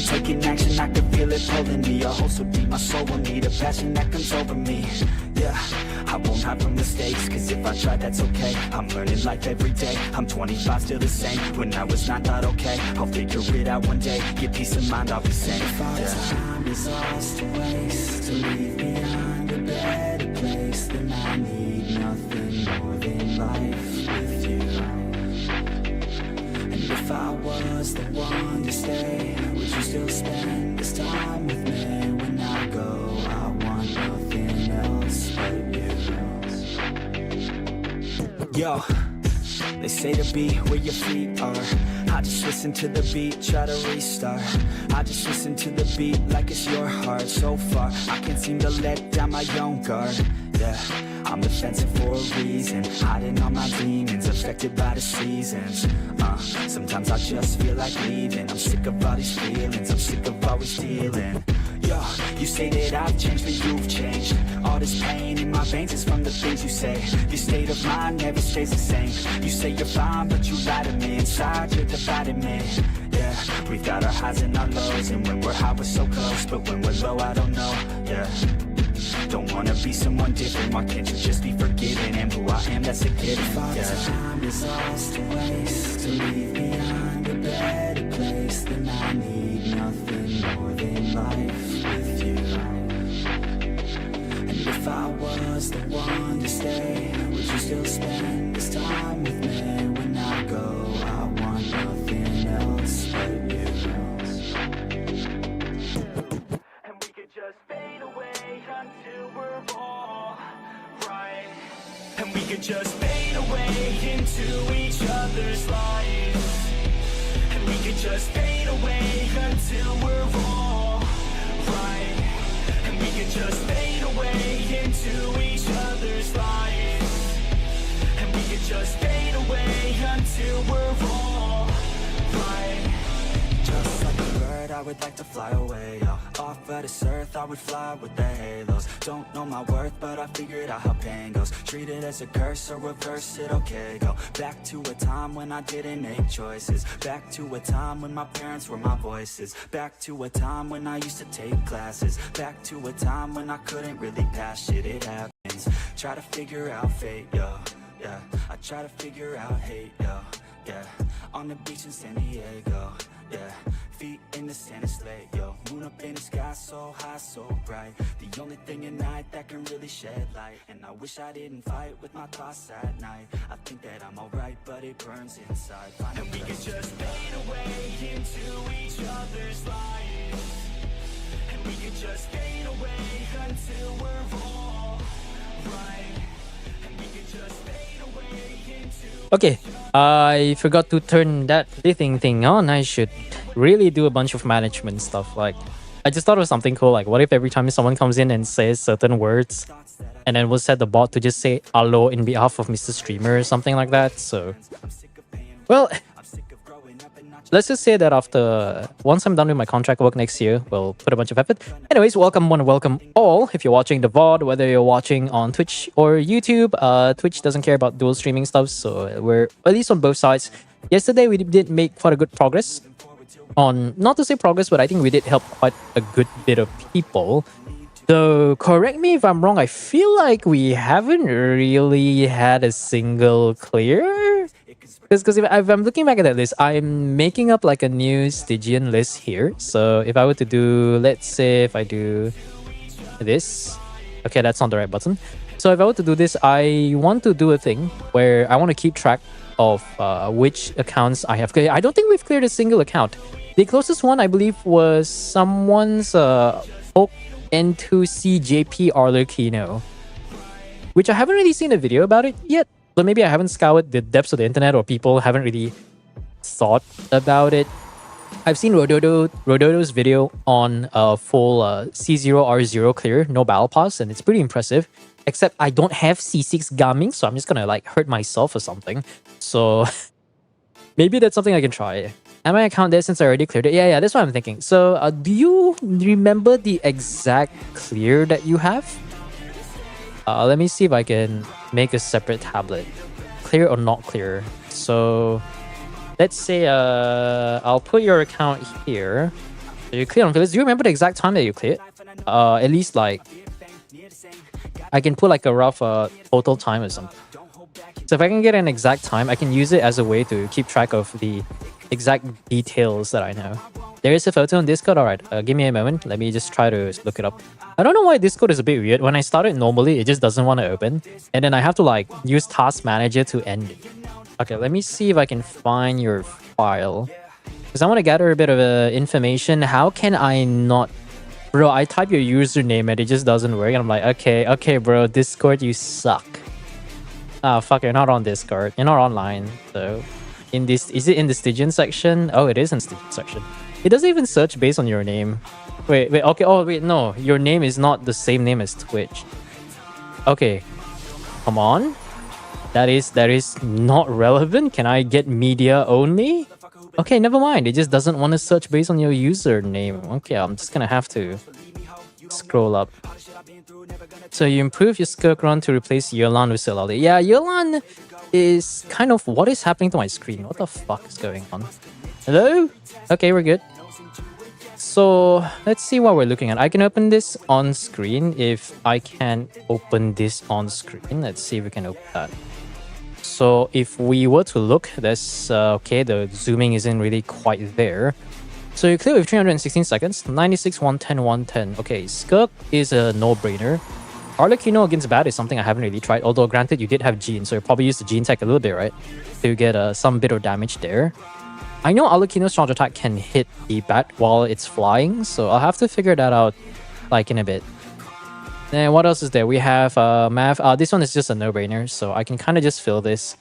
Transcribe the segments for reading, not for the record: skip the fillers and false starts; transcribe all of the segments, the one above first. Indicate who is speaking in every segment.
Speaker 1: taking action, I can feel it pulling me. A hole so deep, my soul will need a passion that comes over me. Yeah, I won't hide from mistakes, cause if I try, that's okay. I'm learning life every day, I'm 25, still the same. When I was 9, thought okay, I'll figure it out one day. Get peace of mind, I'll be sane. If our time is ours to waste, to leave behind a better place, then I need nothing more than life with you. And if I was the one to stay, would you still spend this time with me? When I go, I want nothing else but you. Yo, they say to be where your feet are. I just listen to the beat, try to restart. I just listen to the beat like it's your heart. So far, I can't seem to let down my own guard. Yeah, I'm defensive for a reason, hiding all my demons, affected by the seasons. Sometimes I just feel like leaving. I'm sick of all these feelings, I'm sick of always dealing. Yo, you say that I've changed, but you've changed. All this pain in my veins is from the things you say. Your state of mind never stays the same. You say you're fine, but you lie to me. Inside, you're dividing me. Yeah, we've got our highs and our lows, and when we're high, we're so close. But when we're low, I don't know. Yeah, don't wanna be someone different. Why can't you just be forgiven? And who I am, that's a given. If our time is ours to waste, to leave behind a better place, then I need nothing more than life with you. And if I was the one to stay, would you still spend this time with me? When I go, I want nothing else but you. And we could just fade away until we're all right. And we could just fade away into each other's lives. And we could just fade away until we're all right. And we could just fade away into each other's lives. And we could just fade away until we're all right. Just like a bird, I would like to fly away, yo. Off of this earth, I would fly with the halos. Don't know my worth, but I figured out how pain goes. Treat it as a curse or reverse it, okay, go back to a time when I didn't make choices. Back to a time when my parents were my voices. Back to a time when I used to take classes. Back to a time when I couldn't really pass shit, it happens. Try to figure out fate, yo, yeah. I try to figure out hate, yo, yeah. On the beach in San Diego, yeah. Feet in the sand, it's late, yo. Moon up in the sky, so high, so bright. The only thing at night that can really shed light. And I wish I didn't fight with my thoughts at night. I think that I'm alright, but it burns inside. And we could just fade away into each other's lives. And we could just fade away until we're all right. And we could just fade away into...
Speaker 2: Okay, I forgot to turn that breathing thing on. I should really do a bunch of management stuff. Like, I just thought of something cool. Like, what if every time someone comes in and says certain words, and then we'll set the bot to just say hello in behalf of Mr. Streamer or something like that. So, well, let's just say that once I'm done with my contract work next year, we'll put a bunch of effort. Anyways, welcome all. If you're watching the VOD, whether you're watching on Twitch or YouTube, Twitch doesn't care about dual streaming stuff, so we're at least on both sides. Yesterday, we did make quite a good progress on, not to say progress, but I think we did help quite a good bit of people. Though, correct me if I'm wrong, I feel like we haven't really had a single clear. Because if I'm looking back at that list, I'm making up like a new Stygian list here. So if I were to do, let's say if I do this, okay, that's not the right button. So if I were to do this, I want to do a thing where I want to keep track of which accounts I have cleared. I don't think we've cleared a single account. The closest one, I believe, was someone's Oak N2C JP Arlecchino, which I haven't really seen a video about it yet. So maybe I haven't scoured the depths of the internet, or people haven't really thought about it. I've seen Rododo's video on a full C0R0 clear, no battle pass, and it's pretty impressive. Except I don't have C6 Gaming, so I'm just gonna like hurt myself or something. So maybe that's something I can try. Am I account there since I already cleared it? Yeah, that's what I'm thinking. So do you remember the exact clear that you have? Let me see if I can make a separate tablet. Clear or not clear. So let's say I'll put your account here. So you cleared on pillars. Do you remember the exact time that you cleared? At least like I can put like a rough total time or something. So if I can get an exact time, I can use it as a way to keep track of the exact details that I know. There is a photo on Discord. All right, give me a moment. Let me just try to look it up. I don't know why Discord is a bit weird. When I start it normally, it just doesn't want to open. And then I have to like use Task Manager to end it. Okay, let me see if I can find your file. Because I want to gather a bit of information. How can I not... Bro, I type your username and it just doesn't work. And I'm like, okay, bro, Discord, you suck. Ah, fuck, you're not on Discord. You're not online, so... Is it in the Stygian section? Oh, it is in Stygian section. It doesn't even search based on your name. Wait, okay, oh, wait, no. Your name is not the same name as Twitch. Okay. Come on. That is not relevant. Can I get media only? Okay, never mind. It just doesn't want to search based on your username. Okay, I'm just gonna have to scroll up. So you improve your Skirk run to replace Yelan with Silali. Yeah, Yelan is kind of... What is happening to my screen? What the fuck is going on? Hello? Okay, we're good. So let's see what we're looking at. I can open this on screen. If I can open this on screen, let's see if we can open that. So if we were to look, there's okay, the zooming isn't really quite there. So you clear with 316 seconds, 96, 110, 110. Okay, Skirk is a no-brainer. Arlecchino against Bat is something I haven't really tried, although granted you did have Gene, so you probably use the Gene tech a little bit, right? To get some bit of damage there. I know Arlecchino's charge attack can hit the Bat while it's flying, so I'll have to figure that out like in a bit. Then what else is there? We have Mav. This one is just a no-brainer, so I can kind of just fill this.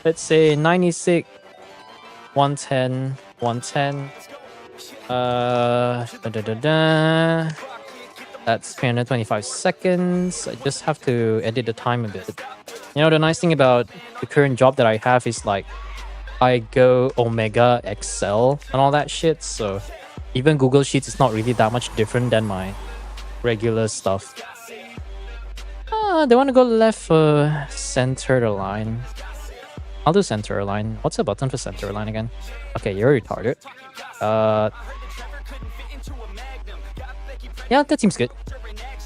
Speaker 2: Let's say 96, 110, 110. That's 325 seconds. I just have to edit the time a bit. You know, the nice thing about the current job that I have is like I go Omega Excel and all that shit, so even Google Sheets is not really that much different than my regular stuff. They want to go left for center the line. I'll do center line. What's the button for center line again? Okay, you're retarded. Yeah, that seems good.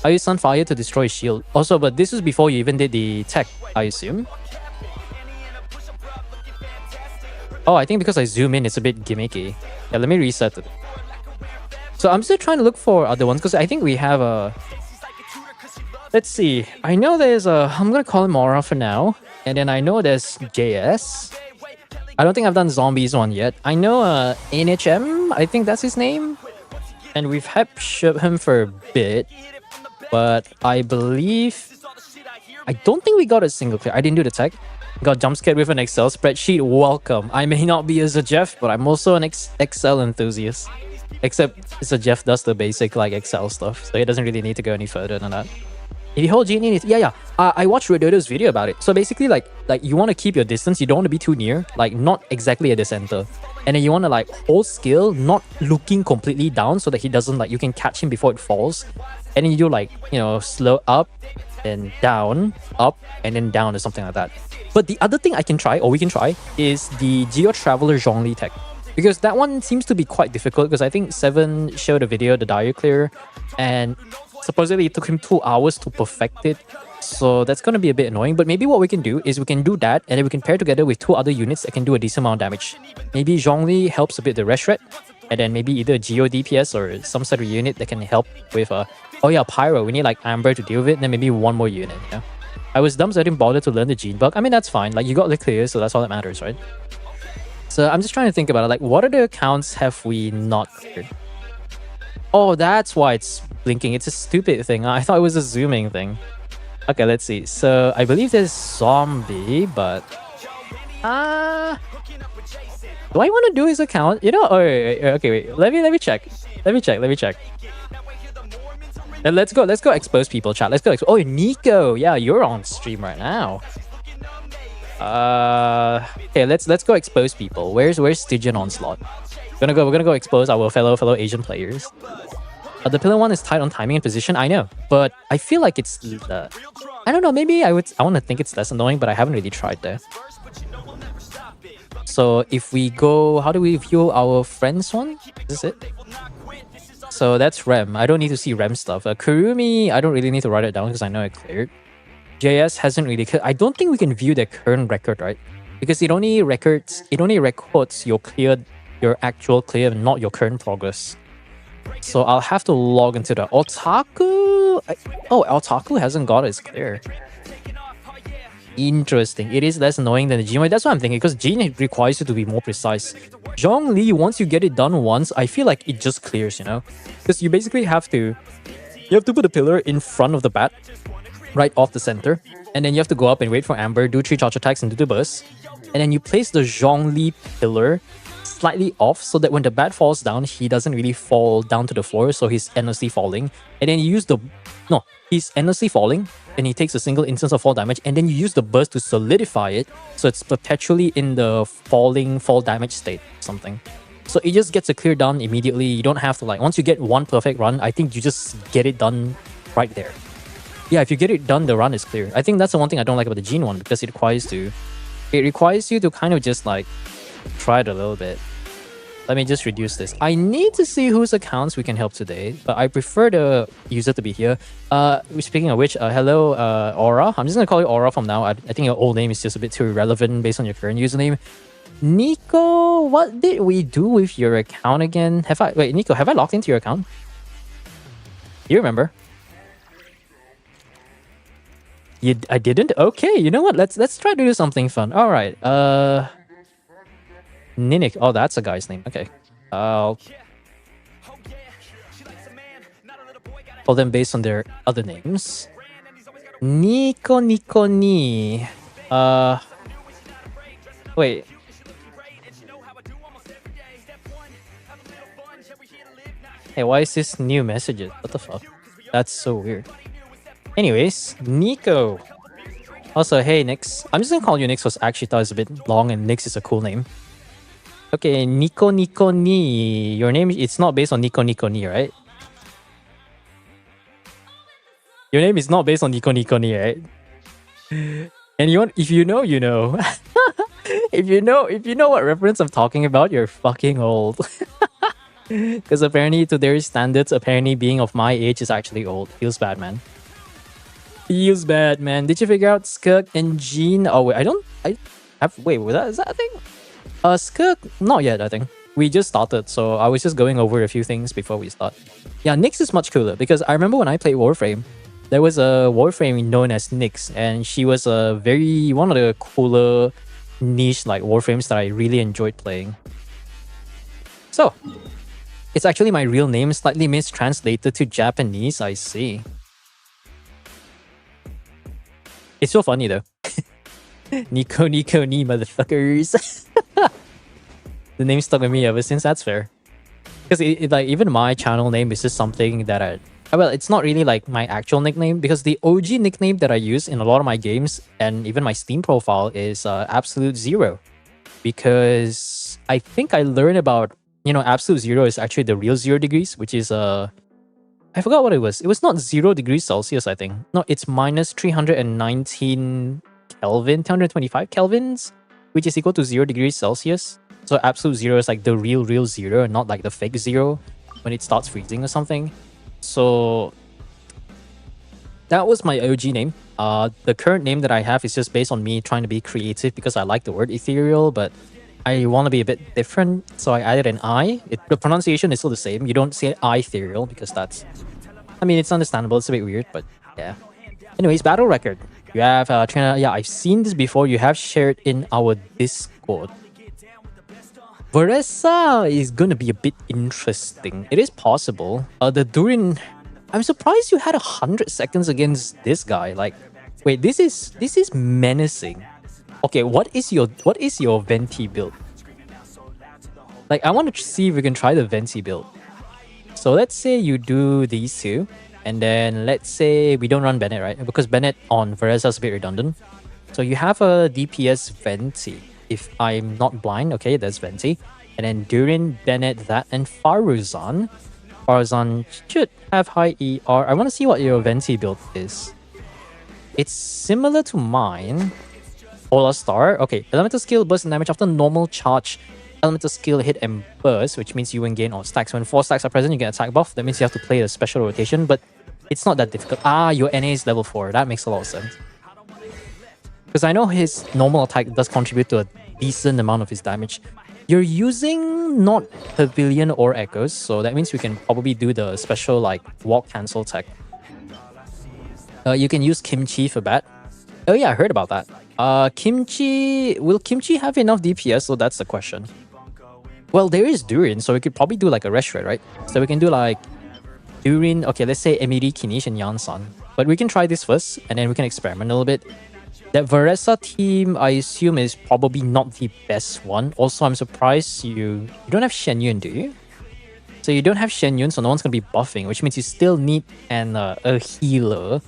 Speaker 2: I use Sunfire to destroy his shield. Also, but this was before you even did the tech, I assume. Oh, I think because I zoom in, it's a bit gimmicky. Yeah, let me reset it. So I'm still trying to look for other ones, because I think we have a... Let's see. I know there's a... I'm going to call him Aura for now. And then I know there's JS. I don't think I've done Zombies one yet. I know NHM, I think that's his name. And we've shipped him for a bit. But I believe... I don't think we got a single clear. I didn't do the tech. Got jump scared with an Excel spreadsheet. Welcome. I may not be a Zajef, but I'm also an Excel enthusiast. Except Zajef does the basic like Excel stuff. So it doesn't really need to go any further than that. If you hold Genie, yeah. I watched Redodo's video about it. So basically, like you want to keep your distance. You don't want to be too near, like not exactly at the center. And then you want to like hold skill, not looking completely down, so that he doesn't like you can catch him before it falls. And then you do like slow up and down, up and then down or something like that. But the other thing I can try, or we can try, is the Geo Traveler Zhongli tech. Because that one seems to be quite difficult, because I think Seven showed a video, the Dire Clear, and supposedly it took him 2 hours to perfect it. So that's going to be a bit annoying. But maybe what we can do is we can do that, and then we can pair together with 2 other units that can do a decent amount of damage. Maybe Zhongli helps a bit the Reshret, and then maybe either a Geo DPS or some sort of unit that can help with oh yeah, Pyro. We need like Amber to deal with it, and then maybe one more unit, I was dumb so I didn't bother to learn the Gene Bug. I mean, that's fine. Like, you got the clear, so that's all that matters, right? So I'm just trying to think about it. Like, what other accounts have we not cleared? Oh, that's why it's blinking. It's a stupid thing. I thought it was a zooming thing. Okay, let's see. So I believe there's Zombie, but... do I want to do his account? Okay, wait. Let me check. Let me check. And let's go expose people, chat. Let's go. Oh, Nico. Yeah, you're on stream right now. Okay, let's go expose people. Where's Stygian Onslaught? We're gonna go expose our fellow Asian players. The pillar one is tight on timing and position. I know, but I feel like it's I don't know. Maybe I want to think it's less annoying, but I haven't really tried that. So if we go, how do we view our friends one? Is this it? So that's Rem. I don't need to see Rem stuff. Kurumi, I don't really need to write it down because I know it cleared. JS hasn't really. I don't think we can view their current record, right? Because it only records your actual clear, not your current progress. So I'll have to log into the Otaku. Otaku hasn't got its clear. Interesting. It is less annoying than the Gene. That's what I'm thinking, because Gene requires you to be more precise. Zhongli, once you get it done once, I feel like it just clears, you know? Because you basically have to put the pillar in front of the bat, right off the center, and then you have to go up and wait for Amber, do 3 charge attacks and do the burst, and then you place the Zhongli pillar slightly off so that when the bat falls down, he doesn't really fall down to the floor, so he's endlessly falling. And then you use he's endlessly falling, and he takes a single instance of fall damage, and then you use the burst to solidify it, so it's perpetually in the fall damage state, something. So it just gets a clear done immediately. You don't have to, like, once you get one perfect run, I think you just get it done right there. Yeah, if you get it done, the run is clear. I think that's the one thing I don't like about the Gene one, because it requires you to kind of just like try it a little bit. Let me just reduce this. I need to see whose accounts we can help today, but I prefer the user to be here. Speaking of which, hello, Aura. I'm just gonna call you Aura from now. I think your old name is just a bit too irrelevant based on your current username. Nico, what did we do with your account again? Nico, have I logged into your account? You remember? I didn't? Okay, you know what? Let's try to do something fun. All right. Ninik. Oh, that's a guy's name. Okay. I'll call them based on their other names. Nico Ni. Wait. Hey, why is this new messages? What the fuck? That's so weird. Anyways, Nico. Also, hey, Nix. I'm just gonna call you Nix because I actually thought it's a bit long and Nix is a cool name. Okay, Nico Ni. Your name, it's not based on Nico Ni, right? Your name is not based on Nico Ni, right? And if you know, you know. if you know what reference I'm talking about, you're fucking old. Because apparently, to their standards, apparently being of my age is actually old. Feels bad, man. Feels bad, man. Did you figure out Skirk and Gene? Oh, wait, is that a thing? Skirk, not yet, I think. We just started, so I was just going over a few things before we start. Yeah, Nyx is much cooler, because I remember when I played Warframe, there was a Warframe known as Nyx, and she was one of the cooler niche like Warframes that I really enjoyed playing. So, it's actually my real name, slightly mistranslated to Japanese, I see. It's so funny though. Nico Ni, motherfuckers. The name stuck with me ever since, that's fair. Because like, even my channel name is just something that it's not really like my actual nickname, because the OG nickname that I use in a lot of my games and even my Steam profile is Absolute Zero. Because I think I learned about, Absolute Zero is actually the real 0 degrees, which is I forgot what it was. It was not 0 degrees Celsius, I think. No, it's minus 319 Kelvin, 225 Kelvins, which is equal to 0 degrees Celsius. So absolute 0 is like the real 0, not like the fake 0 when it starts freezing or something. So that was my OG name. The current name that I have is just based on me trying to be creative, because I like the word ethereal, but I want to be a bit different, so I added an I. The pronunciation is still the same. You don't say ethereal, because that's... I mean, it's understandable. It's a bit weird, but yeah. Anyways, battle record. You have Trina. Yeah, I've seen this before. You have shared in our Discord. Varesa is gonna be a bit interesting. It is possible. The Durin... I'm surprised you had 100 seconds against this guy. Like, wait, this is menacing. Okay, what is your Venti build? Like, I want to see if we can try the Venti build. So let's say you do these two, and then let's say we don't run Bennett, right? Because Bennett on Varesa is a bit redundant. So you have a DPS Venti. If I'm not blind, okay, there's Venti. And then Durin, Bennett, that, and Faruzan. Faruzan should have high ER. I want to see what your Venti build is. It's similar to mine. Polar Star. Okay, elemental skill burst damage after normal charge. Elemental skill, hit, and burst, which means you win gain or stacks. When 4 stacks are present, you get attack buff. That means you have to play the special rotation, but it's not that difficult. Ah, your NA is level 4. That makes a lot of sense. Because I know his normal attack does contribute to a decent amount of his damage. You're using not Pavilion or Echoes, so that means we can probably do the special like walk cancel tech. You can use Kimchi for that. Oh yeah, I heard about that. Will Kimchi have enough DPS? So that's the question. Well, there is Durin, so we could probably do like a Reshred, right? So we can do like Durin, okay, let's say Emiri, Kinish, and Yansan. But we can try this first, and then we can experiment a little bit. That Varesa team, I assume, is probably not the best one. Also, I'm surprised you don't have Shenyun, do you? So you don't have Shenyun, so no one's going to be buffing, which means you still need a healer.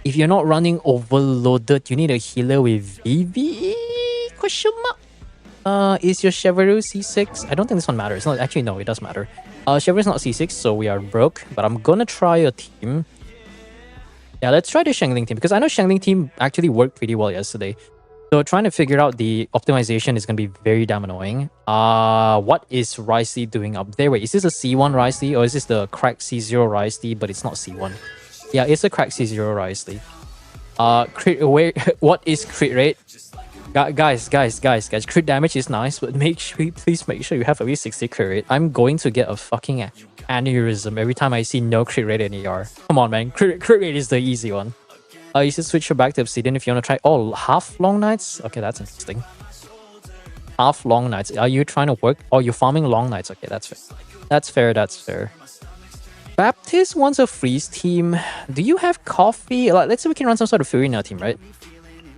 Speaker 2: If you're not running Overloaded, you need a healer with VV? Question mark? Is your Chevrolet C6? I don't think this one matters. No, actually, no, it does matter. Chevrolet's not C6, so we are broke. But I'm going to try a team. Yeah, let's try the Shangling team, because I know Shangling team actually worked pretty well yesterday. So trying to figure out the optimization is going to be very damn annoying. What is Ricey doing up there? Wait, is this a C1 Ricey, or is this the cracked C0 Ricey, but it's not C1? Yeah, it's a cracked C0 Ricey. What is crit rate? Guys, crit damage is nice, but please make sure you have at least 60 crit rate. I'm going to get a fucking aneurysm every time I see no crit rate in ER. Come on, man. Crit rate is the easy one. You should switch her back to Obsidian if you want to try. Oh, half Long Nights? Okay, that's interesting. Half Long Nights. Are you trying to work? Oh, you're farming Long Nights. Okay, that's fair. That's fair. Baptist wants a freeze team. Do you have coffee? Like, let's say we can run some sort of Furina team, right?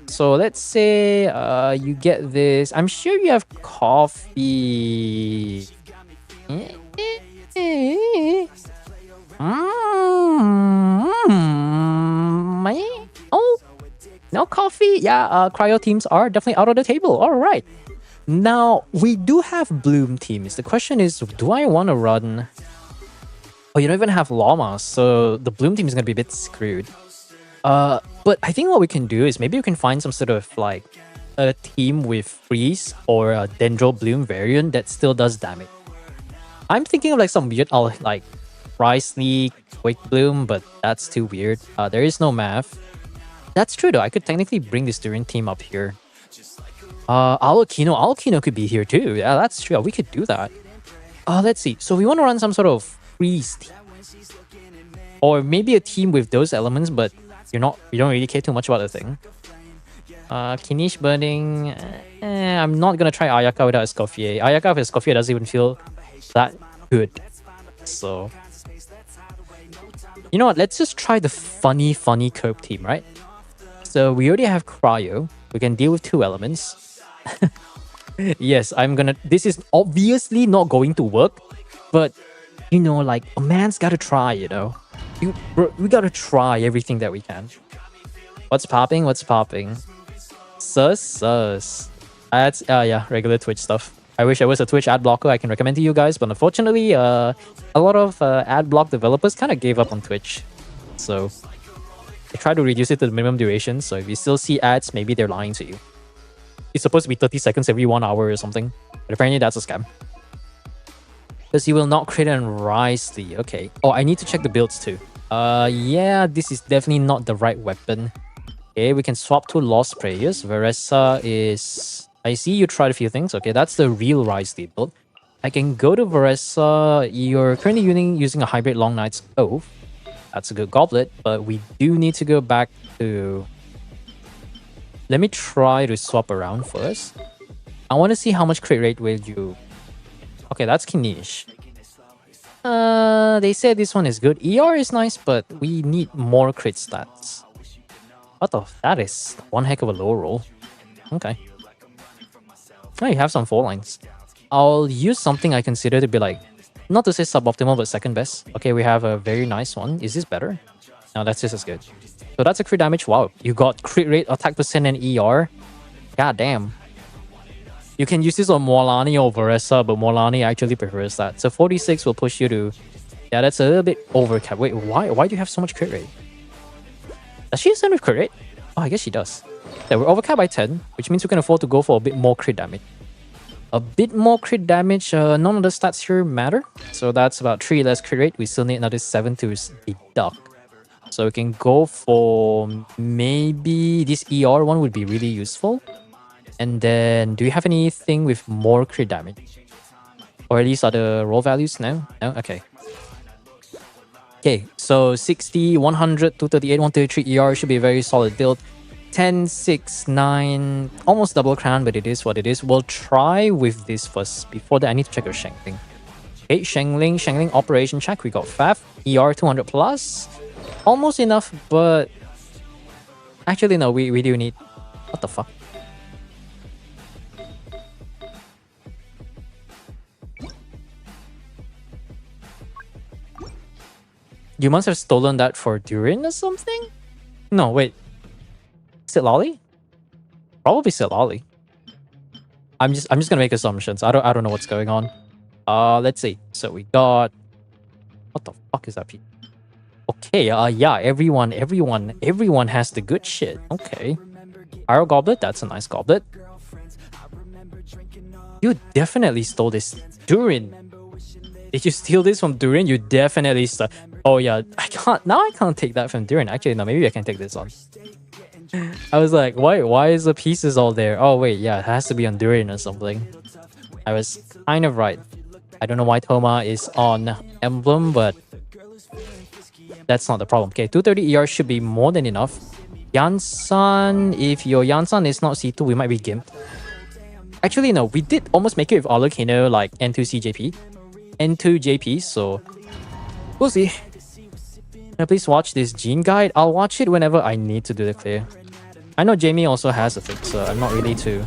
Speaker 2: So let's say you get this. I'm sure you have coffee. Oh, no coffee. Yeah, cryo teams are definitely out of the table. All right. Now, we do have Bloom teams. The question is, do I want to run... Oh, you don't even have Llamas, so the Bloom team is going to be a bit screwed. But I think what we can do is maybe we can find some sort of like a team with Freeze or a Dendro Bloom variant that still does damage. I'm thinking of like some weird, like Rice League, Quick Bloom, but that's too weird. There is no math. That's true though, I could technically bring this Durin team up here. Alkino could be here too. Yeah, that's true. We could do that. Let's see. So we want to run some sort of Freeze team. Or maybe a team with those elements, but you don't really care too much about the thing. Kinish Burning. I'm not gonna try Ayaka without Escoffier. Ayaka with Escoffier doesn't even feel that good. So you know what? Let's just try the funny curb team, right? So we already have Cryo. We can deal with 2 elements. Yes, this is obviously not going to work, but you know, like a man's gotta try, you know. We gotta try everything that we can. What's popping? Sus. Ads, yeah, regular Twitch stuff. I wish I was a Twitch ad blocker I can recommend to you guys, but unfortunately, a lot of ad block developers kind of gave up on Twitch. So I try to reduce it to the minimum duration, so if you still see ads, maybe they're lying to you. It's supposed to be 30 seconds every 1 hour or something, but apparently that's a scam. Because he will not crit and rise the... Okay. Oh, I need to check the builds too. Yeah, this is definitely not the right weapon. Okay, we can swap to Lost Prayers. Varesa is... I see you tried a few things. Okay, that's the real Rise the build. I can go to Varesa. You're currently using a hybrid Long Night's Oath. That's a good goblet, but we do need to go back to... Let me try to swap around first. I want to see how much crit rate will you... Okay, that's Kinish. They said this one is good. ER is nice, but we need more crit stats. What the... That is one heck of a low roll. Okay. Oh, you have some 4 lines. I'll use something I consider to be like... Not to say suboptimal, but second best. Okay, we have a very nice one. Is this better? No, that's just as good. So that's a crit damage. Wow, you got crit rate, attack percent, and ER. God damn. You can use this on Morlani or Varesa, but Morlani actually prefers that. So 46 will push you to... Yeah, that's a little bit overcap. Wait, why do you have so much crit rate? Does she ascend with crit rate? Oh, I guess she does. Yeah, we're overcapped by 10, which means we can afford to go for a bit more crit damage. A bit more crit damage. None of the stats here matter. So that's about 3 less crit rate. We still need another 7 to deduct. So we can go for maybe this ER one would be really useful. And then do you have anything with more crit damage? Or at least are the roll values? No? No? Okay. Okay, so 60, 100, 238, 133 ER should be a very solid build. 10, 6, 9, almost double crown, but it is what it is. We'll try with this first. Before that, I need to check your Shengling. Okay, Shengling operation check. We got FAF, ER 200 plus. Almost enough, but actually no, we do need... What the fuck? You must have stolen that for Durin or something? No, wait. Is it Lolly? Probably still Lolly. I'm just gonna make assumptions. I don't know what's going on. Let's see. So we got... What the fuck is that? Okay, yeah, everyone has the good shit. Okay. Pyro Goblet, that's a nice goblet. You definitely stole this. Durin. Did you steal this from Durin? You definitely stole... Oh yeah, I can't take that from Durin. Actually, no, maybe I can take this on. I was like, why is the pieces all there? Oh wait, yeah, it has to be on Durin or something. I was kind of right. I don't know why Thoma is on Emblem, but that's not the problem. Okay, 230 ER should be more than enough. Yansan, if your Yansan is not C2, we might be gimped. Actually, no, we did almost make it with Arlecchino, like N2 CJP. N2 JP, so we'll see. Please watch this Gene guide. I'll watch it whenever I need to do the clear. I know Jamie also has a thing, so I'm not really too...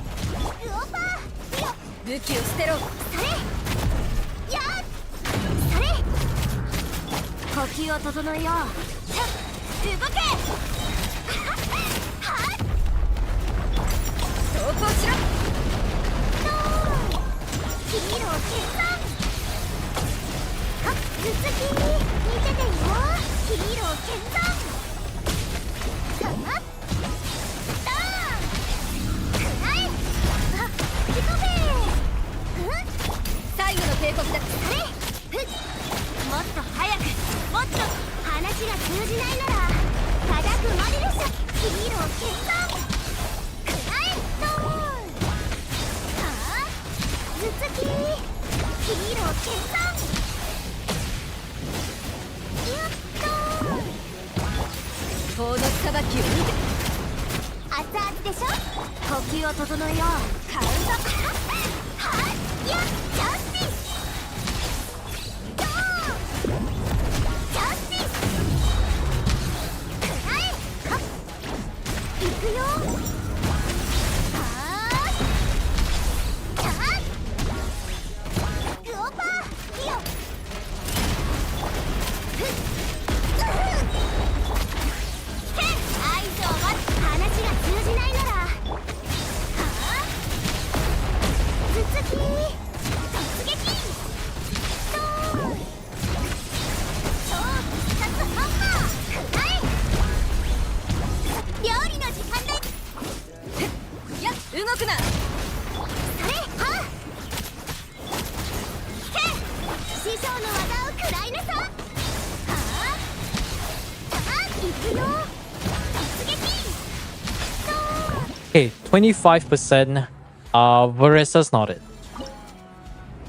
Speaker 2: Okay, 25%. Varisa's not it.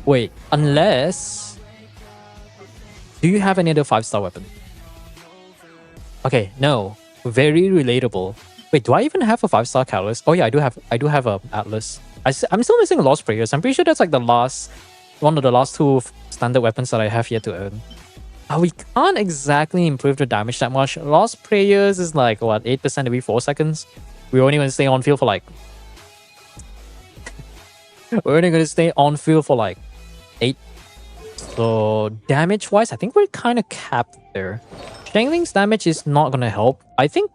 Speaker 2: Wait, unless... Do you have any other 5-star weapon? Okay, no. Very relatable. Wait, do I even have a 5-star Catalyst? Oh yeah, I do have a Atlas. I'm still missing Lost Prayers. I'm pretty sure that's like the one of the last 2 standard weapons that I have yet to earn. We can't exactly improve the damage that much. Lost Prayers is like, what, 8% every 4 seconds? We're only going to stay on field for like... We're only going to stay on field for like 8. So damage-wise, I think we're kind of capped there. Shengling's damage is not going to help. I think...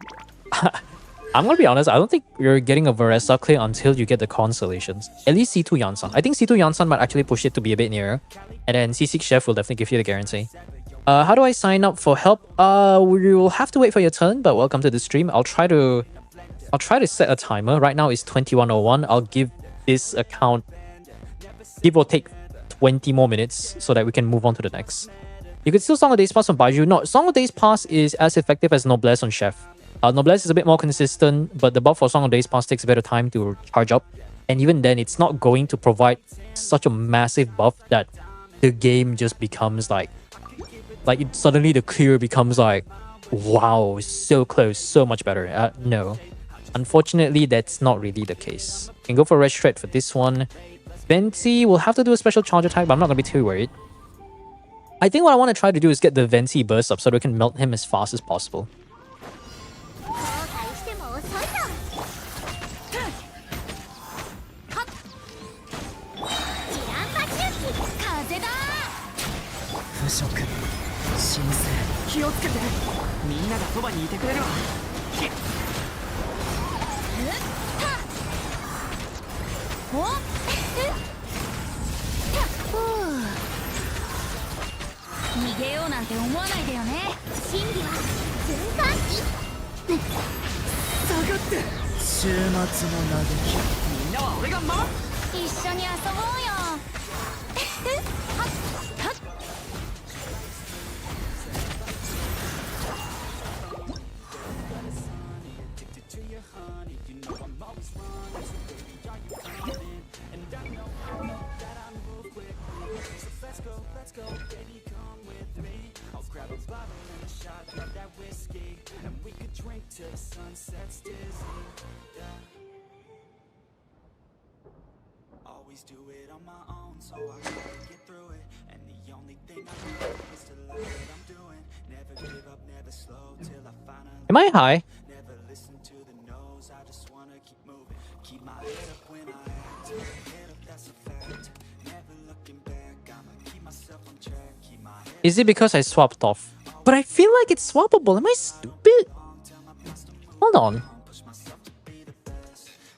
Speaker 2: I'm going to be honest, I don't think you're getting a Varesa clear until you get the Constellations. At least C2 Yansan. I think C2 Yansan might actually push it to be a bit nearer. And then C6 Chef will definitely give you the guarantee. How do I sign up for help? We will have to wait for your turn, but welcome to the stream. I'll try to set a timer. Right now it's 21:01. I'll give this account give or take 20 more minutes so that we can move on to the next. You can still Song of Days Pass on Baiju. No, Song of Days Pass is as effective as Noblesse on Chef. Noblesse is a bit more consistent, but the buff for Song of Days Pass takes a bit of time to charge up. And even then, it's not going to provide such a massive buff that the game just becomes like suddenly the clear becomes like, wow, so close, so much better. No. Unfortunately, that's not really the case. You can go for Red Shred for this one. Venti will have to do a special charge attack, but I'm not going to be too worried. I think what I want to try to do is get the Venti burst up so that we can melt him as fast as possible.
Speaker 1: Always do it on my own, so I gotta get through it. And the only thing I know is to love what I'm doing. Never give up, never slow till I finally.
Speaker 2: Am I high?
Speaker 1: Never listen to the no's. I just wanna keep moving. Keep my head up when I act. Head up, that's a fact. Never looking back. I'ma keep myself on track. Keep my head.
Speaker 2: Is it because I swapped off? But I feel like it's swappable. Am I stupid? Hold on.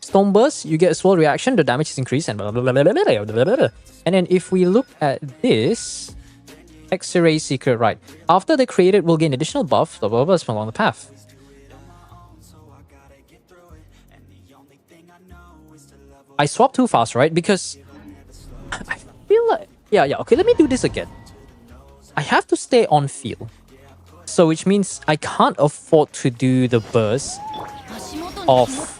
Speaker 2: Stone Burst, you get a swirl reaction, the damage is increased, and blah, blah, blah, blah, blah, blah, blah, blah. And then if we look at this, X-Ray Secret, right? After they create it, we'll gain additional buff, blah, blah, blah, along the path. I swapped too fast, right? Because I feel like... Yeah, okay, let me do this again. I have to stay on field. So which means I can't afford to do the burst of...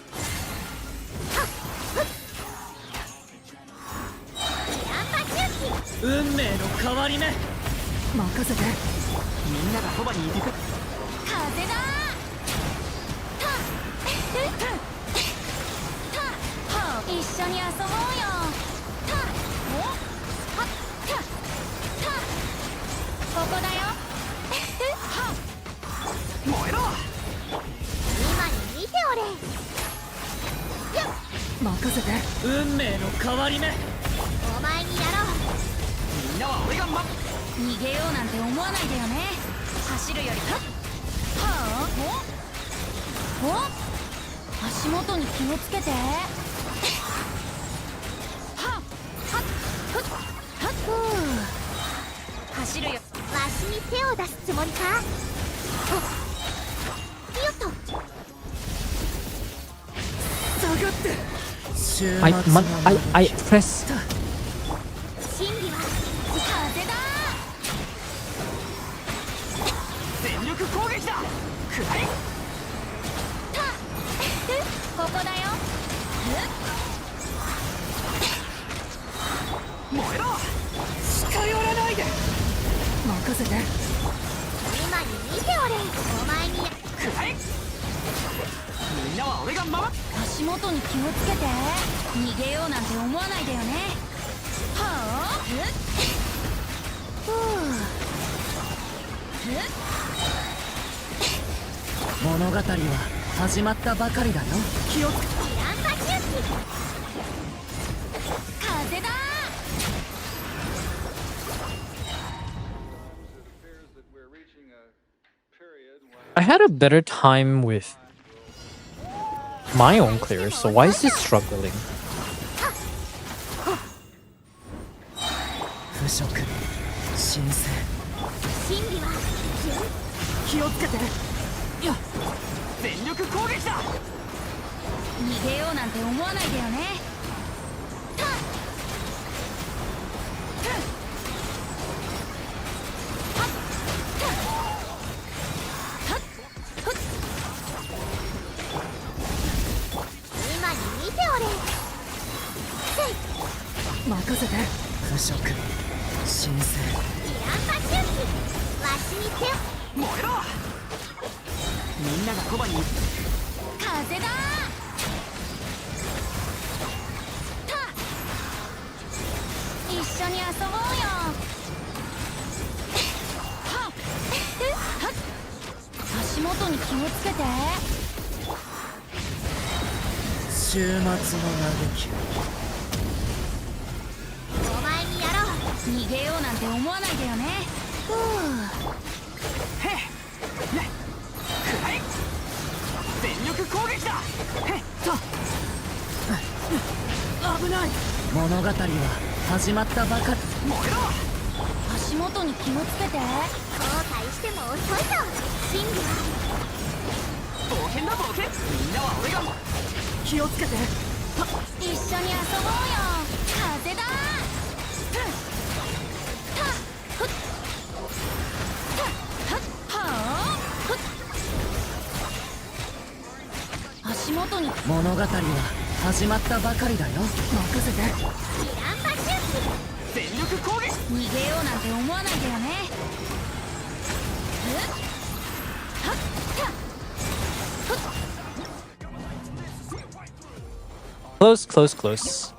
Speaker 2: I press. I had a better time with my own clears, so why is this struggling?
Speaker 3: 色神聖
Speaker 4: ランパ周期わしに手を
Speaker 3: 燃えろ。みんながコバに
Speaker 4: 風だた一緒に遊ぼうよはっはっ足元に気をつけて
Speaker 3: 週末の嘆き
Speaker 4: お前にやろう逃げようなんて思わないでよねふう
Speaker 3: へっねくらい全力攻撃だへっと危ない物語は始まったばかり燃えろ
Speaker 4: 足元に気をつけて後悔しても遅いぞ真理は
Speaker 3: 冒険だ冒険みんなは俺が気をつけて
Speaker 4: 一緒に遊ぼうよ風だふったふったはっはあふっ足元に
Speaker 3: 物語は始まったばかりだよ任せて
Speaker 4: ランパ周期
Speaker 3: 全力攻撃
Speaker 4: 逃げようなんて思わないでよねふっはったふっ
Speaker 2: Close, close, close.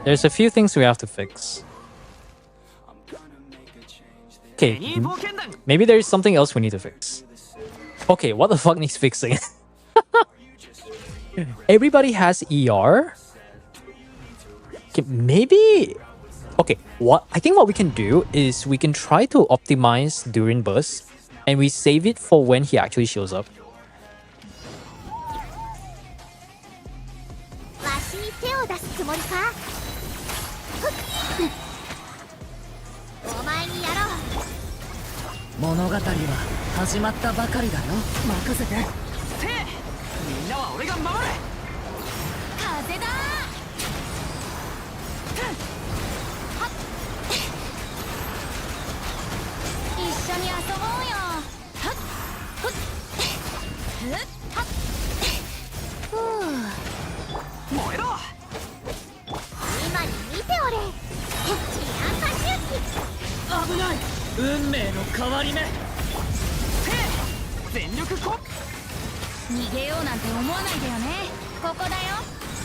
Speaker 2: There's a few things we have to fix. Okay, maybe there's something else we need to fix. Okay, what the fuck needs fixing? Everybody has ER? Okay, maybe... Okay, I think what we can do is we can try to optimize during burst and we save it for when he actually shows up.
Speaker 4: わしに手を出すつもりかふっお前にやろう
Speaker 3: 物語は始まったばかりだよ任せてせいみんなは俺が守れ
Speaker 4: 風だふんはっ一緒に遊ぼうよはっふっふっはっふう
Speaker 3: 燃えろ
Speaker 4: 今に見ておれリアンパ周期
Speaker 3: 危ない運命の変わり目せい全力攻
Speaker 4: 逃げようなんて思わないでよねここだよ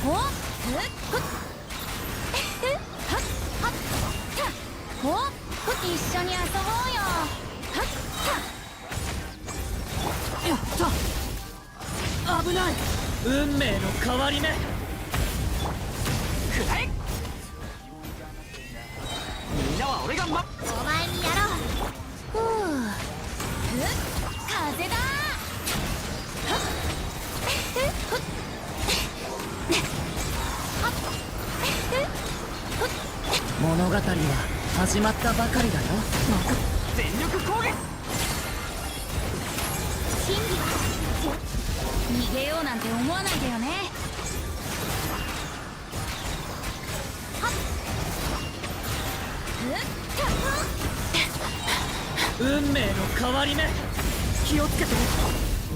Speaker 4: おっふっふっふっはっはったおっふっ一緒に遊ぼうよはっ
Speaker 3: やった危ない運命の変わり目くらいみんなは俺が
Speaker 4: お前にやろうふうふっ風だはっふっふっはっふっ
Speaker 3: 物語は始まったばかりだよ全力攻撃
Speaker 4: 真理は逃げようなんて思わないでよねはっふっ
Speaker 3: 運命の変わり目気をつけて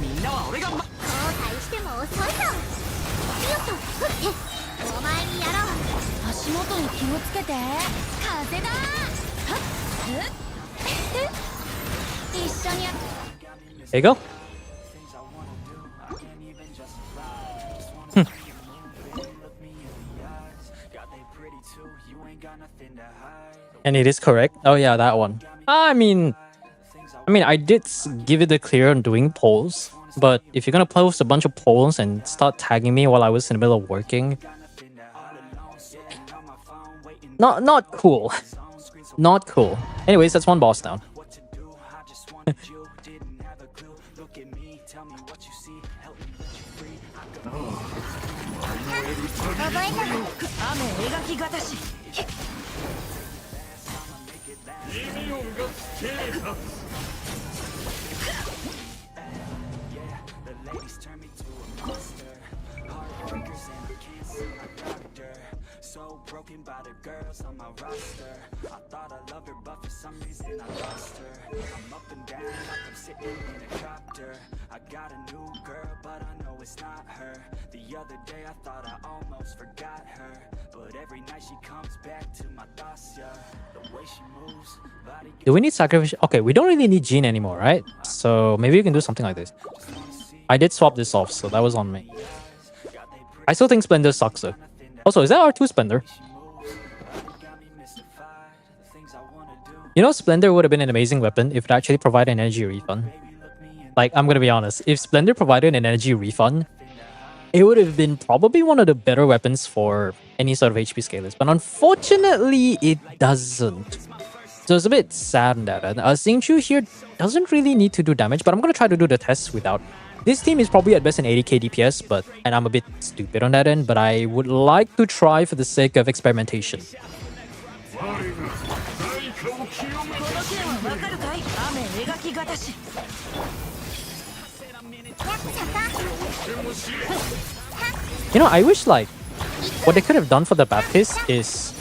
Speaker 3: みんなは俺が
Speaker 4: 後悔しても遅いぞよっとふってお前にやろう足元に気をつけて風だはっふっ一緒に
Speaker 2: There you go. And it is correct. Oh yeah, that one. I mean, I did give it a clear on doing polls, but if you're gonna post a bunch of polls and start tagging me while I was in the middle of working, not cool. Not cool. Anyways, that's one boss down.
Speaker 1: So broken by the girls on my roster. I thought I loved her, but for some reason I lost her. I'm up and down like I'm sitting in a copter. I got a new girl, but I know it's not her. The other day I thought I almost forgot her, but every night she comes back to my thoughts, yeah. The way she moves, body
Speaker 2: Do we need sacrifice? Okay, we don't really need Jean anymore, right? So maybe we can do something like this. I did swap this off, so that was on me. I still think Splendor sucks though. Also, is that R2 Splendor?
Speaker 1: got me mystified. The things I wanna do,
Speaker 2: You know, Splendor would have been an amazing weapon if it actually provided an energy refund. Like, I'm gonna be honest, if Splendor provided an energy refund, it would have been probably one of the better weapons for any sort of HP scalers. But unfortunately, it doesn't. So it's a bit sad in that. And Xingqiu here doesn't really need to do damage, but I'm gonna try to do the tests without. This team is probably at best an 80k DPS, and I'm a bit stupid on that end, but I would like to try for the sake of experimentation.
Speaker 3: この剣はわかるかい？雨描きがたし。
Speaker 2: You know, I wish like what they could have done for the Baptist is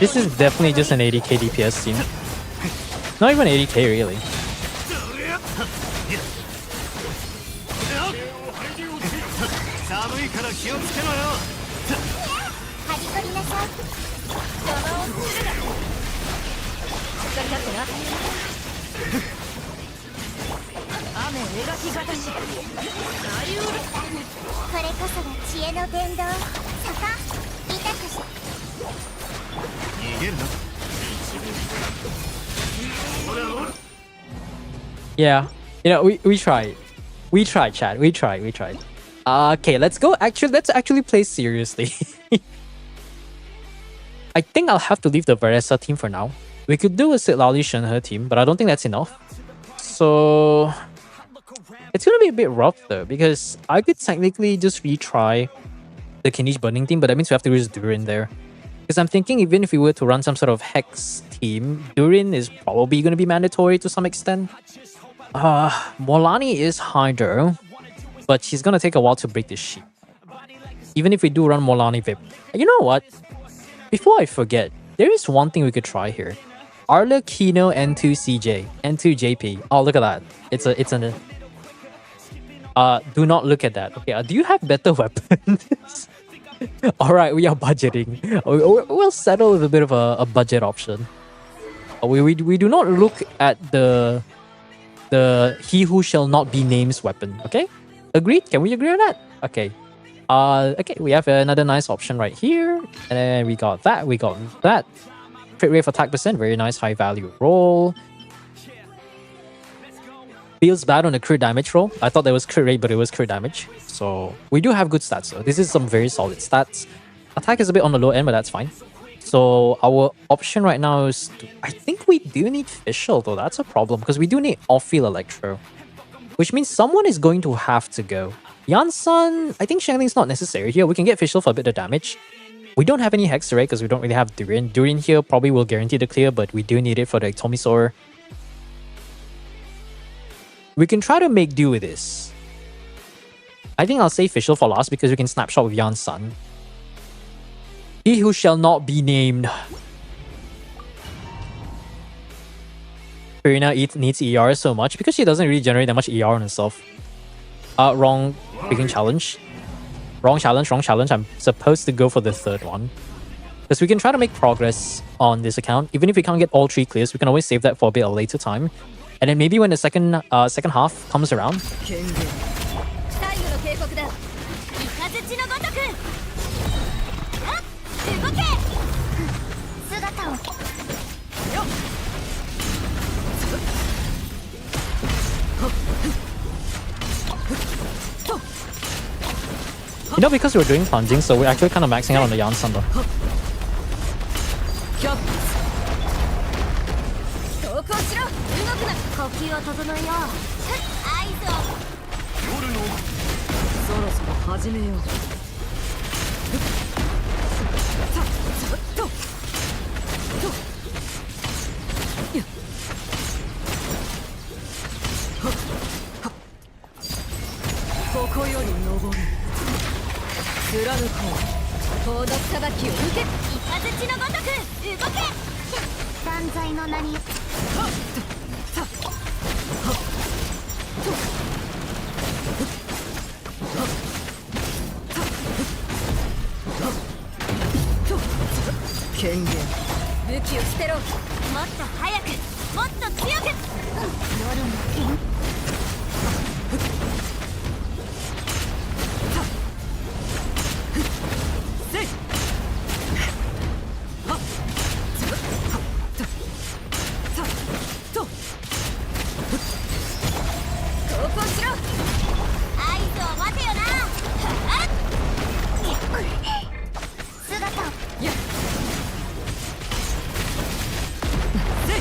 Speaker 2: this is definitely just an 80k DPS team. Not even 80k really. Yeah, you know, we tried. We tried, chat. We tried. Okay, let's actually play seriously. I think I'll have to leave the Varesa team for now. We could do a Sitlali Shenhe team, but I don't think that's enough. So it's gonna be a bit rough though, because I could technically just retry the Kinish Burning team, but that means we have to use Durin there. Because I'm thinking even if we were to run some sort of Hex team, Durin is probably gonna be mandatory to some extent. Molani is harder, but she's gonna take a while to break this sheep. Even if we do run Molani Vip. You know what? Before I forget, there is one thing we could try here. Arla Kino N2 CJ, N2 JP. Oh, look at that. It's an do not look at that. Okay, do you have better weapons? Alright, we are budgeting. We'll settle with a bit of a budget option. We do not look at the he who shall not be named weapon. Okay, agreed. Can we agree on that? Okay. Okay, we have another nice option right here, and then we got that. Crit rate for attack percent, very nice high value roll. Feels bad on the crit damage roll. I thought that was crit rate, but it was crit damage. So we do have good stats. So this is some very solid stats. Attack is a bit on the low end, but that's fine. So our option right now is I think we do need Fischl though. That's a problem because we do need off-field Electro, which means someone is going to have to go. Yansan, I think Shangling's not necessary here. We can get Fischl for a bit of damage. We don't have any Hex Array because we don't really have Durin. Durin here probably will guarantee the clear, but we do need it for the Tomisaur. We can try to make do with this. I think I'll save Fischl for last because we can snapshot with Yansan. He who shall not be named. Karina needs ER so much because she doesn't really generate that much ER on herself. Wrong freaking challenge. Wrong challenge. I'm supposed to go for the third one. Because we can try to make progress on this account. Even if we can't get all 3 clears, we can always save that for a bit of a later time. And then maybe when the second half comes around, you know, because we're doing plunging, so we're actually kind of maxing out on the Yansan though.
Speaker 3: そろそろ始めよう。さっとやっはっはっここより登る。貫こう。報道裁きを受け。
Speaker 4: 雷のごとく動け。断罪の名に。
Speaker 3: はっさっはっと権限。武器を捨てろ。
Speaker 4: もっと早く、もっと強く。夜の剣。
Speaker 3: せい。はっつはっとさっと投降しろ。
Speaker 4: 合図を待てよな。姿を。
Speaker 3: やっせい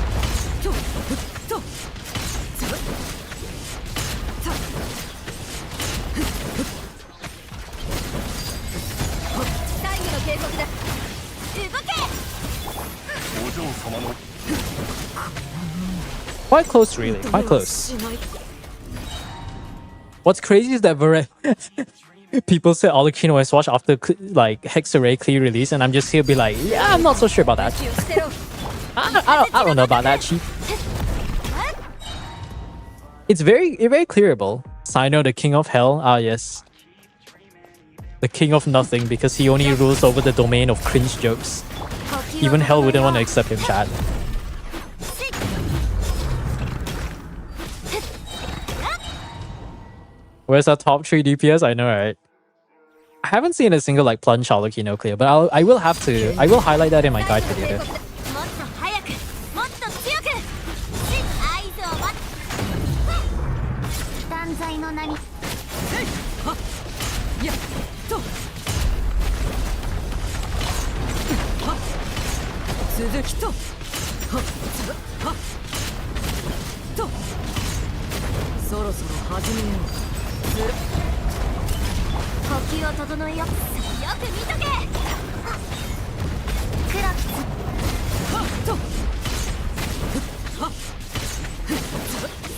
Speaker 3: とふっとつぶさっ最後の警告だ。
Speaker 4: 動け。
Speaker 1: お嬢様の
Speaker 2: Quite close, really. Quite close.
Speaker 3: しない。
Speaker 2: What's crazy is that people say Alucino is watched after like Hexarray clear release, and I'm just here be like, yeah, I'm not so sure about that.
Speaker 3: 武器を捨てろ。
Speaker 2: I don't know about that, Chief. It's very clearable. Sino, the king of hell. Ah, yes. The king of nothing because he only rules over the domain of cringe jokes. Even hell wouldn't want to accept him, chat. Where's our top 3 DPS? I know, right? I haven't seen a single like plunge Alucino clear, but I will highlight that in my guide video.
Speaker 4: もっと早く、もっと強く。合図を待つ。断罪の名に。
Speaker 3: せいはっやっとはっ続きとはっつはっとそろそろ始めよう。
Speaker 4: 呼吸を整えよ。よく見とけ。黒きつ。
Speaker 3: はっとはっ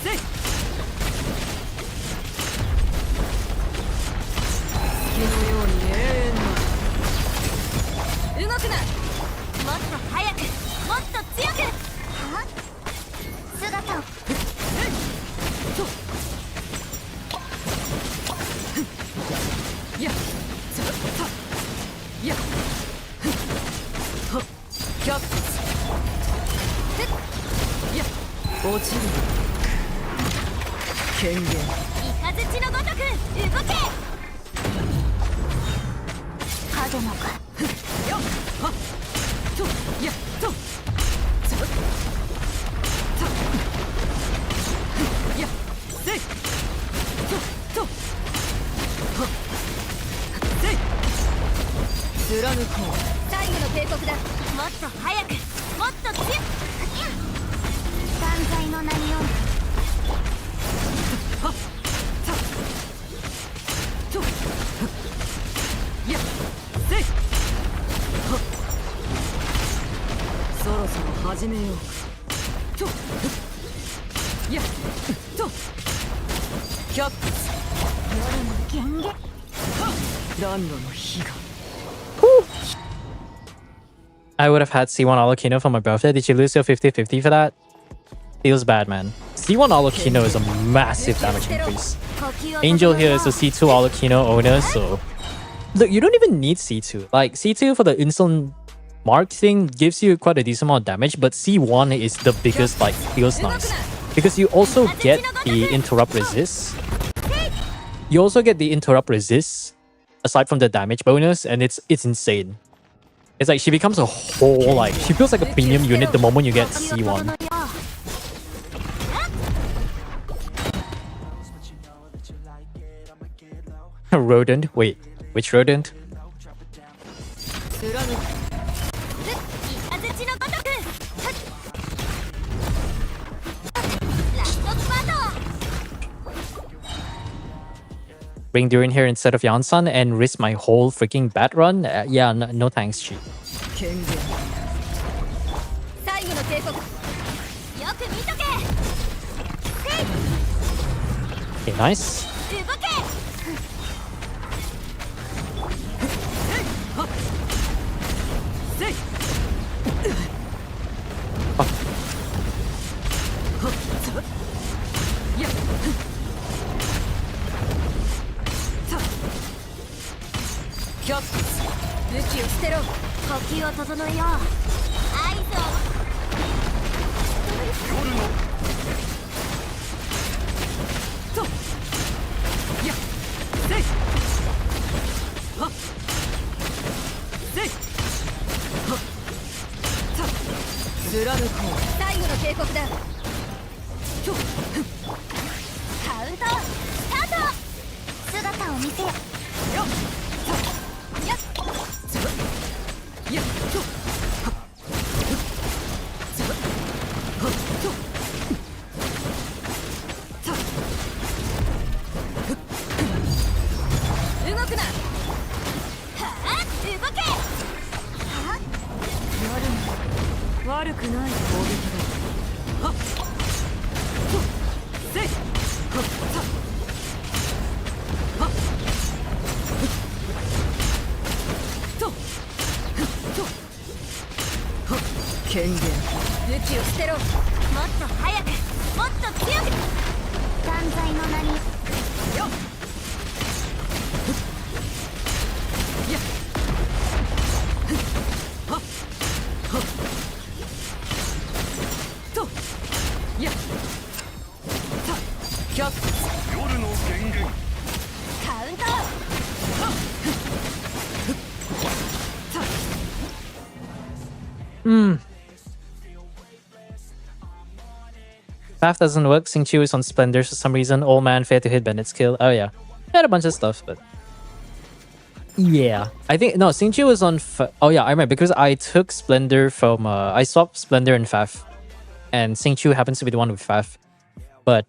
Speaker 3: せい月のように永遠な。動くな。
Speaker 4: もっと早く、もっと強く。姿を。
Speaker 3: やっつさやっはっキャップスやっ落ちる権限。
Speaker 4: 雷のごとく動け。影のか。
Speaker 3: よっはっとやっとつぶさやっせいとはっせい貫こう。
Speaker 4: 最後の警告だ。もっと早く、もっと強く。断罪の名によ。
Speaker 3: はっさとやっせいはっそろそろ始めよう。とやっとキャップス
Speaker 4: 夜の権限。
Speaker 3: ランドの火が。
Speaker 2: I would have had C1 Alucino for my birthday. Did you lose your 50-50 for that? Feels bad, man. C1 Alucino is a massive damage increase. Angel here is a C2 Alucino owner, so... Look, you don't even need C2. Like, C2 for the instant mark thing gives you quite a decent amount of damage, but C1 is the biggest, like, feels nice. Because you also get the interrupt resist. You also get the interrupt resist, aside from the damage bonus, and it's insane. It's like she becomes a whole, like, she feels like a premium unit the moment you get C1. Rodent? Wait, which rodent?
Speaker 3: 貫く
Speaker 4: 雷のごとく。ラストスパート。
Speaker 2: bring Durin here instead of Yansan and risk my whole freaking bat run? Yeah, no thanks, Chi.
Speaker 3: 権限最後の警告よく見とけ
Speaker 2: Okay, nice.
Speaker 3: 動けせい 武器を捨てろ呼吸を整えよう合図をとやせいはっせいはっさ貫こう最後の警告だと
Speaker 4: カウントスタート姿を見せよ
Speaker 3: よっやっやっとはっはっとさ動くな
Speaker 4: はあ動けは
Speaker 3: 悪くない攻撃だはっとせいはっさはっとはっ権限武器を捨てろ
Speaker 4: もっと早くもっと強く断罪の名に
Speaker 3: よっやっはっはっとやっさキャッ
Speaker 1: 夜の権限
Speaker 4: カウント
Speaker 3: はっさ
Speaker 2: Path doesn't work. Xingqiu is on Splendor for some reason. Old man failed to hit Bennett's kill. Oh yeah, he had a bunch of stuff, but yeah, I think no. Xingqiu was on. Oh yeah, I remember because I took Splendor from. I swapped Splendor and Faf, and Xingqiu happens to be the one with Faf. But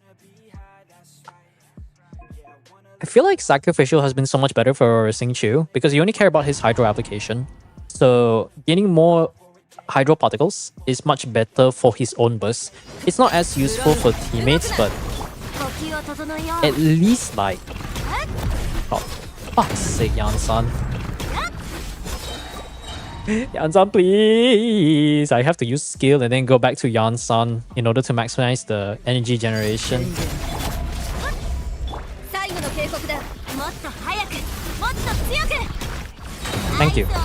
Speaker 2: I feel like Sacrificial has been so much better for Xingqiu because you only care about his Hydro application. So getting more Hydro particles is much better for his own burst. It's not as useful for teammates, but
Speaker 4: 呼吸を整えよう
Speaker 2: at least like... Oh, fuck's sake, Yansan. Yansan, please! I have to use skill and then go back to Yansan in order to maximize the energy generation.
Speaker 3: 最後の警告だ
Speaker 4: もっと早くもっと強く
Speaker 2: Thank you.
Speaker 4: 合図を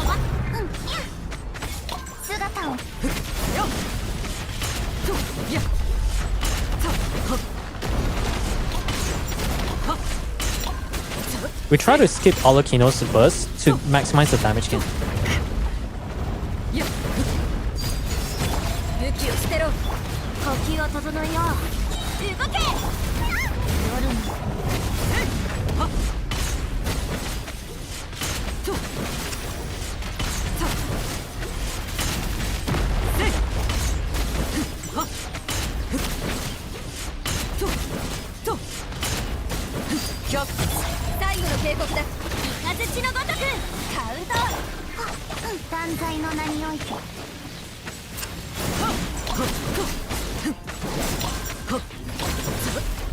Speaker 4: 姿を
Speaker 3: よっとやっさはっはっ
Speaker 2: We try to skip Alakino's burst to maximize the damage gain.
Speaker 3: やっ武器を捨てろ
Speaker 4: 呼吸を整えよう動け夜の
Speaker 3: はっとさせいはっとキャッ最後の警告だ
Speaker 4: 雷のごとくカウント断罪の名において
Speaker 3: はっはっとはっ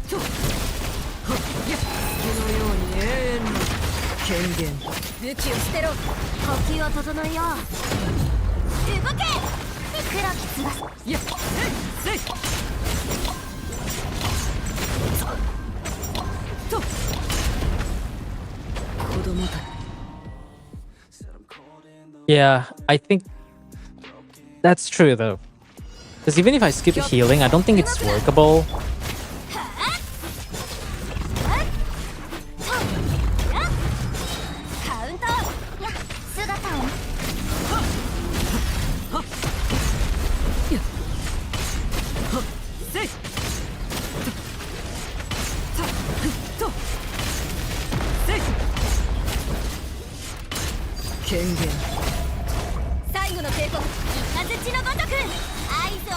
Speaker 3: とはっやっ月のように永遠の権限武器を捨てろ
Speaker 4: 呼吸を整えよう動け黒き翼
Speaker 3: やっせいと子供たち
Speaker 2: Yeah, I think that's true though. Because even if I skip healing, I don't think it's workable.
Speaker 4: カウントや姿を
Speaker 3: やっはっせいさとせい権限最後の警告
Speaker 4: 雷のごとく合図を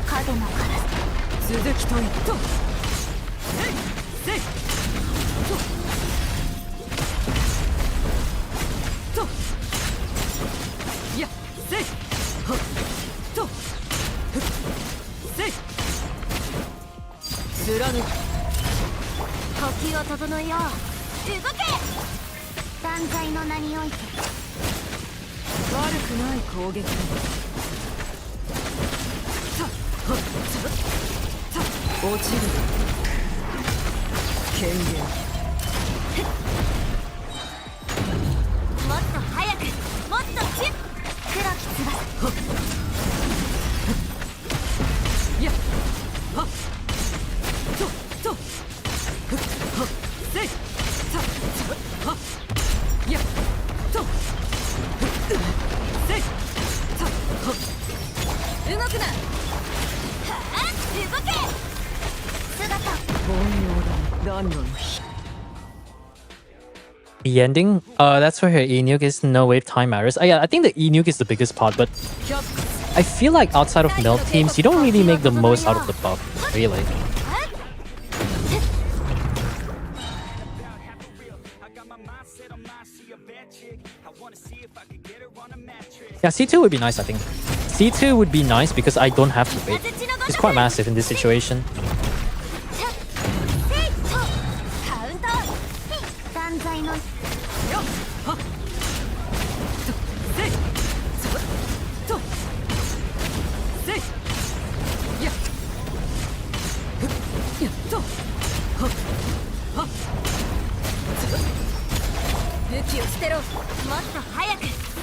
Speaker 4: 影のカラス
Speaker 3: 続きと一とせいせいせいはっとせい貫く
Speaker 4: 呼吸を整えよう。動け。断罪の名において。
Speaker 3: 悪くない攻撃だ。さはっさ落ちる権限
Speaker 4: もっと早く、もっと強く。黒き翼。
Speaker 3: やっはっとはっせいさはっやっとせいさはっ動くな。
Speaker 4: はあ、動け。姿。
Speaker 3: 凡庸だ。暖炉の火
Speaker 2: The ending, that's where her E-nuke is no wave time matters. Yeah, I think the E-nuke is the biggest part, but
Speaker 3: 却下
Speaker 2: I feel like outside of melt teams, you don't really make the most out of the buff, really. Yeah, C2 would be nice, I think. C2 would be nice because I don't have to wait. It's quite massive in this situation.
Speaker 4: カウント。断罪の。
Speaker 3: よっはっとせいそとせいやっふっやっとはっはっ
Speaker 4: 武器を捨てろ。もっと早く、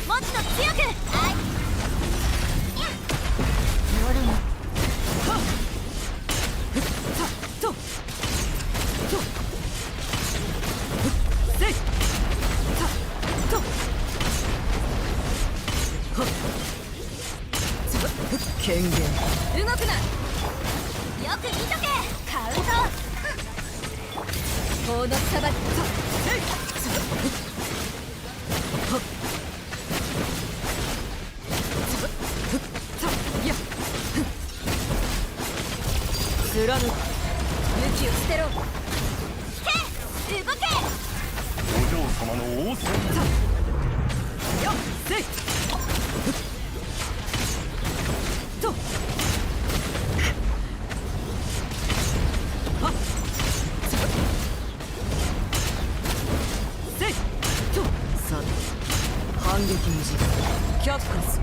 Speaker 4: もっと強く。はい。夜の。
Speaker 3: はっふっさっととふっせいさっとはっさっふっ権限
Speaker 4: 動くな。よく見とけ。カウント。
Speaker 3: 法の裁きさせいさっふっはっさっふっさっやっふっ貫く
Speaker 4: 武器を捨てろ。引け。動け。
Speaker 5: お嬢様の仰せ
Speaker 3: よっせいふっとはっさせいとさて反撃の時間却下する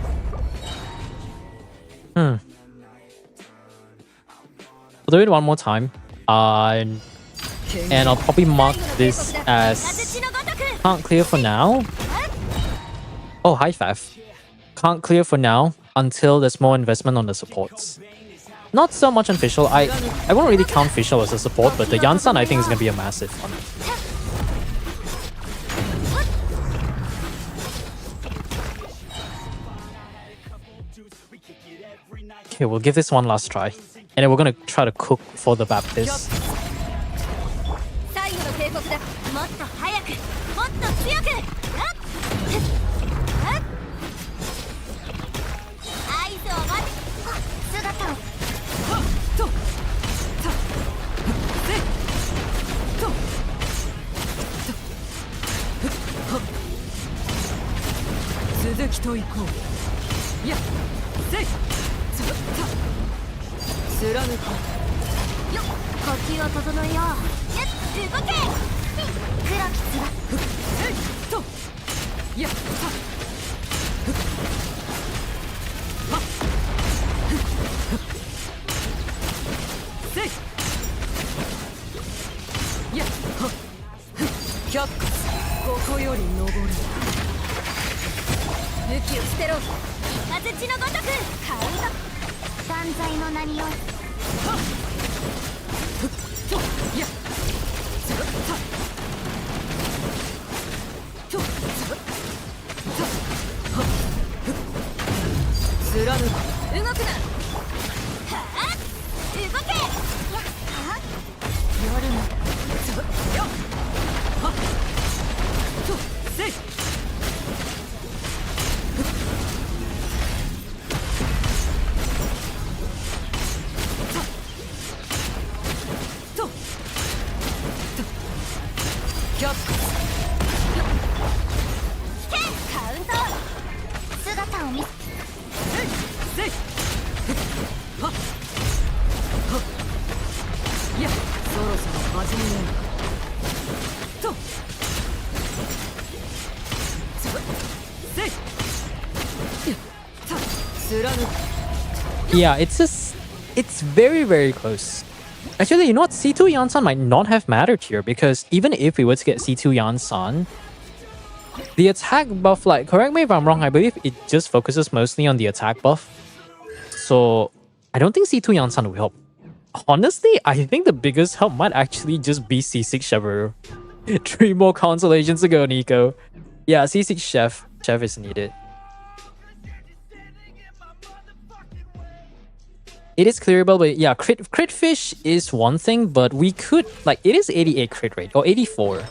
Speaker 2: We'll do it one more time. And I'll probably mark this as can't clear for now. Oh, hi Faf. Can't clear for now until there's more investment on the supports. Not so much on Fischl. I won't really count Fischl as a support, but the Yansan I think is going to be a massive one. Okay, we'll give this one last try. And then we're going to try to cook for the Baptist.
Speaker 4: 最後の警告だ。もっと早く、もっと強く。合図を待つ。姿を。
Speaker 3: はっとさせいとはっ続きといこうやっせいささ貫く
Speaker 4: よっ、呼吸を整えよう。よっ、動け。黒き翼。
Speaker 3: ふっせいとやっさふっはっふっふっせいやっはっふっ却下ここより登る
Speaker 4: 武器を捨てろ。風地のごとく。カウント。断罪の名において。
Speaker 3: はっふっとやっささとささはっふっ貫く
Speaker 4: 動くな。はあ、動け。やはあ、夜の。
Speaker 3: さよっはっとせいふっさとと却下
Speaker 4: 引け。カウント。姿を見せ。
Speaker 3: 始めようとせいやた貫く
Speaker 2: Yeah, it's very, very close. Actually, you know what? C2 Yansan might not have mattered here because even if we were to get C2 Yansan, the attack buff, like, correct me if I'm wrong, I believe it just focuses mostly on the attack buff. So I don't think C2 Yansan will help. Honestly, I think the biggest help might actually just be C6 Chevrolet. 3 more consolations to go, Nico. Yeah, C6 Chef is needed. It is clearable, but yeah, crit fish is one thing, but we could, like, it is 88 crit rate, or 84.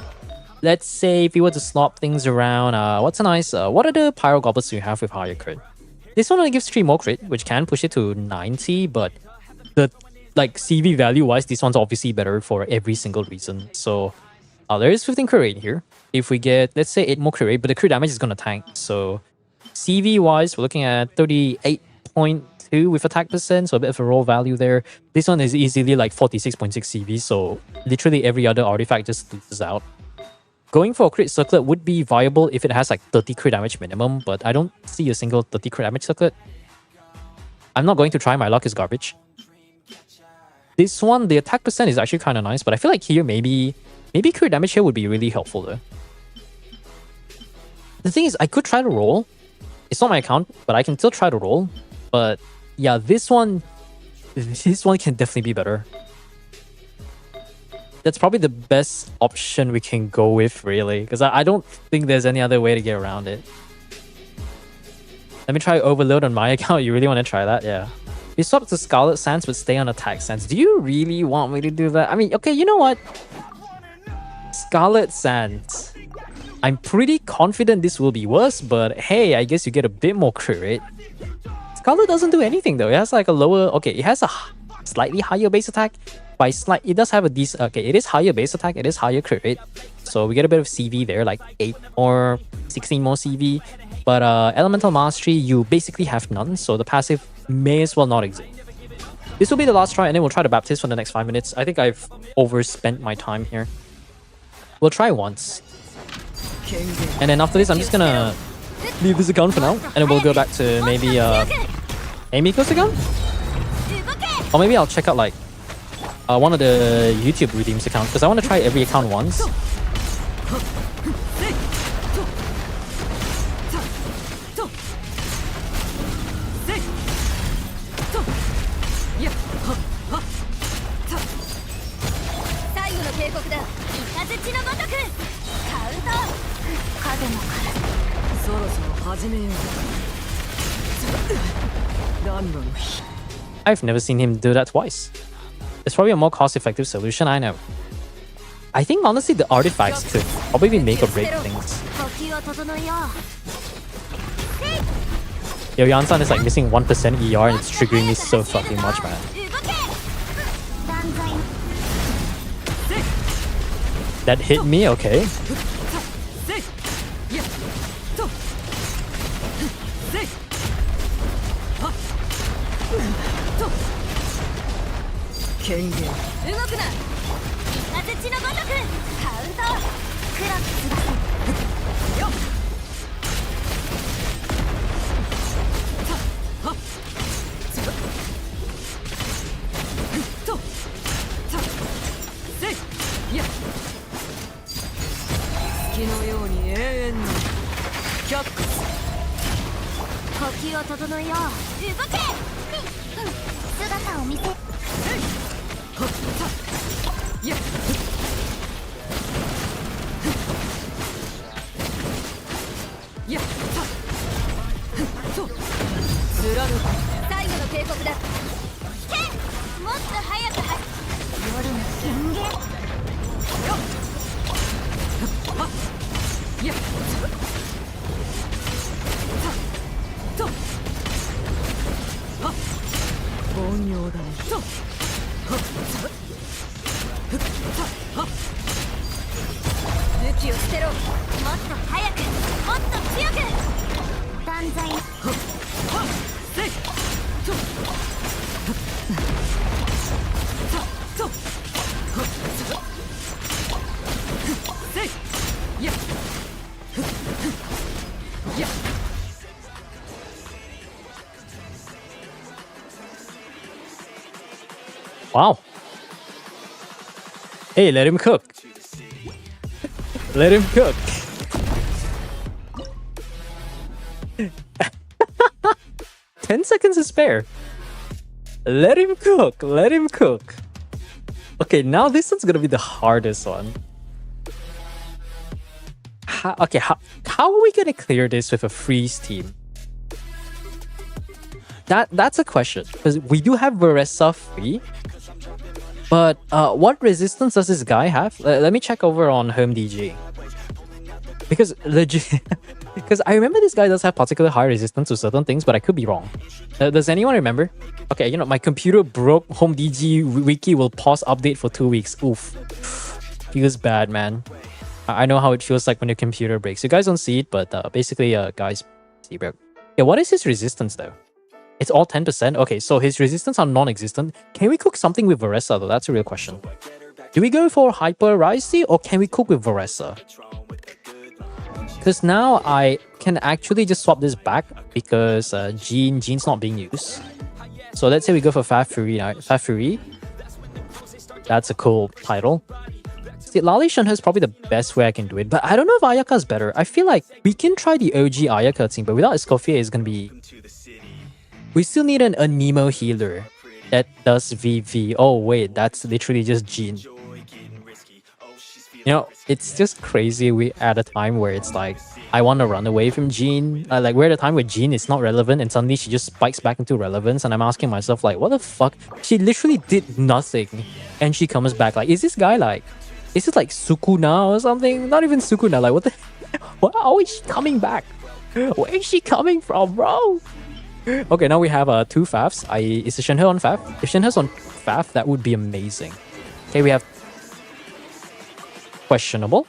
Speaker 2: Let's say if we were to slop things around, what's a nice, what are the pyro goblets you have with higher crit? This one only gives 3 more crit, which can push it to 90, but the, like, CV value-wise, this one's obviously better for every single reason. So, there is 15 crit rate here. If we get, let's say, 8 more crit rate, but the crit damage is gonna tank, so CV-wise, we're looking at 38.2 with attack percent, so a bit of a raw value there. This one is easily like 46.6 CV, so literally every other artifact just loses out. Going for a crit circlet would be viable if it has like 30 crit damage minimum, but I don't see a single 30 crit damage circlet. I'm not going to try, my luck is garbage. This one, the attack percent is actually kind of nice, but I feel like here maybe crit damage here would be really helpful though. The thing is, I could try to roll. It's not my account, but I can still try to roll. But yeah, this one can definitely be better. That's probably the best option we can go with, really, because I don't think there's any other way to get around it. Let me try overload on my account. You really want to try that? Yeah. We swap to Scarlet Sands but stay on attack Sands. Do you really want me to do that? I mean, okay, you know what? Scarlet Sands. I'm pretty confident this will be worse, but hey, I guess you get a bit more crit rate. Scarlet doesn't do anything though. It has like a lower... Okay, it has a slightly higher base attack. By slight... It does have a decent... Okay, it is higher base attack. It is higher crit rate. So we get a bit of CV there, like 8 or 16 more CV. But Elemental Mastery, you basically have none. So the passive may as well not exist. This will be the last try, and then we'll try to Baptist for the next 5 minutes. I think I've overspent my time here. We'll try once. And then after this, I'm just gonna leave this account for now, and then we'll go back to maybe Amiko's account? Or maybe I'll check out like one of the YouTube redeems account, because I want to try every account once. I've never seen him do that twice. It's probably a more cost-effective solution, I know. I think honestly the artifacts could probably make or break things. Yo, Yansan is like missing 1% ER and it's triggering me so fucking much, man. That hit me? Okay. Wow. Hey, let him cook. Let him cook. Ten seconds to spare. Let him cook. Let him cook. Okay, now this one's gonna be the hardest one. How are we gonna clear this with a freeze team? That's a question, because we do have Varessa free, but what resistance does this guy have? Let me check over on Home DG, because legit, because I remember this guy does have particularly high resistance to certain things, but I could be wrong. Does anyone remember? Okay, you know, my computer broke. Home DG wiki will pause update for 2 weeks. Oof, feels bad, man. I know how it feels like when your computer breaks. You guys don't see it, but basically, guys, see, bro. Yeah, what is his resistance though? It's all 10%. Okay, so his resistance are non-existent. Can we cook something with Varessa though? That's a real question. Do we go for Hyper Risey or can we cook with Varessa? Because now I can actually just swap this back because Jean's not being used. So let's say we go for Fab Fury. Fab Fury. That's a cool title. See, Lali Shen is probably the best way I can do it, but I don't know if Ayaka's better. I feel like we can try the OG Ayaka team, but without Escoffier, it's gonna be... We still need an Anemo healer that does VV. Oh wait, that's literally just Jean. You know, it's just crazy. We at a time where it's like, I want to run away from Jean. Like we're at a time where Jean is not relevant and suddenly she just spikes back into relevance and I'm asking myself like, what the fuck? She literally did nothing and she comes back. Like, is this guy like... Is it like Sukuna or something? Not even Sukuna. Like, what the... How is she coming back? Where is she coming from, bro? Okay, now we have 2 Fafs. Is Shenhe on Faf? If Shenhe's on Faf, that would be amazing. Okay, we have... Questionable.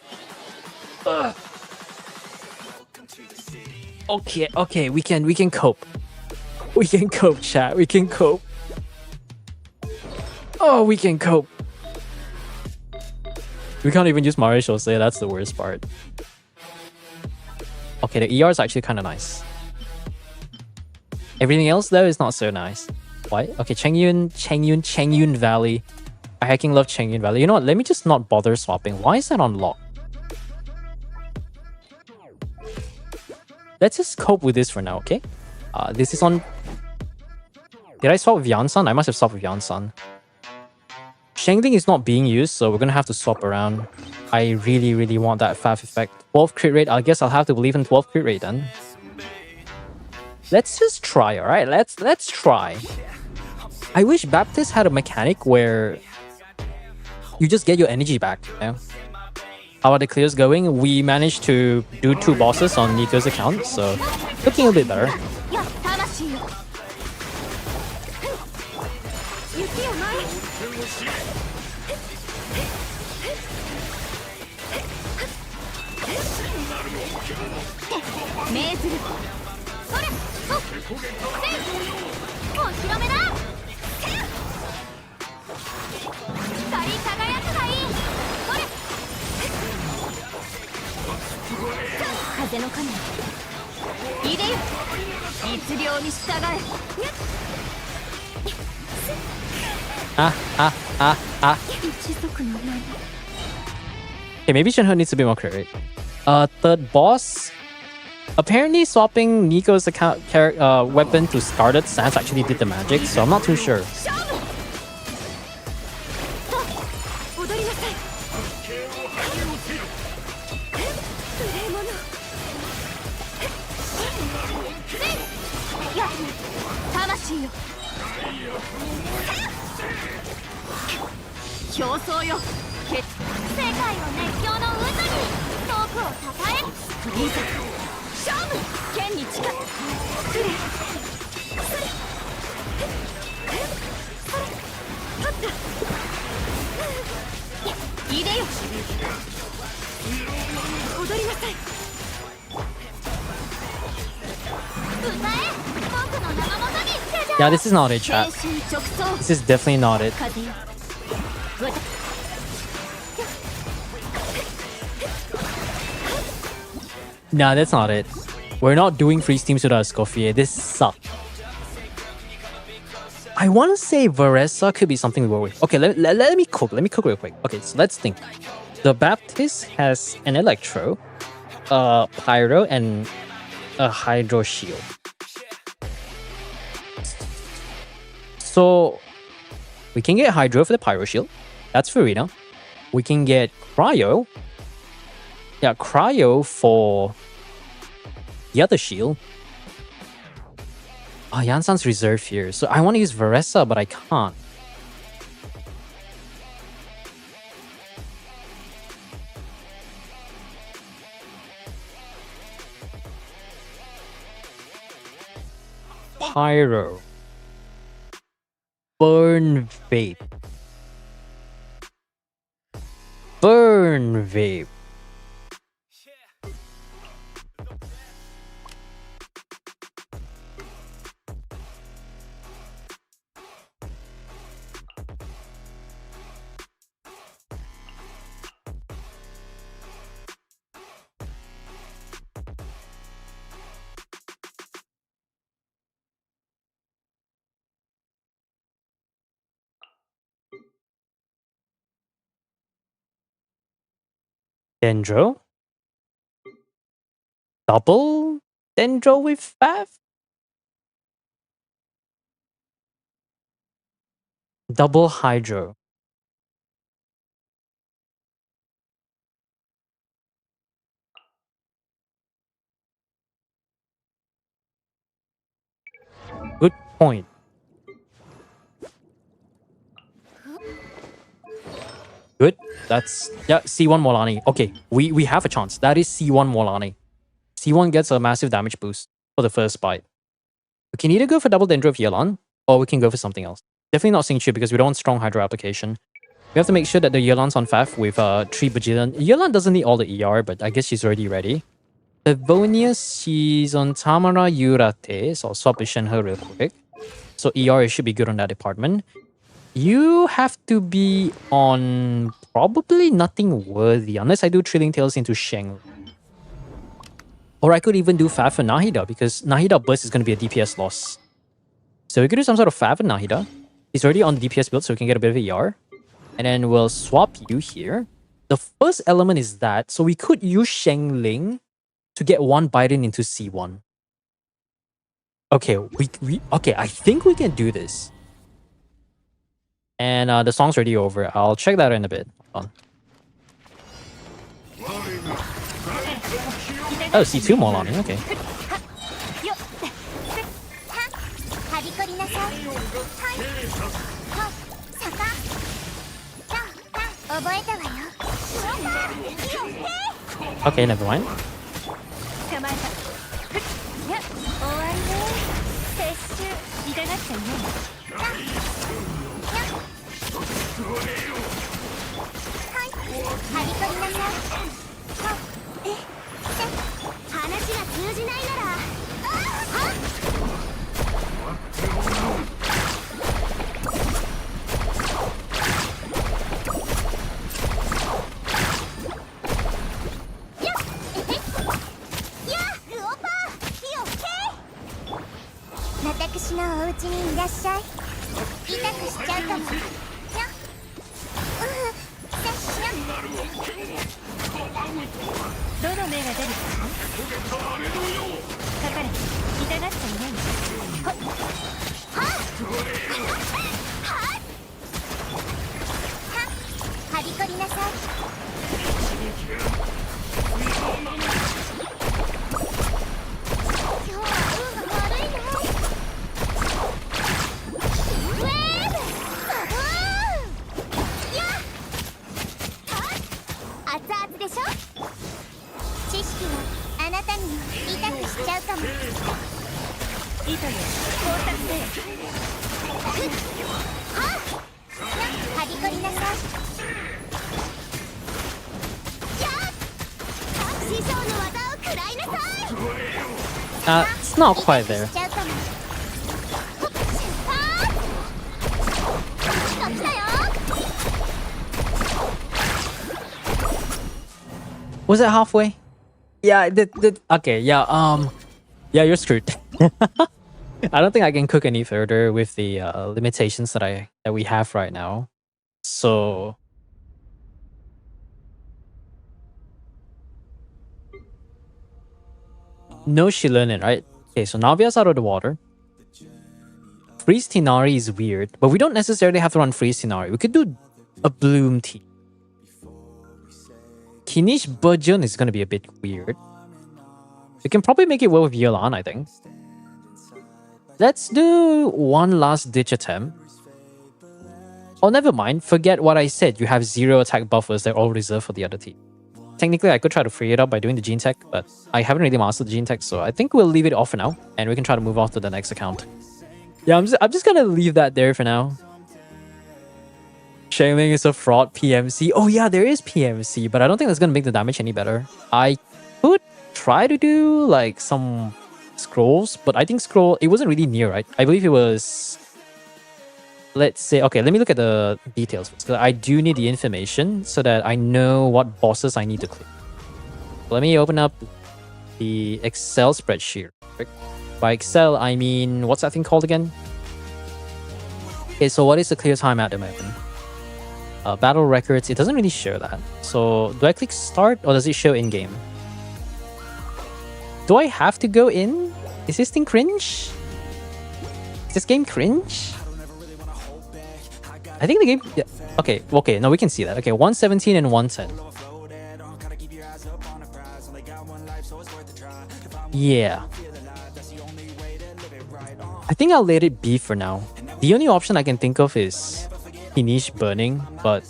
Speaker 2: Okay, we can cope. We can cope, chat. We can cope. Oh, we can cope. We can't even use Mario Shosei, that's the worst part. Okay, the ER is actually kind of nice. Everything else though is not so nice. Why? Okay, Chengyun Valley. I hacking love Chengyun Valley. You know what? Let me just not bother swapping. Why is that on lock? Let's just cope with this for now, okay? This is on... Did I swap with Yansan? I must have swapped with Yansan. Shengling is not being used, so we're gonna have to swap around. I really want that Faf effect. 12 crit rate, I guess I'll have to believe in 12 crit rate then. Let's just try, alright? Let's try. I wish Baptist had a mechanic where you just get your energy back, you know? How are the clears going? We managed to do 2 bosses on Nico's account, so looking a bit better. Okay, maybe Shenhe needs a bit more crit rate. Third boss. Apparently swapping Nico's account weapon to Scarlet Sans actually did the magic, so I'm not too sure. Yeah, this is not it, chat. This is definitely not it. Nah, that's not it. We're not doing freeze teams without Escoffier. This sucks. I want to say Varesa could be something to go with. Okay, let me cook. Let me cook real quick. Okay, so let's think. The Baptist has an Electro, Pyro, and a Hydro Shield. So we can get Hydro for the Pyro Shield. That's Farina. We can get Cryo. Yeah, Cryo for the other shield. Oh, Yansan's reserved here. So I want to use Varesa, but I can't. Pyro. Burn Vape. Burn Vape. Dendro. Double Dendro with Fav? Double Hydro. Good point. Good. That's yeah, C1 Molani. Okay, we have a chance. That is C1 Molani. C1 gets a massive damage boost for the first bite. We can either go for double Dendro of Yelan, or we can go for something else. Definitely not Sing Chu because we don't want strong Hydro application. We have to make sure that the Yelan's on Fav with 3 Bajillion. Yelan doesn't need all the ER, but I guess she's already ready. Evonius, she's on Tamara Yurate, so I'll swap with Shenhe real quick. So ER should be good on that department. You have to be on probably nothing worthy, unless I do Trilling Tales into Sheng. Or I could even do Fav for Nahida, because Nahida Burst is going to be a DPS loss. So we could do some sort of Fav for Nahida. He's already on DPS build, so we can get a bit of ER. And then we'll swap you here. The first element is that, so we could use Sheng Ling to get one Biden into C1. Okay, okay, I think we can do this. And the song's already over. I'll check that in a bit. Hold on. Oh, C2 Molani, okay.
Speaker 4: はびこりなさい。はい。は。坂。た。覚えたわよ。
Speaker 2: Okay, never mind.
Speaker 3: 捕まえた。や、終わりね。撤収。痛がっちゃいない。
Speaker 4: はい。はびこりなさい。は。え。せ。話が通じないなら。は。私のお家にいらっしゃい。痛くしちゃうかも。にゃ。せっしゃ。
Speaker 3: どの目が出るかかかれ。痛がっちゃいない。はっ。ははびこりなさい。今日は運が悪いな。熱々でしょ。知識はあなたにも痛くしちゃうかも。糸よ、工作せよ。
Speaker 4: はっ。はびこりなさい。やっ。師匠の技を食らいなさい。
Speaker 2: It's not quite there.
Speaker 4: しちゃうかも。来たよ。
Speaker 2: Was it halfway? Yeah, okay, yeah, yeah, you're screwed. I don't think I can cook any further with the limitations that we have right now. So no Shilonen, right? Okay, so Navia's out of the water. Freeze Tinari is weird, but we don't necessarily have to run Freeze Tinari. We could do a Bloom team. Kinish Bujun is gonna be a bit weird. We can probably make it well with Yelan, I think. Let's do one last ditch attempt. Oh, never mind. Forget what I said. You have 0 attack buffers. They're all reserved for the other team. Technically, I could try to free it up by doing the Gene Tech, but I haven't really mastered the Gene Tech, so I think we'll leave it off for now, and we can try to move on to the next account. Yeah, I'm just gonna leave that there for now. Shangling is a fraud PMC. Oh yeah, there is PMC, but I don't think that's gonna make the damage any better. I could try to do like some scrolls, but I think scroll, it wasn't really near, right? I believe it was, let's say, okay, let me look at the details first, because I do need the information so that I know what bosses I need to clear. Let me open up the Excel spreadsheet. By Excel, I mean, what's that thing called again? Okay, so what is the clear time at the moment? Battle records, it doesn't really show that. So do I click start or does it show in-game? Do I have to go in? Is this thing cringe? Is this game cringe? I think the game... Yeah. Okay, no, we can see that. Okay, 117 and 110. Yeah. I think I'll let it be for now. The only option I can think of is Finish burning, but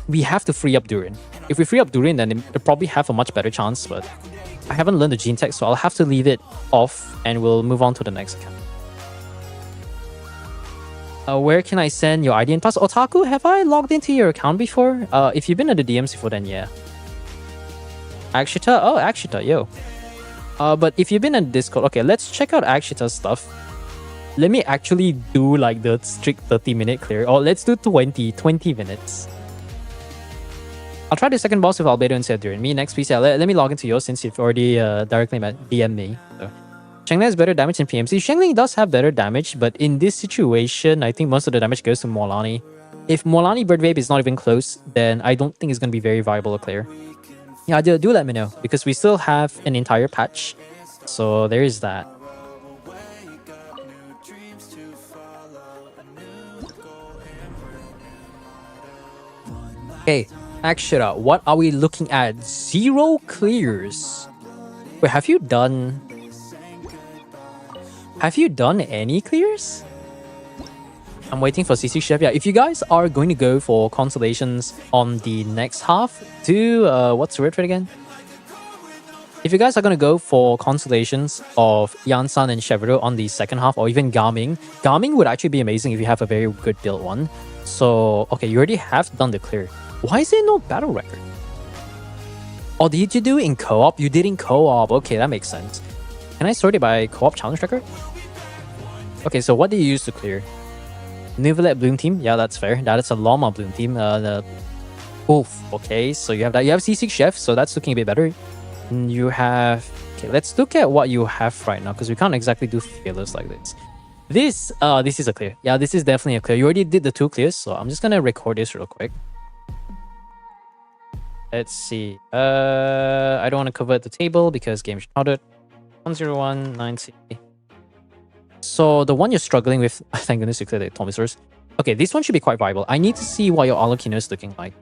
Speaker 2: we have to free up Durin. If we free up Durin, then it'll probably have a much better chance, but I haven't learned the Gene Tech, so I'll have to leave it off and we'll move on to the next account. Where can I send your ID and pass? Otaku, have I logged into your account before? If you've been at the DMs before, then yeah. Akshita? Oh, Akshita, yo. But if you've been in Discord, okay, let's check out Akshita's stuff. Let me actually do like the strict 30-minute clear. Or let's do 20 minutes. I'll try the second boss with Albedo and Cedric. Me next, please. Yeah, let me log into yours since you've already directly DM me. So. Shangling has better damage than PMC. Shangling does have better damage, but in this situation, I think most of the damage goes to Morlani. If Morlani Bird Vape is not even close, then I don't think it's going to be very viable to clear. Yeah, do let me know, because we still have an entire patch. So there is that. Okay, Akshara, what are we looking at? 0 clears. Wait, have you done any clears? I'm waiting for CC Chef. Yeah, if you guys are going to go for consolations on the next half, do what's the word for it again? If you guys are going to go for consolations of Yansan and Chevrolet on the second half, or even Gaming would actually be amazing if you have a very good built one. So, okay, you already have done the clear. Why is there no battle record? Or did you do it in co-op? You did in co-op. Okay, that makes sense. Can I sort it by co-op challenge record? Okay, so what do you use to clear? Nivelet Bloom team? Yeah, that's fair. That is a Llama Bloom team. Oof, okay, so you have that. You have C6 Chef, so that's looking a bit better. And you have... Okay, let's look at what you have right now, because we can't exactly do fearless like this. This is a clear. Yeah, this is definitely a clear. You already did the 2 clears, so I'm just gonna record this real quick. Let's see. I don't want to convert the table because game started. 10190. So the one you're struggling with, thank goodness you cleared the Tomisaurus. Okay, this one should be quite viable. I need to see what your Alokino is looking like.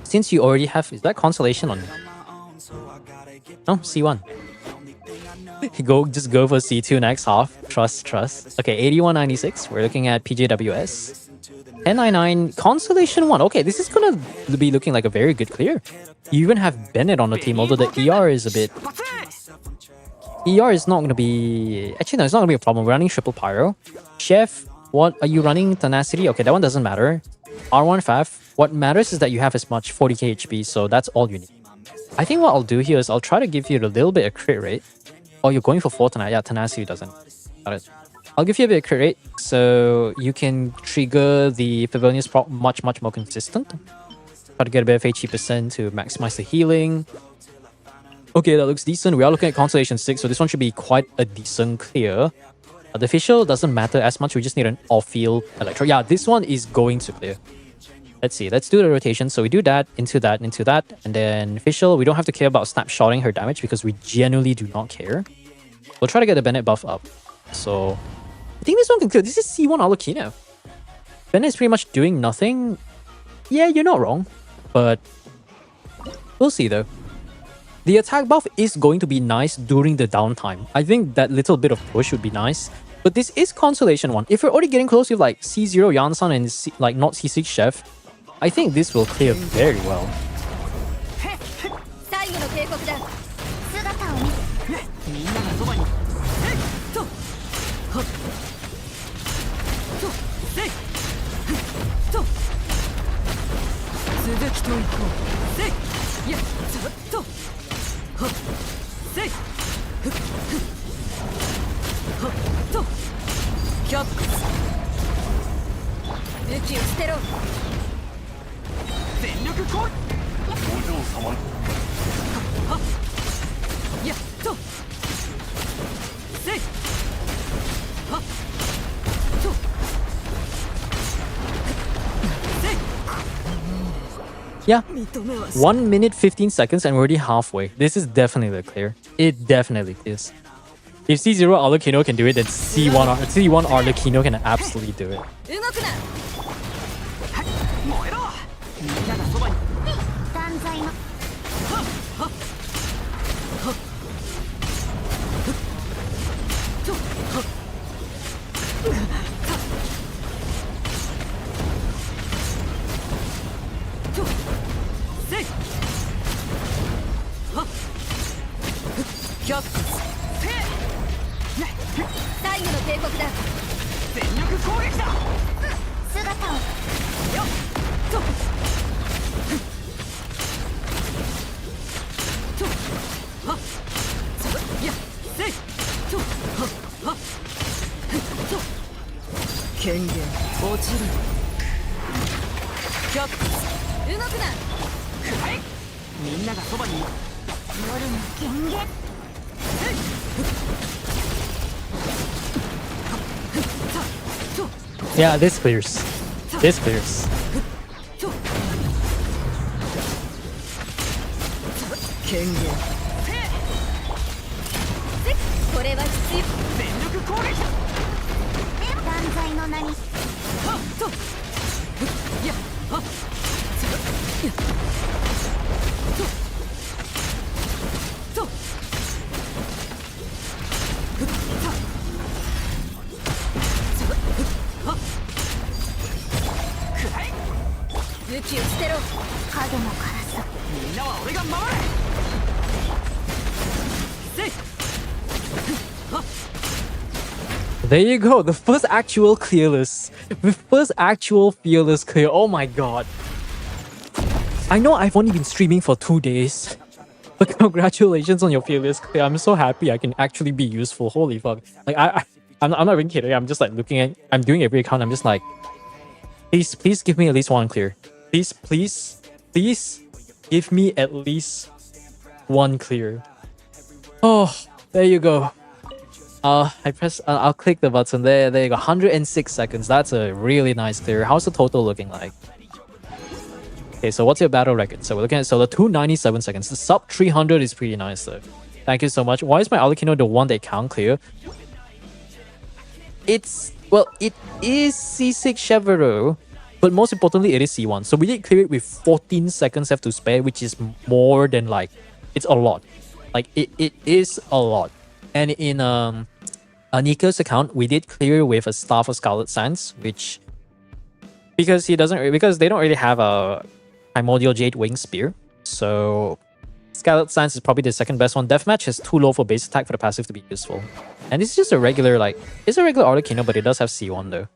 Speaker 2: Since you already have, is that consolation on? No, C1. Just go for C2 next half. Trust. Okay, 8196. We're looking at PJWS. 1099 Consolation 1. Okay, this is gonna be looking like a very good clear. You even have Bennett on the team, although the ER is a bit... ER is not gonna be... Actually, no, it's not gonna be a problem. We're running Triple Pyro. Chef, what are you running? Tenacity? Okay, that one doesn't matter. R1 Fav. What matters is that you have as much 40k HP, so that's all you need. I think what I'll do here is I'll try to give you a little bit of crit rate. Oh, you're going for 4 tonight. Yeah, Tenacity doesn't. Got it. I'll give you a bit of crit rate, so you can trigger the Pavilion's prop much more consistent. Try to get a bit of HP% to maximize the healing. Okay, that looks decent. We are looking at Constellation 6, so this one should be quite a decent clear. The facial doesn't matter as much, we just need an off-field Electro. Yeah, this one is going to clear. Let's see, let's do the rotation. So we do that, into that, and then facial, we don't have to care about snapshotting her damage because we genuinely do not care. We'll try to get the Bennett buff up. So I think this one can clear. This is C1 Arlecchino. Bennett is pretty much doing nothing. Yeah, you're not wrong, but we'll see though. The attack buff is going to be nice during the downtime. I think that little bit of push would be nice. But this is Constellation 1. If you're already getting close with like C0 Yansan and C, like not C6 Chef, I think this will clear very well.
Speaker 4: 最後の警告だ。姿を見せ。
Speaker 3: みんながそばに。せいと。はっ。と。せい。と。続きと行こう。せい。いや、ちょっと。はっ。せい。ふっ。ふっ。はっ。と。キャップス。武器を捨てろ。全力攻撃。
Speaker 5: お嬢様の
Speaker 3: はっ。やっと。せい。はっ。と。せい。
Speaker 2: Yeah,
Speaker 3: 認めはし
Speaker 2: 1 minute 15 seconds and we're already halfway. This is definitely the clear. It definitely is. If C0 Arlecchino can do it, then C1 Arlecchino can absolutely do it.
Speaker 3: 動くな。燃えろ。みんながそばに。
Speaker 4: 断罪の
Speaker 3: はっはっはっとはっとせいはっキャップスせい
Speaker 4: 最後の警告だ。
Speaker 3: 全力攻撃だ
Speaker 4: 姿を
Speaker 3: よっととはっいやせいとはっはっと権限落ちるキャップス
Speaker 4: 動くな。
Speaker 3: くらえみんながそばに
Speaker 4: 夜の権限。
Speaker 2: Yeah, this clears. This clears.
Speaker 3: 権限
Speaker 4: これは必要。
Speaker 3: 全力攻撃だ
Speaker 4: 断罪の名に。
Speaker 3: はっといやはっいやとと
Speaker 4: 武器を捨てろ。影の辛さ。
Speaker 3: みんなは俺が守れせいはっ
Speaker 2: There you go, the first actual clearless. The first actual fearless clear. Oh my god. I know I've only been streaming for 2 days. But congratulations on your fearless clear. I'm so happy I can actually be useful. Holy fuck. Like I'm not even kidding. I'm just like looking at, I'm doing every account. I'm just like, please give me at least one clear. Please give me at least one clear. Oh, there you go. I'll click the button there. There you go. 106 seconds. That's a really nice clear. How's the total looking like? Okay, so what's your battle record? So we're looking at solo 297 seconds. The sub 300 is pretty nice though. Thank you so much. Why is my Arlecchino the one that can't clear? It's, well, it is C6 Chevrolet, but most importantly, it is C1. So we did clear it with 14 seconds left to spare, which is more than like, it's a lot. Like, it is a lot. And in Nika's account, we did clear with a Staff of Scarlet Sands, which, because they don't really have a Primordial Jade Wing Spear, so Scarlet Sands is probably the second best one. Deathmatch is too low for base attack for the passive to be useful. And this is just a regular, like, it's a regular Arlecchino, but it does have C1 though.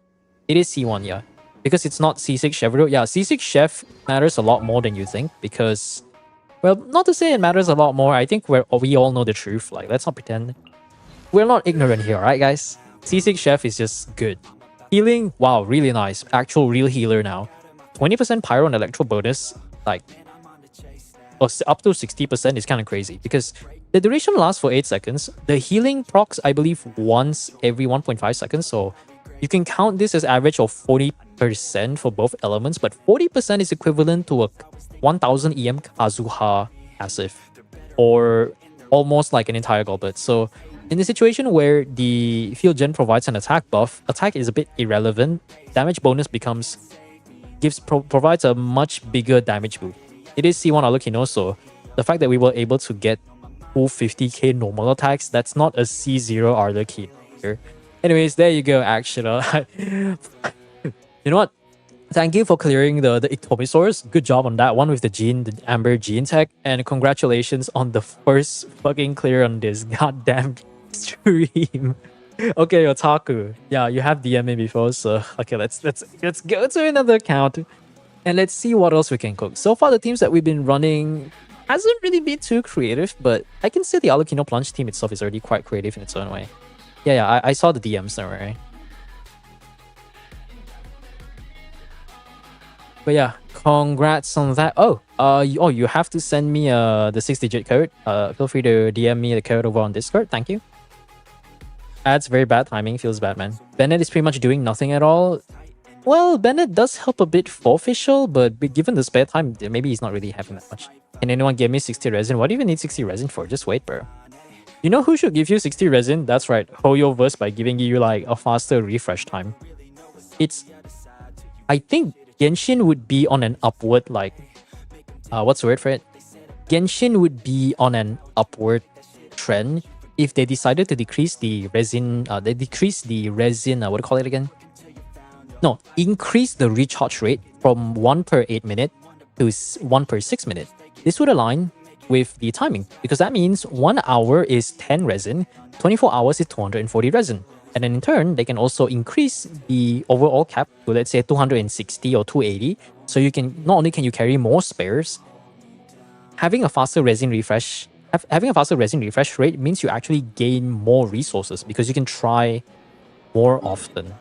Speaker 2: It is C1, yeah. Because it's not C6 Chevrolet. Yeah, C6 Chef matters a lot more than you think, because, well, not to say it matters a lot more. I think we all know the truth. Like, let's not pretend. We're not ignorant here, right, guys? C6 Chef is just good. Healing, wow, really nice. Actual real healer now. 20% Pyro and Electro bonus. Like, up to 60% is kind of crazy because the duration lasts for 8 seconds. The healing procs, I believe, once every 1.5 seconds. So you can count this as average of 40% for both elements, but 40% is equivalent to a 1000 EM Kazuha passive, or almost like an entire goblet. So in the situation where the field gen provides an attack buff, attack is a bit irrelevant. Damage bonus provides a much bigger damage boost. It is C1 Arlecchino, so the fact that we were able to get full 50k normal attacks, that's not a C0 Arlecchino here. Anyways, there you go, Actioner. You know what? Thank you for clearing the Ictomisaurus. Good job on that one with the Amber Gene tech. And congratulations on the first fucking clear on this goddamn stream. Okay, Otaku. Yeah, you have DM me before, so okay, let's go to another account. And let's see what else we can cook. So far, the teams that we've been running hasn't really been too creative, but I can say the Arlecchino Plunge team itself is already quite creative in its own way. Yeah, I saw the DMs there, right? But yeah, congrats on that. You have to send me the 6-digit code. Feel free to DM me the code over on Discord. Thank you. That's very bad timing. Feels bad, man. Bennett is pretty much doing nothing at all. Well, Bennett does help a bit for official, but given the spare time, maybe he's not really having that much. Can anyone give me 60 resin? What do you even need 60 resin for? Just wait, bro. You know who should give you 60 resin? That's right, Hoyoverse, by giving you like a faster refresh time. I think Genshin would be on an upward, like, what's the word for it? Genshin would be on an upward trend if they decided to decrease the resin, what do you call it again? No, increase the recharge rate from 1 per 8 minute to 1 per 6 minute. This would align with the timing, because that means 1 hour is 10 resin, 24 hours is 240 resin. And then in turn, they can also increase the overall cap to, let's say, 260 or 280. So you can, not only can you carry more spares, having a faster resin refresh rate means you actually gain more resources because you can try more often.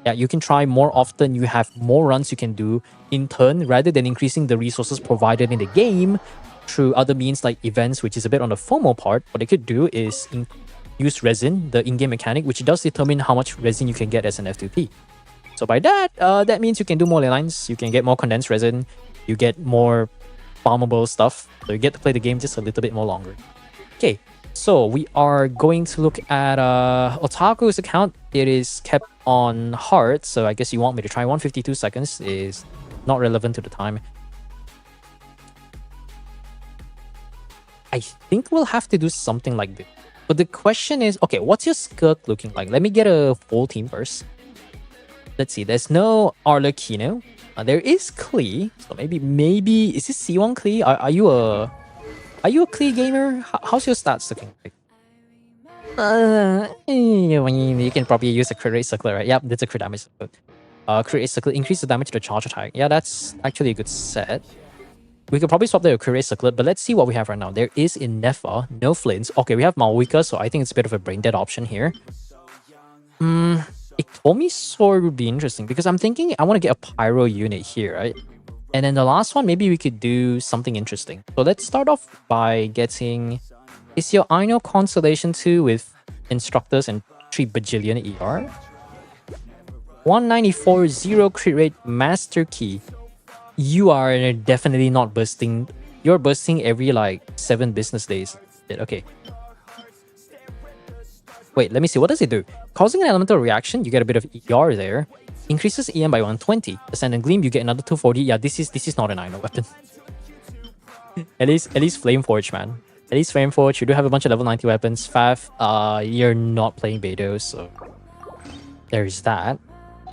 Speaker 2: Yeah, you can try more often, you have more runs you can do. In turn, rather than increasing the resources provided in the game through other means like events, which is a bit on the FOMO part, what they could do is use resin, the in-game mechanic, which does determine how much resin you can get as an F2P. So by that, that means you can do more lines, you can get more condensed resin, you get more farmable stuff, so you get to play the game just a little bit more longer. Okay, so we are going to look at Otaku's account. It is kept on hard, so I guess you want me to try 152 seconds is not relevant to the time. I think we'll have to do something like this. But the question is, okay, what's your Skirk looking like? Let me get a full team first. Let's see, there's no Arlecchino. There is Klee, so maybe is this C1 Klee? Are you a Klee gamer? How's your stats looking like? You can probably use a crit rate circlet, right? Yep, that's a crit damage circlet. Crit rate circlet, increase the damage to the charge attack. Yeah, that's actually a good set. We could probably swap there with crit rate circlet, but let's see what we have right now. There is in Nefa, no flints. Okay, we have Malwika, so I think it's a bit of a brain dead option here. Ictomisaur would be interesting because I'm thinking I want to get a Pyro unit here, right? And then the last one, maybe we could do something interesting. So let's start off by getting... Is your Aino Constellation 2 with Instructors and 3 bajillion ER? 194, 0 crit rate, Master Key. You are definitely not bursting. You're bursting every like 7 business days. Okay. Wait, let me see. What does it do? Causing an elemental reaction, you get a bit of ER there. Increases EM by 120. Ascendant Gleam, you get another 240. Yeah, this is not an Aino weapon. at least Flameforge, man. At least Flameforge, you do have a bunch of level 90 weapons. Faf, you're not playing Beidou, so there's that.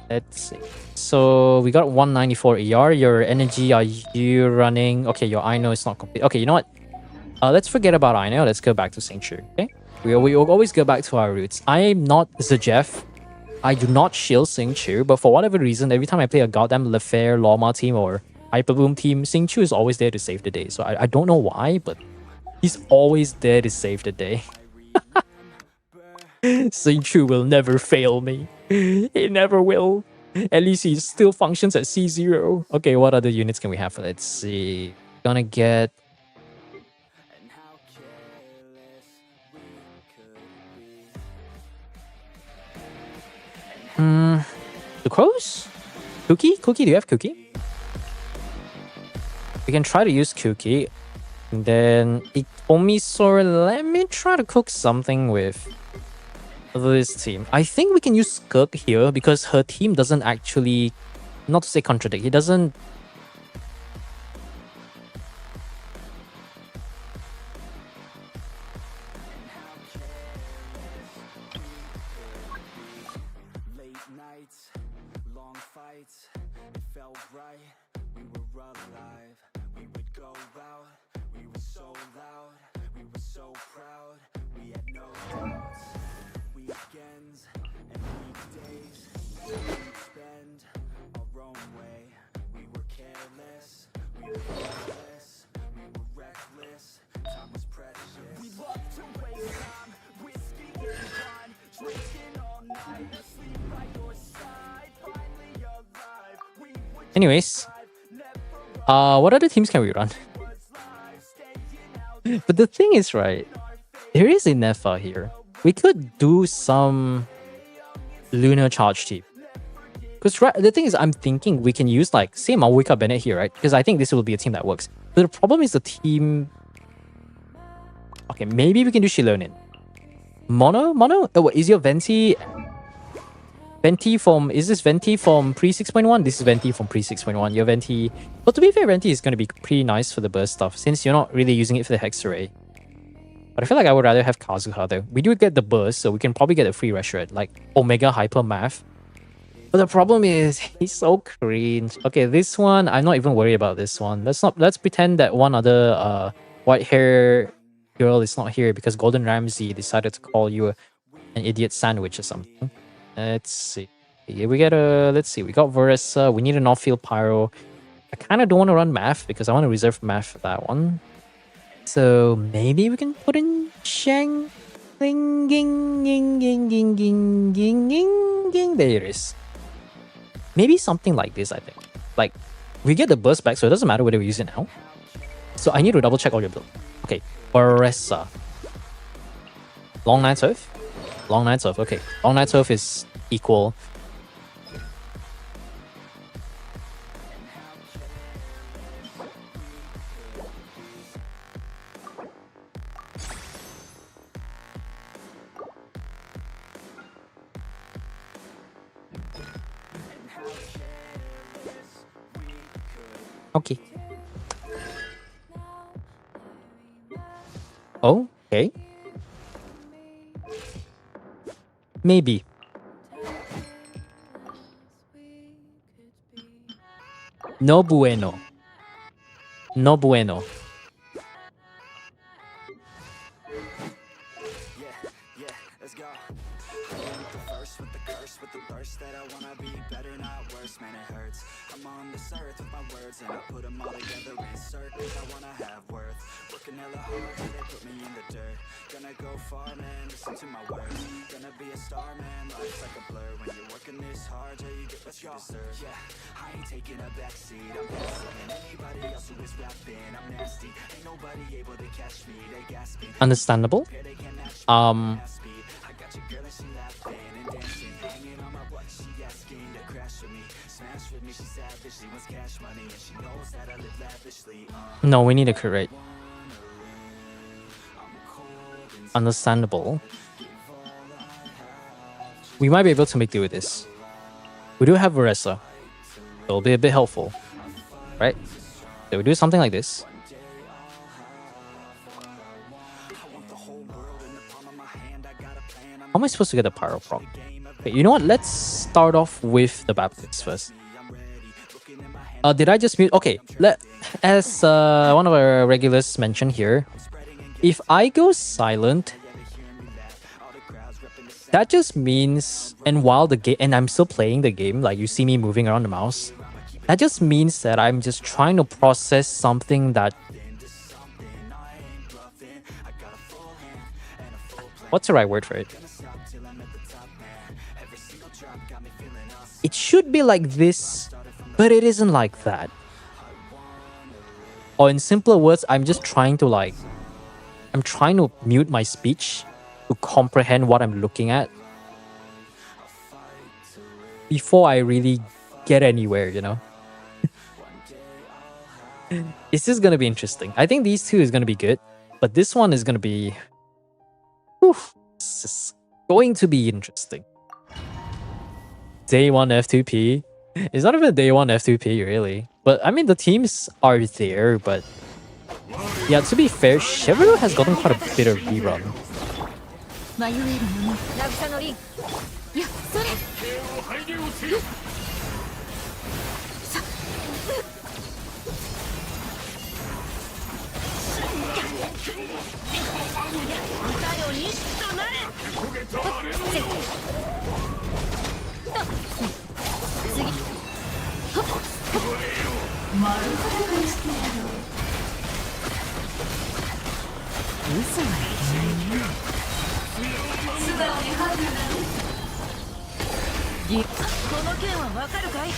Speaker 2: Let's see. So we got 194 ER. Your energy, are you running? Okay, your Aino is not complete. Okay, you know what? Let's forget about Aino. Let's go back to Saint Chu. Okay, we will always go back to our roots. I'm not Zajef. I do not shield Sing Chu, but for whatever reason, every time I play a goddamn Lefair, Lawma team, or Hyperboom team, Sing Chu is always there to save the day. So I don't know why, but he's always there to save the day. Sing Chu will never fail me. He never will. At least he still functions at C0. Okay, what other units can we have? Let's see. Gonna get The crows? Cookie? Cookie, do you have Cookie? We can try to use Cookie. And then Ikomisor, let me try to cook something with this team. I think we can use Skirk here because her team doesn't actually, not to say contradict, he doesn't.
Speaker 1: Late nights, long fights, it felt right, we were alive, we would go out, we were so loud, we were so proud, we had no doubts, weekends and weekdays, we'd spend our own way, we were careless, we were careless, we were reckless, time was precious, we loved to waste time, whiskey and wine, drinking all night, sleep by your side, finally alive, we would
Speaker 2: Anyways, what other teams can we run? But the thing is, right, there is a Nefa here. We could do some Lunar Charge team. Because the thing is, I'm thinking we can use like, say, Mawika Bennett here, right? Because I think this will be a team that works. But the problem is the team... Okay, maybe we can do Shilonin. Mono? Oh, what, is your Venti... Venti from... Is this Venti from pre 6.1? This is Venti from pre 6.1. Your Venti... But to be fair, Venti is going to be pretty nice for the burst stuff since you're not really using it for the Hex Array. But I feel like I would rather have Kazuha though. We do get the burst, so we can probably get a free Reshred, like Omega Hyper Math. But the problem is, he's so cringe. Okay, this one, I'm not even worried about this one. Let's pretend that one other white hair girl is not here because Golden Ramsey decided to call you an idiot sandwich or something. Let's see. Here we get a... Let's see. We got Veressa. We need an off-field Pyro. I kind of don't want to run Math because I want to reserve Math for that one. So maybe we can put in Shang. Ging, ging, ging, ging, ging, ging, ging, ging, ging. There it is. Maybe something like this, I think. Like, we get the burst back, so it doesn't matter whether we use it now. So I need to double check all your build. Okay, Veressa. Long Night Surf? Long Night Surf, okay. Long Night Surf is equal. Okay. Oh, okay. Maybe. No bueno. No bueno.
Speaker 1: Yeah, let's go. I went the first with the curse, with the burst that I wanna be better, not worse, man, it hurts. I'm on this earth with my words, and I put them all together, insert, cause I wanna have worth. Working hella hard, till they put me in the dirt. Gonna go far, man, listen to my words. Gonna be a star, man, life's like a blur. When you're working this hard, yeah, you get what you deserve. Yeah, I ain't taking a backseat, I'm passing. Anybody else who is rapping, I'm nasty. Ain't nobody able to catch me, they gasping.
Speaker 2: Understandable.
Speaker 1: I got your girl and she laughing and dancing, hanging on my butt, she asking to crash with me, smash with me, she savage, she wants cash money, and she knows that I live lavishly.
Speaker 2: No, we need a correct. Understandable. We might be able to make do with this. We do have Veressa. It'll be a bit helpful. Right? So we do something like this. How am I supposed to get the Pyro from? Okay, you know what? Let's start off with the Baptist first. Did I just mute? Okay, as one of our regulars mentioned here, if I go silent, that just means, and while the game, and I'm still playing the game, like you see me moving around the mouse, that just means that I'm just trying to process something that... What's the right word for it? It should be like this, but it isn't like that. Or in simpler words, I'm just trying to like... I'm trying to mute my speech to comprehend what I'm looking at. before I really get anywhere, you know? This is gonna be interesting. I think these two is gonna be good, but this one is gonna be... Whew, this is going to be interesting. Day 1 F2P. It's not even day 1 F2P, really. But, I mean, the teams are there, but... Yeah, to be fair, Chevrolet has gotten quite a bit of rerun.
Speaker 3: 迷える者渚のリンいやそれ嘘はいけないねこの件はわかるかい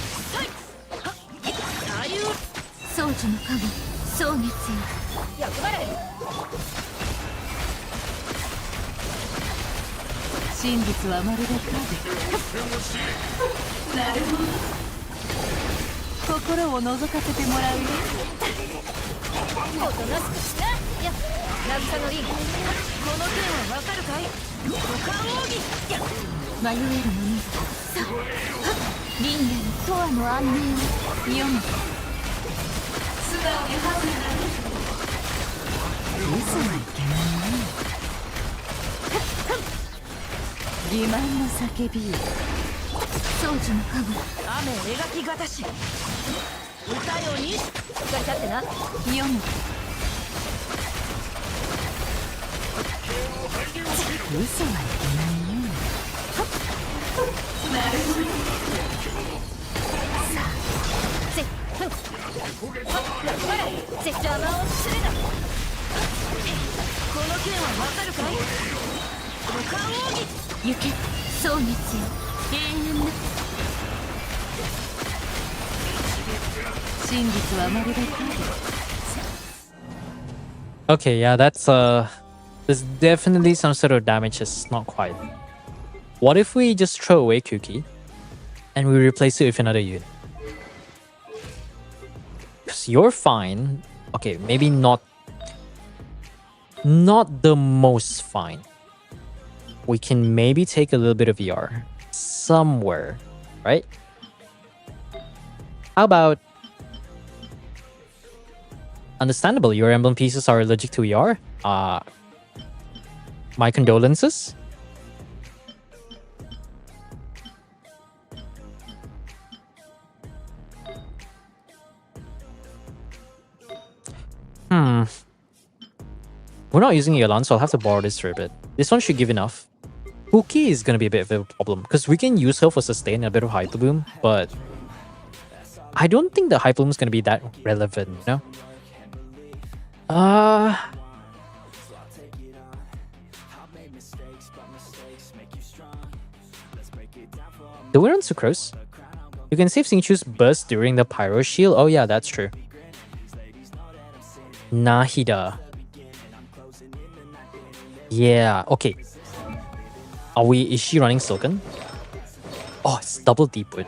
Speaker 3: 宗樹の影蒼月よ役払い真実はまるで影なるほど心を覗かせてもらうよおとなしくしなや渚のリンこの件はわかるかい五感奥義や迷える者さリンダに永遠の安寧を読む素直にハズなる嘘はいけないね欺瞞の叫びよ宗樹の影雨描きがたし歌よにしっかり立ってな読む嘘はいけないねなるほどさあせっふんせっ邪魔をするなこの件はわかるかい五感奥義行け蒼月よ永遠な真実はまるで影
Speaker 2: Okay, yeah, there's definitely some sort of damage that's not quite. What if we just throw away Kuki and we replace it with another unit? Because you're fine. Okay, maybe not the most fine. We can maybe take a little bit of ER somewhere, right? How about... Understandable, your emblem pieces are allergic to ER. My condolences. We're not using Elan, so I'll have to borrow this for a bit. This one should give enough. Pookie is gonna be a bit of a problem, because we can use her for sustain and a bit of Hyper Bloom, but I don't think the Hyper Bloom is gonna be that relevant, you know? Do we run Sucrose? You can save Xingqiu's burst during the Pyro Shield. Oh yeah, that's true. Nahida. Yeah, okay. Is she running Silken? Oh, it's double Deepwood.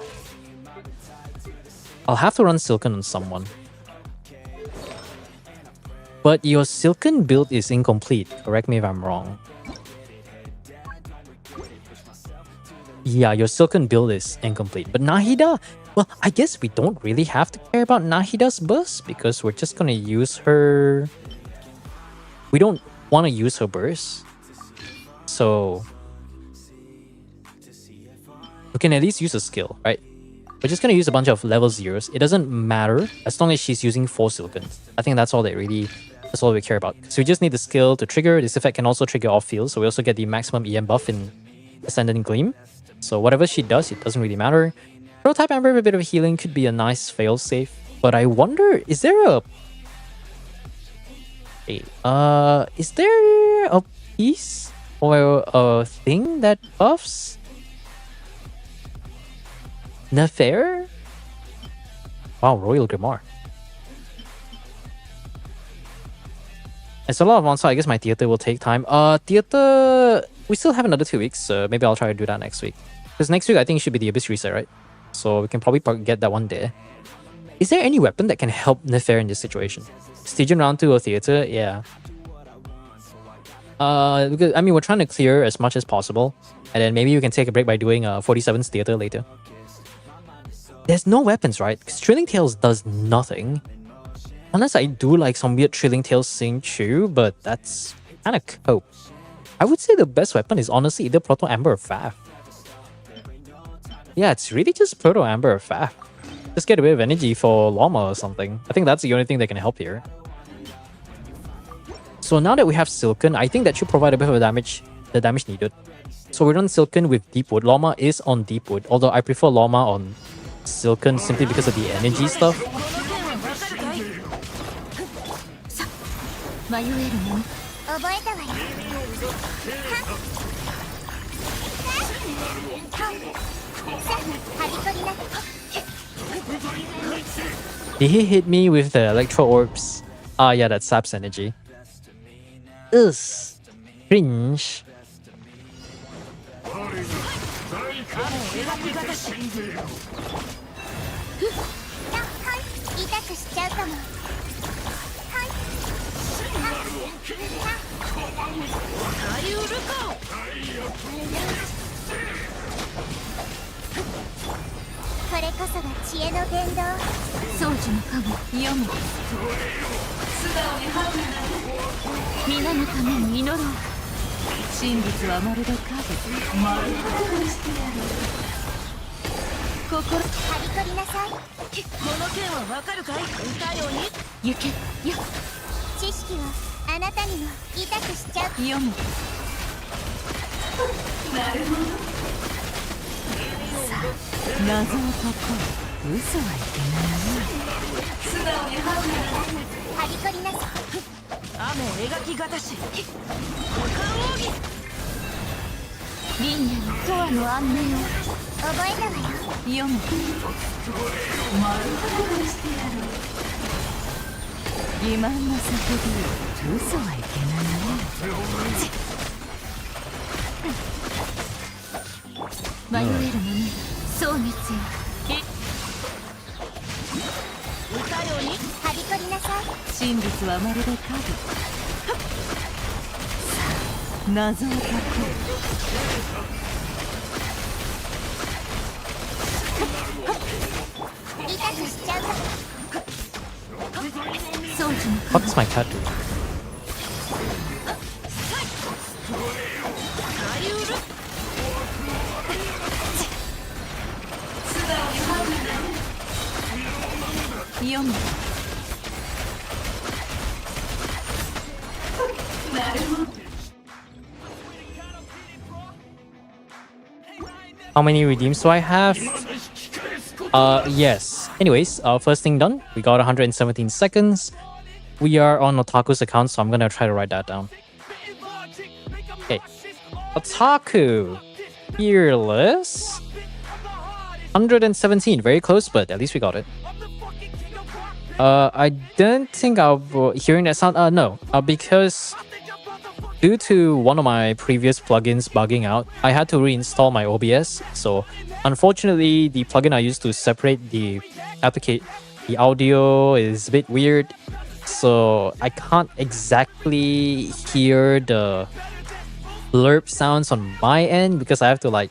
Speaker 2: I'll have to run Silken on someone. But your Silken build is incomplete. Correct me if I'm wrong. Yeah, your Silken build is incomplete. But Nahida, well, I guess we don't really have to care about Nahida's burst because we're just gonna use her... We don't want to use her burst. So... we can at least use a skill, right? We're just gonna use a bunch of level 0s. It doesn't matter as long as she's using 4 Silken. I think that's all that's all we care about. So we just need the skill to trigger. This effect can also trigger off field, so we also get the maximum EM buff in Ascendant Gleam. So whatever she does, it doesn't really matter. Prototype Amber with a bit of healing could be a nice failsafe. But I wonder, is there a... Hey, is there a piece or a thing that buffs Nefair? Wow, Royal Grimoire. It's a lot of on-site. I guess my theater will take time. Theater... We still have another 2 weeks, so maybe I'll try to do that next week. Because next week I think it should be the Abyss reset, right? So we can probably get that one there. Is there any weapon that can help Nefer in this situation? Stygian round 2 or Theater? Yeah. Because, I mean, we're trying to clear as much as possible. And then maybe we can take a break by doing 47's Theater later. There's no weapons, right? Because Trilling Tales does nothing. Unless I do like some weird Trilling Tales Sing Chu, but that's kind of cope. I would say the best weapon is honestly either Proto Amber or Faf. Yeah, it's really just Proto Amber or Faf. Just get a bit of energy for Llama or something. I think that's the only thing that can help here. So now that we have Silken, I think that should provide a bit of the damage needed. So we run Silken with Deepwood. Llama is on Deepwood, although I prefer Llama on Silken simply because of the energy stuff.
Speaker 4: 迷えるもの覚えたわよ。
Speaker 2: Did he hit me with the Electro Orbs? Ah, yeah, that's Sap's energy. Ugh. Cringe. What does my cat do? How many redeems do I have? Yes. Anyways, first thing done. We got 117 seconds. We are on Otaku's account, so I'm gonna try to write that down. Okay. Otaku. Fearless. 117. Very close, but at least we got it. I don't think I'll hearing that sound. No. Because due to one of my previous plugins bugging out, I had to reinstall my OBS. So unfortunately, the plugin I used to separate the audio is a bit weird. So I can't exactly hear the blurb sounds on my end because I have to like...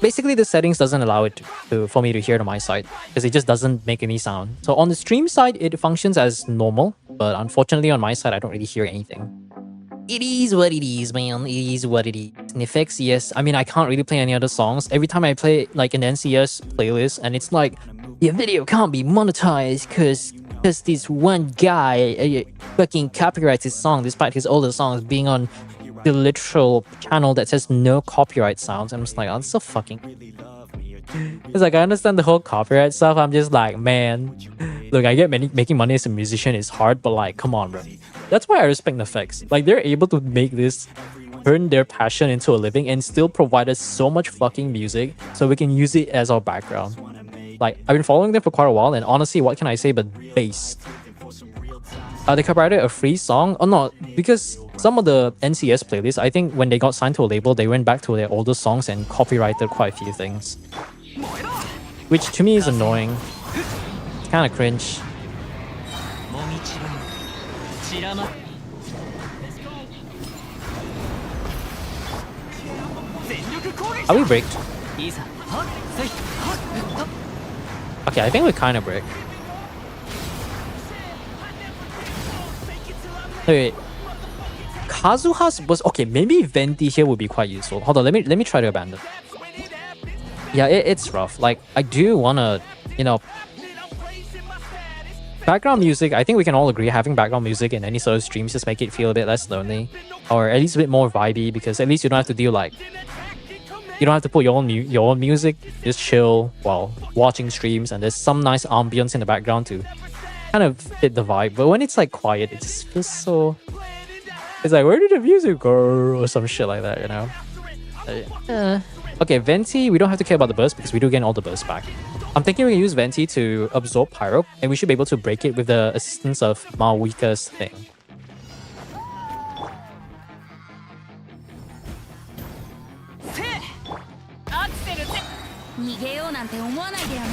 Speaker 2: Basically, the settings doesn't allow it for me to hear it on my side because it just doesn't make any sound. So on the stream side, it functions as normal. But unfortunately, on my side, I don't really hear anything. It is what it is, man. It is what it is. In effects, yes. I mean, I can't really play any other songs. Every time I play like an NCS playlist and it's like, your video can't be monetized because this one guy fucking copyrights his song despite his older songs being on the literal channel that says no copyright sounds. I'm just like, oh, that's so fucking... It's like, I understand the whole copyright stuff. I'm just like, man, look, I get making money as a musician is hard, but like, come on, bro. That's why I respect Nefex. Like, they're able to make this, turn their passion into a living and still provide us so much fucking music so we can use it as our background. Like, I've been following them for quite a while, and honestly, what can I say but bass? They copyrighted a free song. Oh no, because some of the NCS playlists, I think when they got signed to a label, they went back to their older songs and copyrighted quite a few things. Which to me is annoying. It's kind of cringe. Are we bricked? Okay, I think we kind of brick. Wait. Kazuha's was okay. Maybe Venti here would be quite useful. Hold on, let me try to abandon. Yeah, it's rough. Like I do wanna, you know, background music. I think we can all agree having background music in any sort of streams just make it feel a bit less lonely, or at least a bit more vibey. Because at least you don't have to deal like, you don't have to put your own music. Just chill while watching streams, and there's some nice ambience in the background to kind of fit the vibe. But when it's like quiet, it just feels so. It's like, where did the music go, or some shit like that, you know? Okay, Venti, we don't have to care about the burst because we do get all the burst back. I'm thinking we can use Venti to absorb Pyro, and we should be able to break it with the assistance of Maoika's thing.
Speaker 4: 逃げようなんて思わないでよね。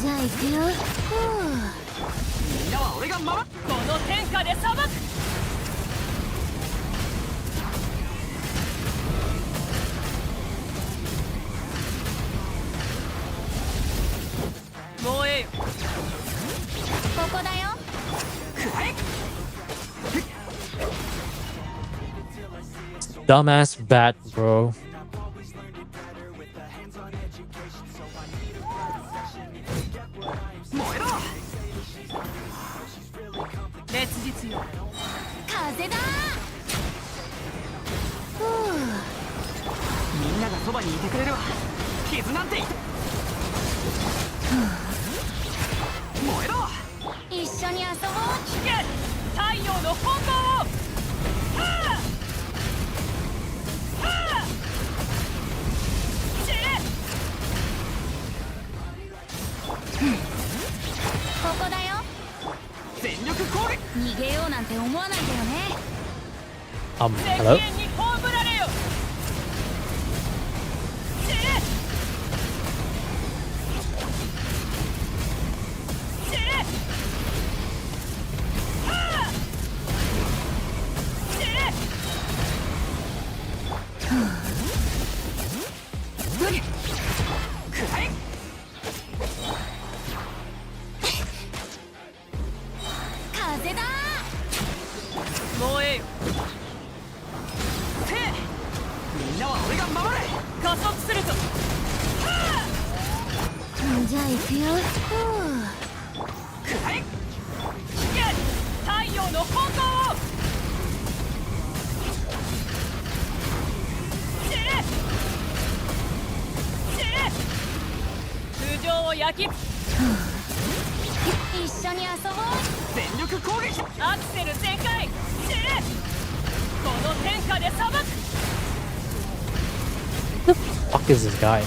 Speaker 4: じゃあ行くよ。みんなは俺が守る。この天下で裁く。もうええよ。ここだよ。
Speaker 2: Dumbass bat, bro. Hello? Who the fuck is this guy?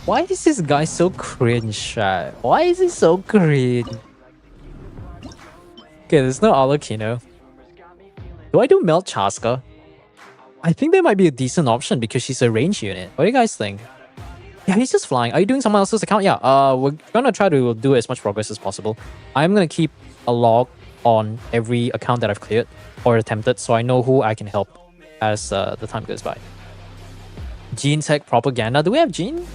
Speaker 2: Why is this guy so cringe? Why is he so cringe? Okay, there's no Alakino. Do I do Melt Chaska? I think that might be a decent option because she's a range unit. What do you guys think? Yeah, he's just flying. Are you doing someone else's account? Yeah, we're gonna try to do as much progress as possible. I'm gonna keep a log on every account that I've cleared or attempted so I know who I can help as the time goes by. Gene Tech Propaganda. Do we have Gene?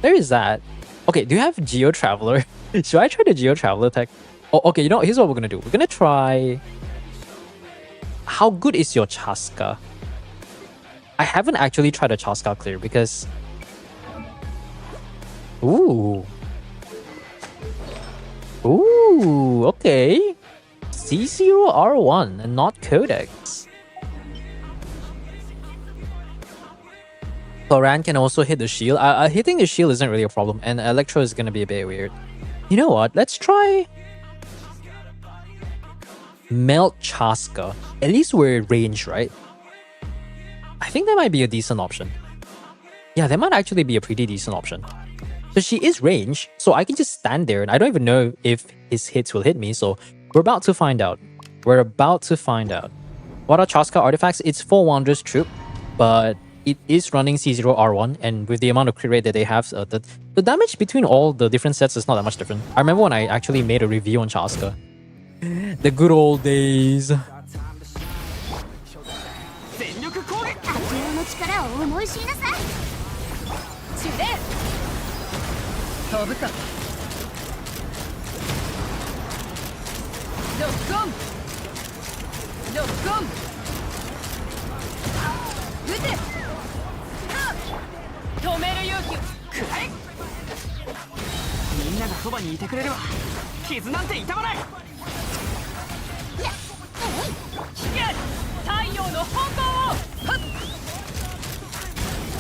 Speaker 2: There is that. Okay, do you have Geo Traveler? Should I try the Geo Traveler tech? Oh, okay, you know, here's what we're gonna do. We're gonna try... How good is your Chaska? I haven't actually tried a Chaska clear because... Ooh. Ooh, okay. C0R1 and not Codex. Floran can also hit the shield. Hitting the shield isn't really a problem, and Electro is gonna be a bit weird. You know what? Let's try Melt Chaska. At least we're at range, right? I think that might be a decent option. Yeah, that might actually be a pretty decent option. So she is range, so I can just stand there and I don't even know if his hits will hit me. So we're about to find out. We're about to find out. What are Chaska artifacts? It's 4 Wanderer's Troop, but it is running C0R1, and with the amount of crit rate that they have, the damage between all the different sets is not that much different. I remember when I actually made a review on Chaska. The good old days.
Speaker 3: 全力攻撃
Speaker 4: 悪用の力を思い知りなさい。
Speaker 3: シュレ飛ぶかロックオンロックオン撃て止める勇気くらえみんながそばにいてくれれば傷なんて痛まないや太陽の本番をはっ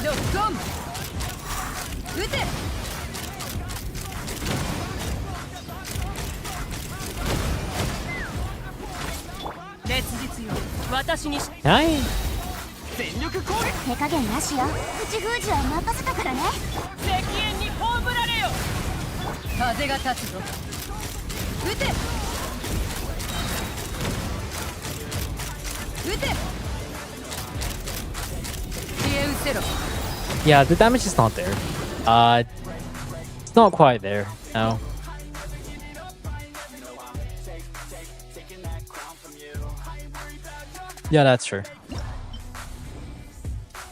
Speaker 3: ロックオン撃て烈日よ私にし
Speaker 2: Hi.
Speaker 3: 全力攻撃
Speaker 4: 手加減なしよ。口封じは任せたからね。
Speaker 3: 石煙に葬られよ風が立つぞ撃て撃て消え失せろ
Speaker 2: Yeah, the damage is not there. It's not quite there. No. Yeah, that's true.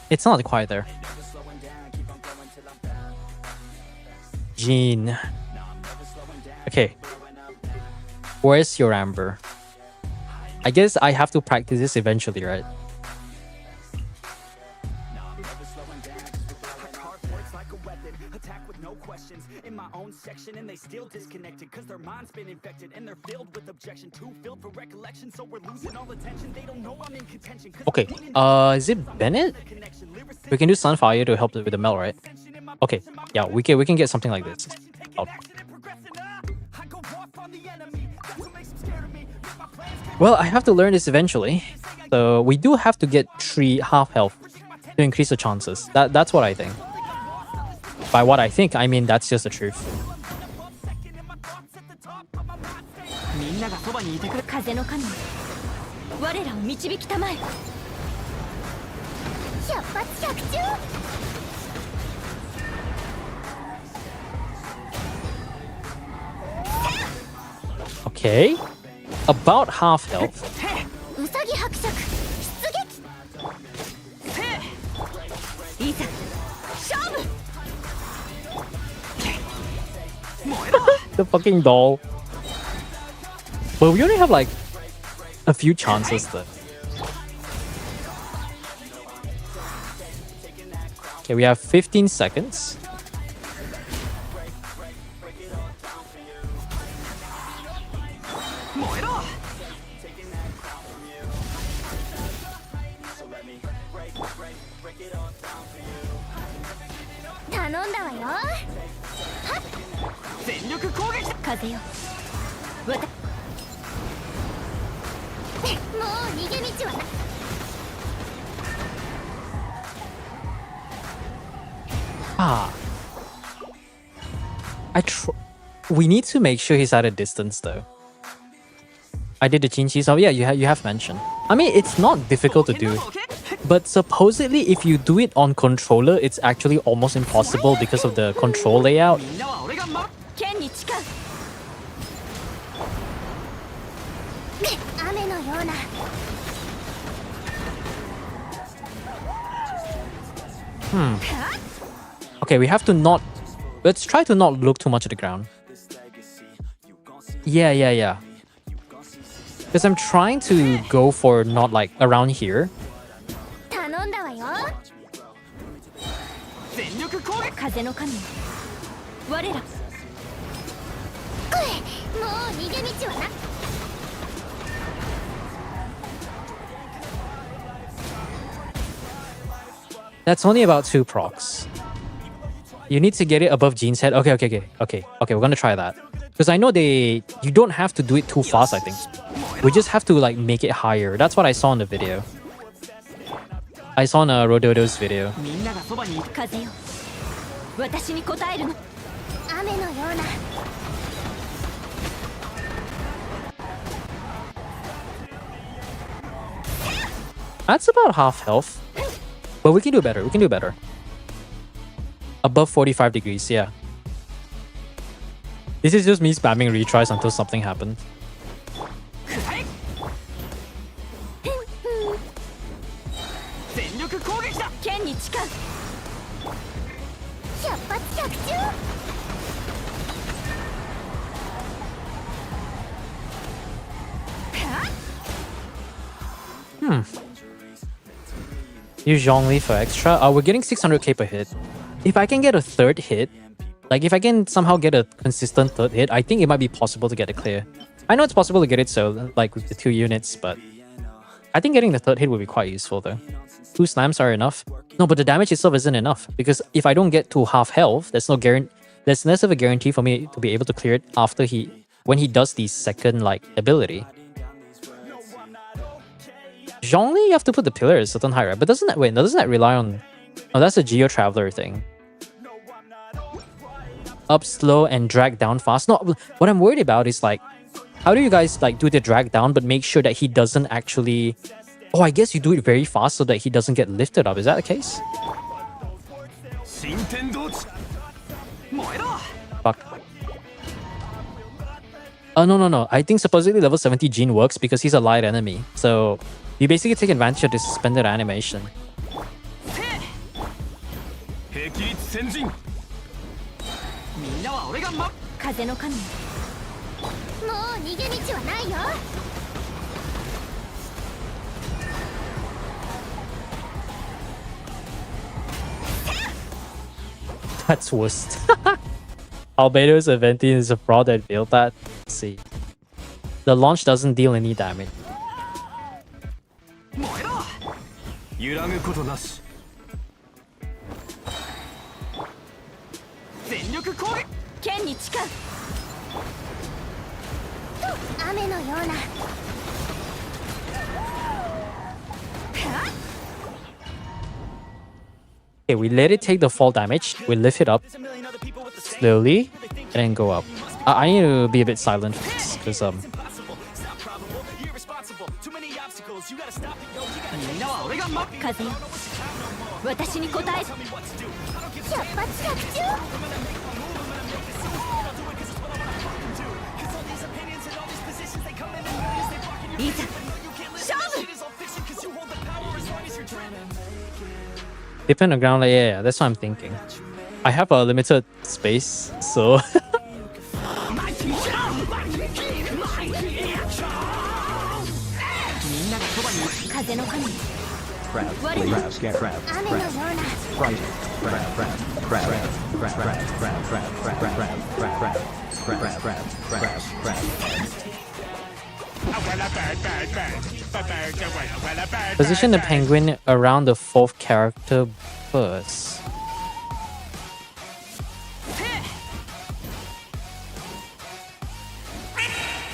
Speaker 2: It's not quite there. Jean. Okay. Where's your Amber? I guess I have to practice this eventually, right?
Speaker 1: In my own section and they still disconnected cause their mind's been infected and they're filled with objection too filled for recollection so we're losing all attention they don't know I'm in contention
Speaker 2: Okay. Is it Bennett? We can do Sunfire to help with the melt, right? Okay. Yeah, we can get something like this. Oh. Well, I have to learn this eventually. So we do have to get 3 half health to increase the chances. That's what I think. By what I think, I mean that's just the truth.
Speaker 3: みんながそばにいてくれ
Speaker 4: 風の神我らを導きたまえ。百発百中。
Speaker 2: Okay. About half health.
Speaker 4: うさぎ伯爵出撃。いざ勝負。
Speaker 2: The fucking doll. But we only have like a few chances though. Okay, we have 15 seconds. Ah. We need to make sure he's at a distance though. I did the Chinchi, so yeah, you have mentioned. I mean, it's not difficult to do. But supposedly, if you do it on controller, it's actually almost impossible because of the control layout. Okay, we have to not... Let's try to not look too much at the ground. Yeah. Because I'm trying to go for not like around here. That's only about 2 procs. You need to get it above Jean's head. Okay, we're gonna try that. Because I know you don't have to do it too fast, I think. We just have to like make it higher. That's what I saw in the video. I saw in Rododo's video.
Speaker 3: みんながそばにいる風よ私に答えるの
Speaker 4: 雨のような
Speaker 2: That's about half health. But we can do better. We can do better. Above 45 degrees, yeah. This is just me spamming retries until something happens.
Speaker 3: 全力攻撃だ剣に誓う
Speaker 4: 百発百中
Speaker 2: Use Zhongli for extra. We're getting 600k per hit. If I can get a third hit, like if I can somehow get a consistent third hit, I think it might be possible to get it clear. I know it's possible to get it so like with the 2 units, but I think getting the third hit would be quite useful though. 2 slams are enough. No, but the damage itself isn't enough because if I don't get to half health, there's less of a guarantee for me to be able to clear it after when he does the second like ability. Zhongli, you have to put the pillar at a certain height, right? But doesn't that rely on... Oh, that's a Geo Traveler thing. Up slow and drag down fast. No, what I'm worried about is like, how do you guys like do the drag down but make sure that he doesn't actually... Oh, I guess you do it very fast so that he doesn't get lifted up. Is that the case?
Speaker 5: 新天道地燃えろ
Speaker 2: Fuck. Oh, no. I think supposedly level 70 Jean works because he's a light enemy. So you basically take advantage of the suspended animation.
Speaker 5: 霹靂先陣
Speaker 3: みんなは俺が風の神よ
Speaker 4: もう逃げ道はないよ
Speaker 2: That's worst. Albedo's Aventi is a fraud that built that. Let's see. The launch doesn't deal any damage.
Speaker 5: 燃えろ揺らぐことなし
Speaker 3: 全力攻撃剣に誓う
Speaker 4: 雨のような
Speaker 2: Okay, we let it take the fall damage. We lift it up slowly and then go up. I need to be a bit silent because
Speaker 3: みんなは俺が風よ私に答える
Speaker 4: 百発百中
Speaker 3: いざ勝負
Speaker 2: dip in the ground. Like, yeah, that's what I'm thinking. I have a limited space, so
Speaker 3: みんながそばにいる風の神
Speaker 4: 雨のような
Speaker 2: position the penguin around the 4th character first.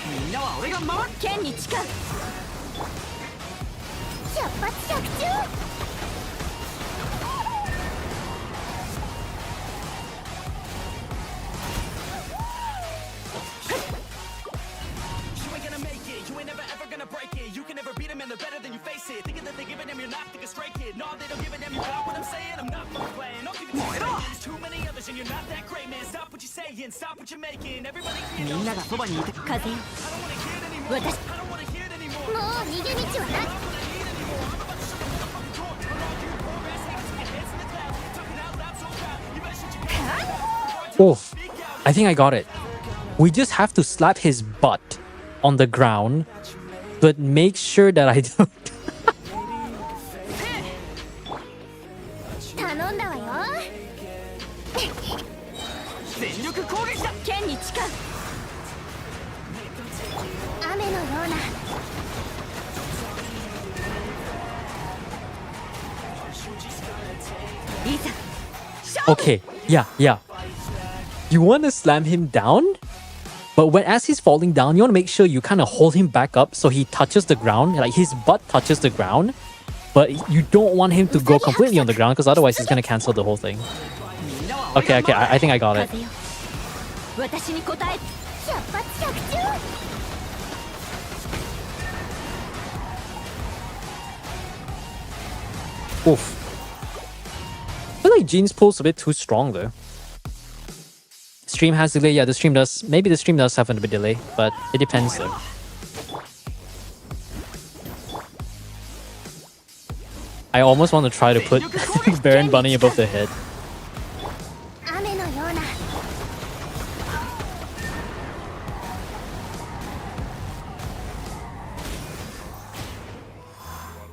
Speaker 3: みんなは俺が守る剣に誓う
Speaker 4: 百発百中
Speaker 1: You ain't gonna make it, you ain't never ever gonna break it. You can never beat them and they're better than you face it. Thinking that they're giving them, you're not thinking straight, kid. No, they don't give a damn, you got what I'm saying. I'm not playing, I'll give it to you. There's too many others and you're not that great, man. Stop what you're saying, stop what you're making. Everybody
Speaker 3: み
Speaker 1: here
Speaker 3: ん
Speaker 1: knows
Speaker 3: ながそばにいて風よ
Speaker 1: I don't wanna hear it anymore.
Speaker 3: 私
Speaker 1: I don't wanna hear it anymore.
Speaker 4: もう逃げ道はない
Speaker 2: Oh, I think I got it. We just have to slap his butt on the ground, but make sure that I don't.
Speaker 4: 頼んだわよ
Speaker 3: 全力攻撃だ剣に誓う
Speaker 4: 雨のような
Speaker 1: Don't
Speaker 3: いざ
Speaker 2: Okay, yeah. You want to slam him down, but as he's falling down, you want to make sure you kind of hold him back up so he touches the ground, like his butt touches the ground, but you don't want him to go completely on the ground because otherwise he's going to cancel the whole thing. Okay, I think I got it.
Speaker 3: 風よ私に答え
Speaker 4: 百発百中
Speaker 2: Oof. I feel like Jean's pull's a bit too strong though. Stream has delay, yeah, the stream does. Maybe the stream does have a bit delay, but it depends though. I almost want to try to put Baron Bunny above the head.
Speaker 4: 雨のような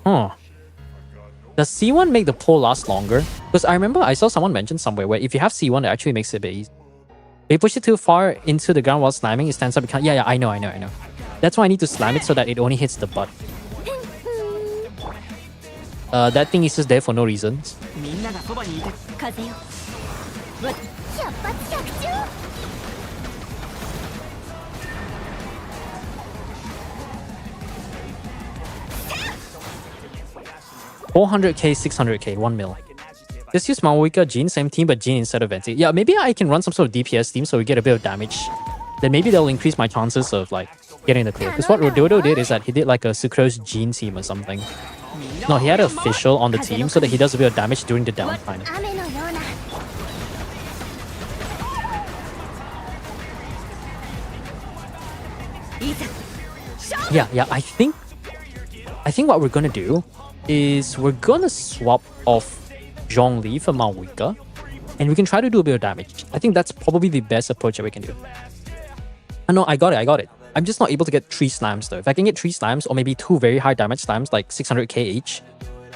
Speaker 2: Huh. Does C1 make the pull last longer? Because I remember I saw someone mention somewhere where if you have C1, it actually makes it a bit easy. If you push it too far into the ground while slamming, it stands up. Yeah, I know. That's why I need to slam it so that it only hits the butt. That thing is just there for no reason.
Speaker 5: みんながそばにいて
Speaker 3: 風よ
Speaker 4: 百発百中
Speaker 2: 400k, 600k, 1 mil. Just use Maoika, Jean, same team, but Jean instead of Venti. Yeah, maybe I can run some sort of DPS team so we get a bit of damage. Then maybe they'll increase my chances of like getting the clear. Because what Rododo did is that he did like a Sucrose Jean team or something. No, he had an official on the team so that he does a bit of damage during the downtime.
Speaker 4: 雨のような
Speaker 3: いざ
Speaker 2: Yeah, I think what we're gonna do is we're gonna swap off Zhongli for Maoika, and we can try to do a bit of damage. I think that's probably the best approach that we can do. Oh no, I got it. I'm just not able to get 3 slams though. If I can get 3 slams or maybe 2 very high damage slams like 600k each,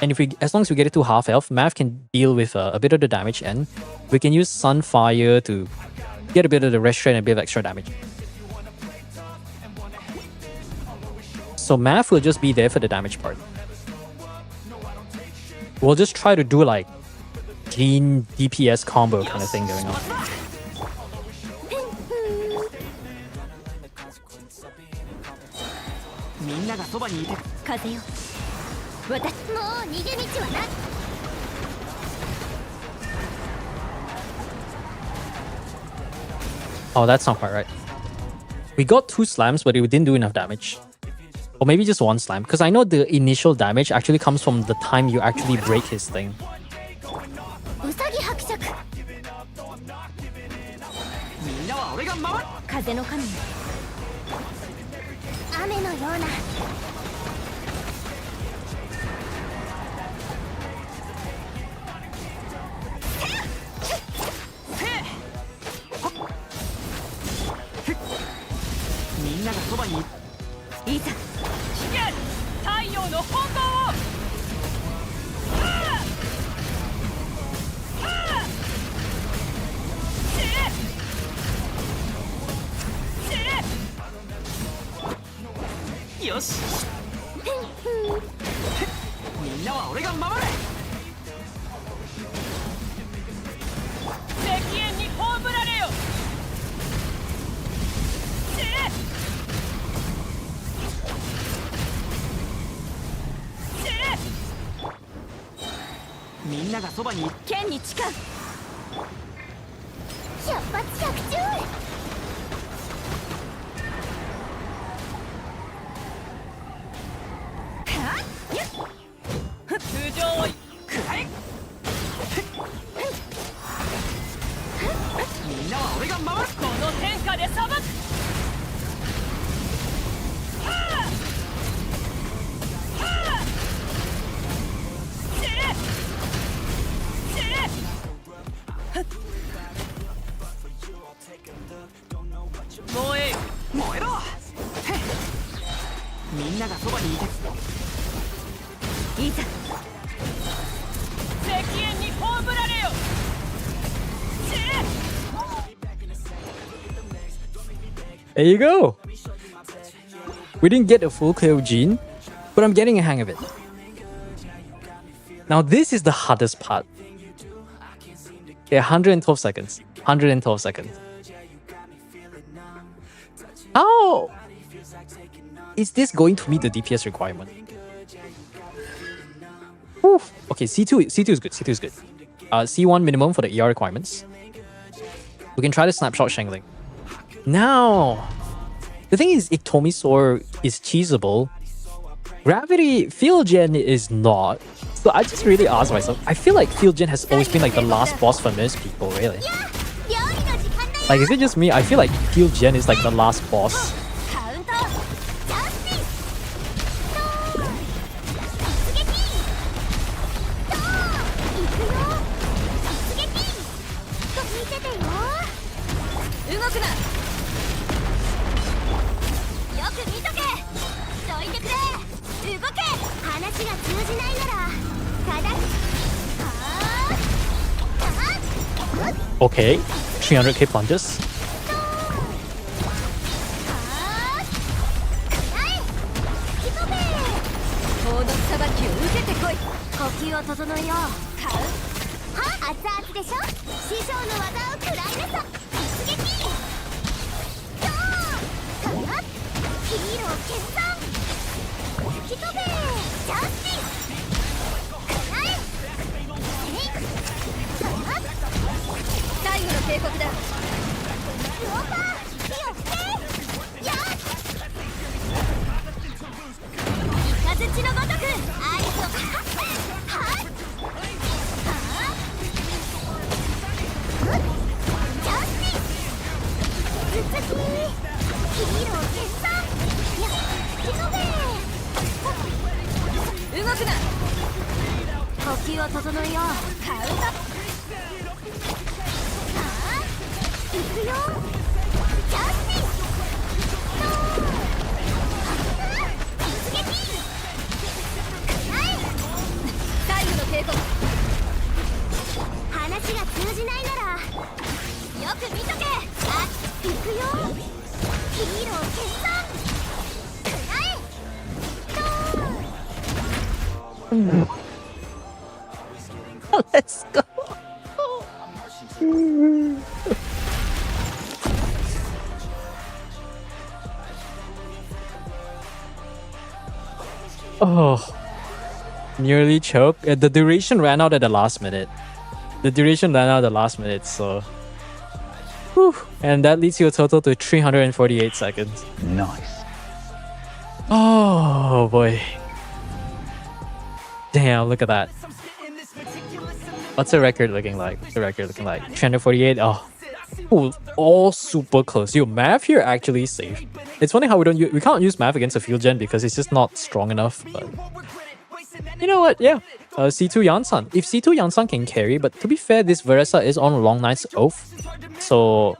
Speaker 2: and as long as we get it to half health, Mav can deal with a bit of the damage, and we can use Sunfire to get a bit of the restraint and a bit of extra damage. So Mav will just be there for the damage part. We'll just try to do like Jean DPS combo kind of thing going on.
Speaker 5: みんながそばにいて
Speaker 3: 風よ私
Speaker 4: もう逃げ道はない
Speaker 2: Oh, that's not quite right. We got 2 slams, but we didn't do enough damage. Or maybe just 1 slam, because I know the initial damage actually comes from the time you actually break his thing.
Speaker 4: うさぎ伯爵
Speaker 5: みんなは俺が守る
Speaker 3: 風の神よ
Speaker 4: 雨のような
Speaker 5: みんながそばにい
Speaker 3: いざ
Speaker 5: 太陽の本能をよしみんなは俺が守る敵縁に葬られよ みんながそばに
Speaker 3: 剣に誓う
Speaker 4: 百発百中
Speaker 5: 通常をくらえみんなは俺が守るこの天下で裁く燃えよ燃えろみんながそばにいて
Speaker 3: いざ
Speaker 5: 敵縁に葬られよ
Speaker 2: There you go! We didn't get a full clear of Jean, but I'm getting a hang of it. Now this is the hardest part. Okay, 112 seconds. 112 seconds. How is this going to meet the DPS requirement? Oof. Okay, C2 is good. C2 is good. C1 minimum for the ER requirements. We can try the snapshot shangling. Now, the thing is, Iktomisaur is cheesable. Gravity Field Gen is not. So I just really asked myself, I feel like Field Gen has always been like the last boss for most people, really. Like, is it just me? I feel like Field Gen is like the last boss.
Speaker 4: カウントジャスティスドーン突撃ドーン行くよ突撃見ててよ動くなよく見とけどいてくれ動け話が通じないなら課題
Speaker 2: Okay, 300k plunges.
Speaker 3: この裁きを受けてこい
Speaker 4: 呼吸を整えようカウは熱々でしょ師匠の技を食らいなさ出撃ドーンかなヒーロー決算吹き飛べジャスティスかなええいかな
Speaker 3: 最後の警告だ
Speaker 4: ルオパー火を吹けよしイカズチのごとく合図をはっはっジャスティス頭突きヒーロー決算や吹き飛べ
Speaker 3: 動くな
Speaker 4: 呼吸を整えようカウント行くよジャスティスドーン突撃
Speaker 3: 最後の警告
Speaker 4: 話が通じないならよく見とけあ行くよヒーロー決算ドーン
Speaker 2: Let's go. Oh, nearly choked. The duration ran out at the last minute. So. Whew. And that leads you a total to 348 seconds.
Speaker 5: Nice.
Speaker 2: Oh boy. Damn, look at that. What's the record looking like? 348. Oh. Ooh, all super close. Yo, math here actually safe. It's funny how we can't use math against a field gen because it's just not strong enough. But you know what? Yeah, C2 Yansan. If C2 Yansan can carry, but to be fair, this Veresa is on Long Night's Oath, so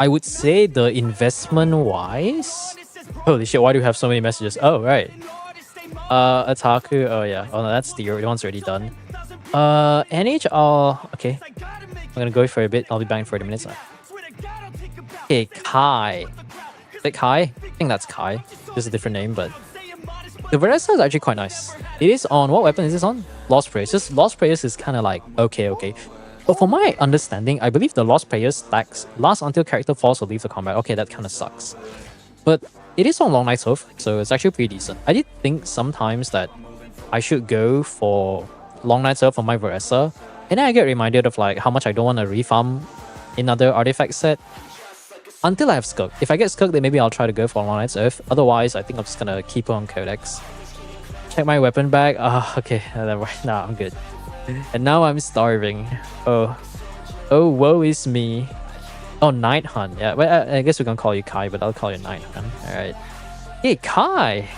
Speaker 2: I would say the investment wise. Holy shit! Why do we have so many messages? Oh right. Ataku. Oh yeah. Oh no, that's the one's already done. NHL. Okay. I'm gonna go for a bit. I'll be back in 40 minutes. Okay, Kai. Is it Kai? I think that's Kai. Just a different name, but the Veresa is actually quite nice. It is on, what weapon is this on? Lost Prayers. Just Lost Prayers is kind of like okay. But from my understanding, I believe the Lost Prayers stacks last until character falls or leaves the combat. Okay, that kind of sucks. But it is on Long Night's Oath, so it's actually pretty decent. I did think sometimes that I should go for Long Night's Oath for my Veresa. And then I get reminded of like how much I don't want to refarm another artifact set until I have Skirk. If I get Skirk, then maybe I'll try to go for Long Night's Earth. Otherwise, I think I'm just gonna keep her on Codex. Check my weapon bag. Okay. Nah, I'm good. And now I'm starving. Oh, woe is me. Oh, Night Hunt. Yeah, well, I guess we can call you Kai, but I'll call you Night Hunt. Alright. Hey, Kai!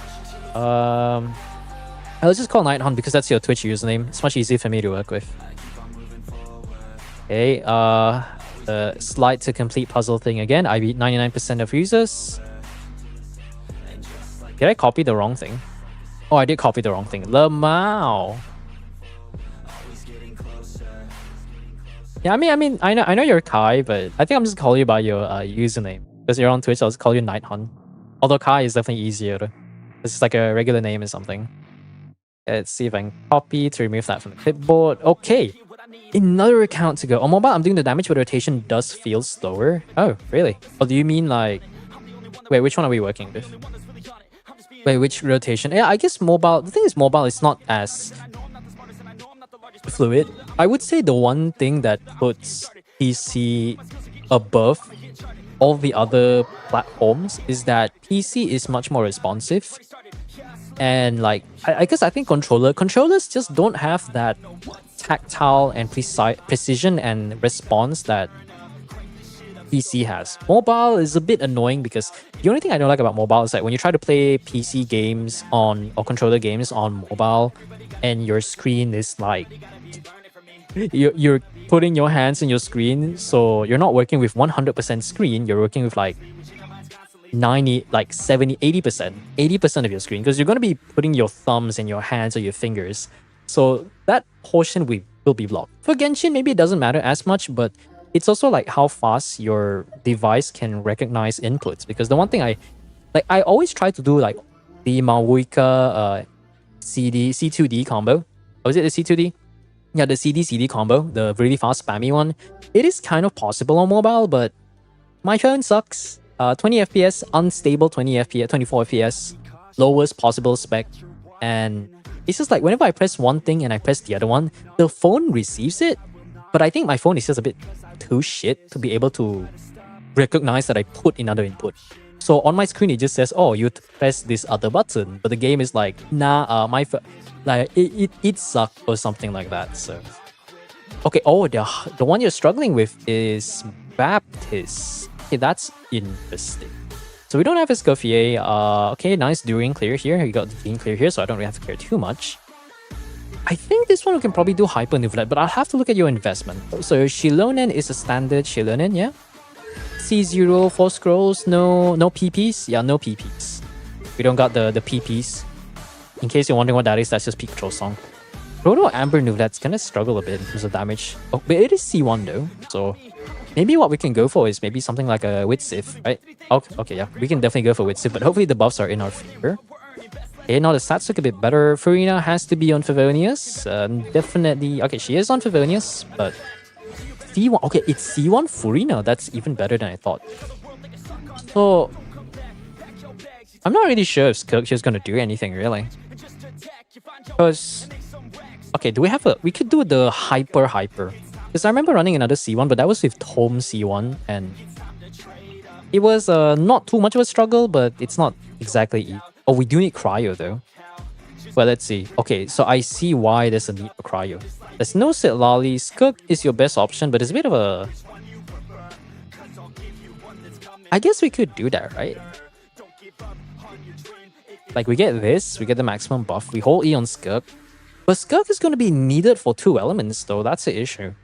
Speaker 2: I'll just call Night Hunt because that's your Twitch username. It's much easier for me to work with. Okay, the slide to complete puzzle thing again. I beat 99% of users. Did I copy the wrong thing? Oh, I did copy the wrong thing. Lemao. Yeah, I know you're Kai, but I think I'm just calling you by your username. Because you're on Twitch, I'll just call you Night Hunt. Although Kai is definitely easier. It's like a regular name or something. Let's see if I can copy to remove that from the clipboard. Okay. Another account to go. On mobile, I'm doing the damage, but rotation does feel slower. Oh, really? Or do you mean like... Wait, which one are we working with? Wait, which rotation? Yeah, I guess mobile... The thing is, mobile is not as fluid. I would say the one thing that puts PC above all the other platforms is that PC is much more responsive. And like, I guess I think controllers just don't have that tactile and precision and response that PC has. Mobile is a bit annoying because the only thing I don't like about mobile is that when you try to play PC games on or controller games on mobile and your screen is like you're putting your hands in your screen, so you're not working with 100% screen, you're working with like 90, like 70, 80% of your screen, because you're going to be putting your thumbs in your hands or your fingers. So that portion will be blocked. For Genshin, maybe it doesn't matter as much, but it's also like how fast your device can recognize inputs. Because the one thing I always try to do like the Mawuika C2D combo. Was it the C2D? Yeah, the CD combo, the really fast spammy one. It is kind of possible on mobile, but my phone sucks. 20 FPS, unstable 20 FPS, 24 FPS, lowest possible spec. And it's just like whenever I press one thing and I press the other one, the phone receives it. But I think my phone is just a bit too shit to be able to recognize that I put another input. So on my screen, it just says, oh, you press this other button. But the game is like, nah, like it sucked or something like that. So, okay, oh, the one you're struggling with is Baptist. Okay, that's interesting. So we don't have Escoffier. Okay, nice During clear here. We got the Fiend clear here, so I don't really have to care too much. I think this one we can probably do Hyper Nuvlet, but I'll have to look at your investment. So Shilonen is a standard Shilonen, yeah? C0, 4 scrolls, no PPs? Yeah, no PPs. We don't got the PPs. In case you're wondering what that is, that's just Pikachu song. Proto Amber Nuvlet's gonna struggle a bit in terms of damage. Oh, but it is C1 though, so maybe what we can go for is maybe something like a Witsif, right? Okay, yeah, we can definitely go for Witsif, but hopefully the buffs are in our favor. Okay, now the stats look a bit better. Furina has to be on Favonius. Definitely. Okay, she is on Favonius, but C1. Okay, it's C1 Furina. That's even better than I thought. So I'm not really sure if Skirk's gonna do anything really. Because okay, do we have a? We could do the hyper. Because I remember running another C1, but that was with Tome C1, and it was not too much of a struggle, but it's not exactly. Oh, we do need cryo though. Well, let's see. Okay, so I see why there's a need for cryo. There's no Sitlali. Skirk is your best option, but it's a bit of a... I guess we could do that, right? Like, we get this, we get the maximum buff, we hold E on Skirk. But Skirk is going to be needed for 2 elements though, that's the issue.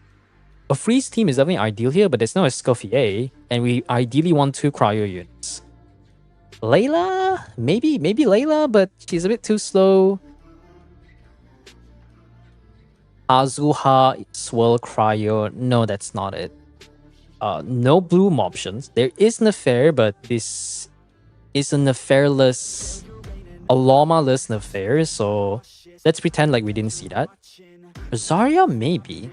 Speaker 2: A freeze team is definitely ideal here, but there's no Escoffier, and we ideally want 2 cryo units. Layla? Maybe Layla, but she's a bit too slow. Azuha, Swirl, Cryo. No, that's not it. No bloom options. There is Nefair, but this is a Nefairless, a Llama-less Nefair, so let's pretend like we didn't see that. Zarya, maybe.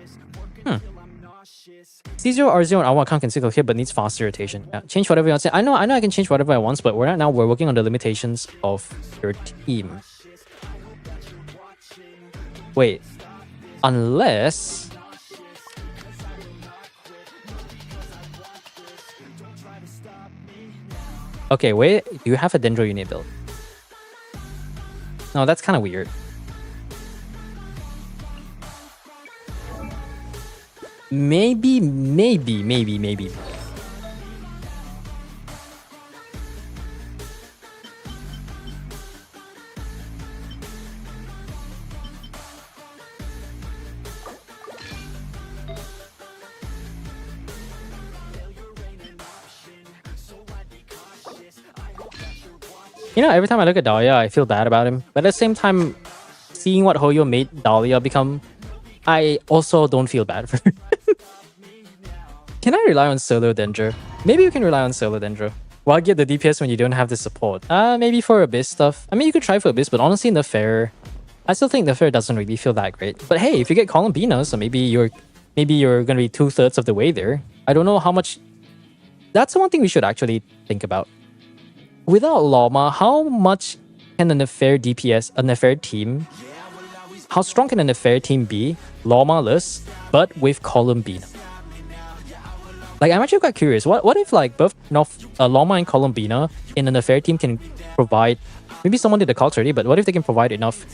Speaker 2: C0, R0, and R1 can't consider here, but needs faster rotation. Yeah, change whatever you want to say. I know I can change whatever I want, but right now we're working on the limitations of your team. Wait. Unless... Okay, wait. Do you have a Dendro unit build? No, that's kind of weird. Maybe. You know, every time I look at Dahlia, I feel bad about him. But at the same time, seeing what Hoyo made Dahlia become, I also don't feel bad for her. Can I rely on solo Dendro? Maybe you can rely on solo Dendro. Why get the DPS when you don't have the support? Maybe for Abyss stuff. I mean, you could try for Abyss, but honestly, Nefair, I still think Nefair doesn't really feel that great. But hey, if you get Columbina, so maybe you're maybe you're gonna be 2/3 of the way there. I don't know how much. That's one thing we should actually think about. Without Llama, how much can an affair DPS, an affair team, how strong can an affair team be, Llama-less, but with Columbina? Like, I'm actually quite curious. What if like both Llama and Columbina in an affair team can provide, maybe someone did the calcs already, but what if they can provide enough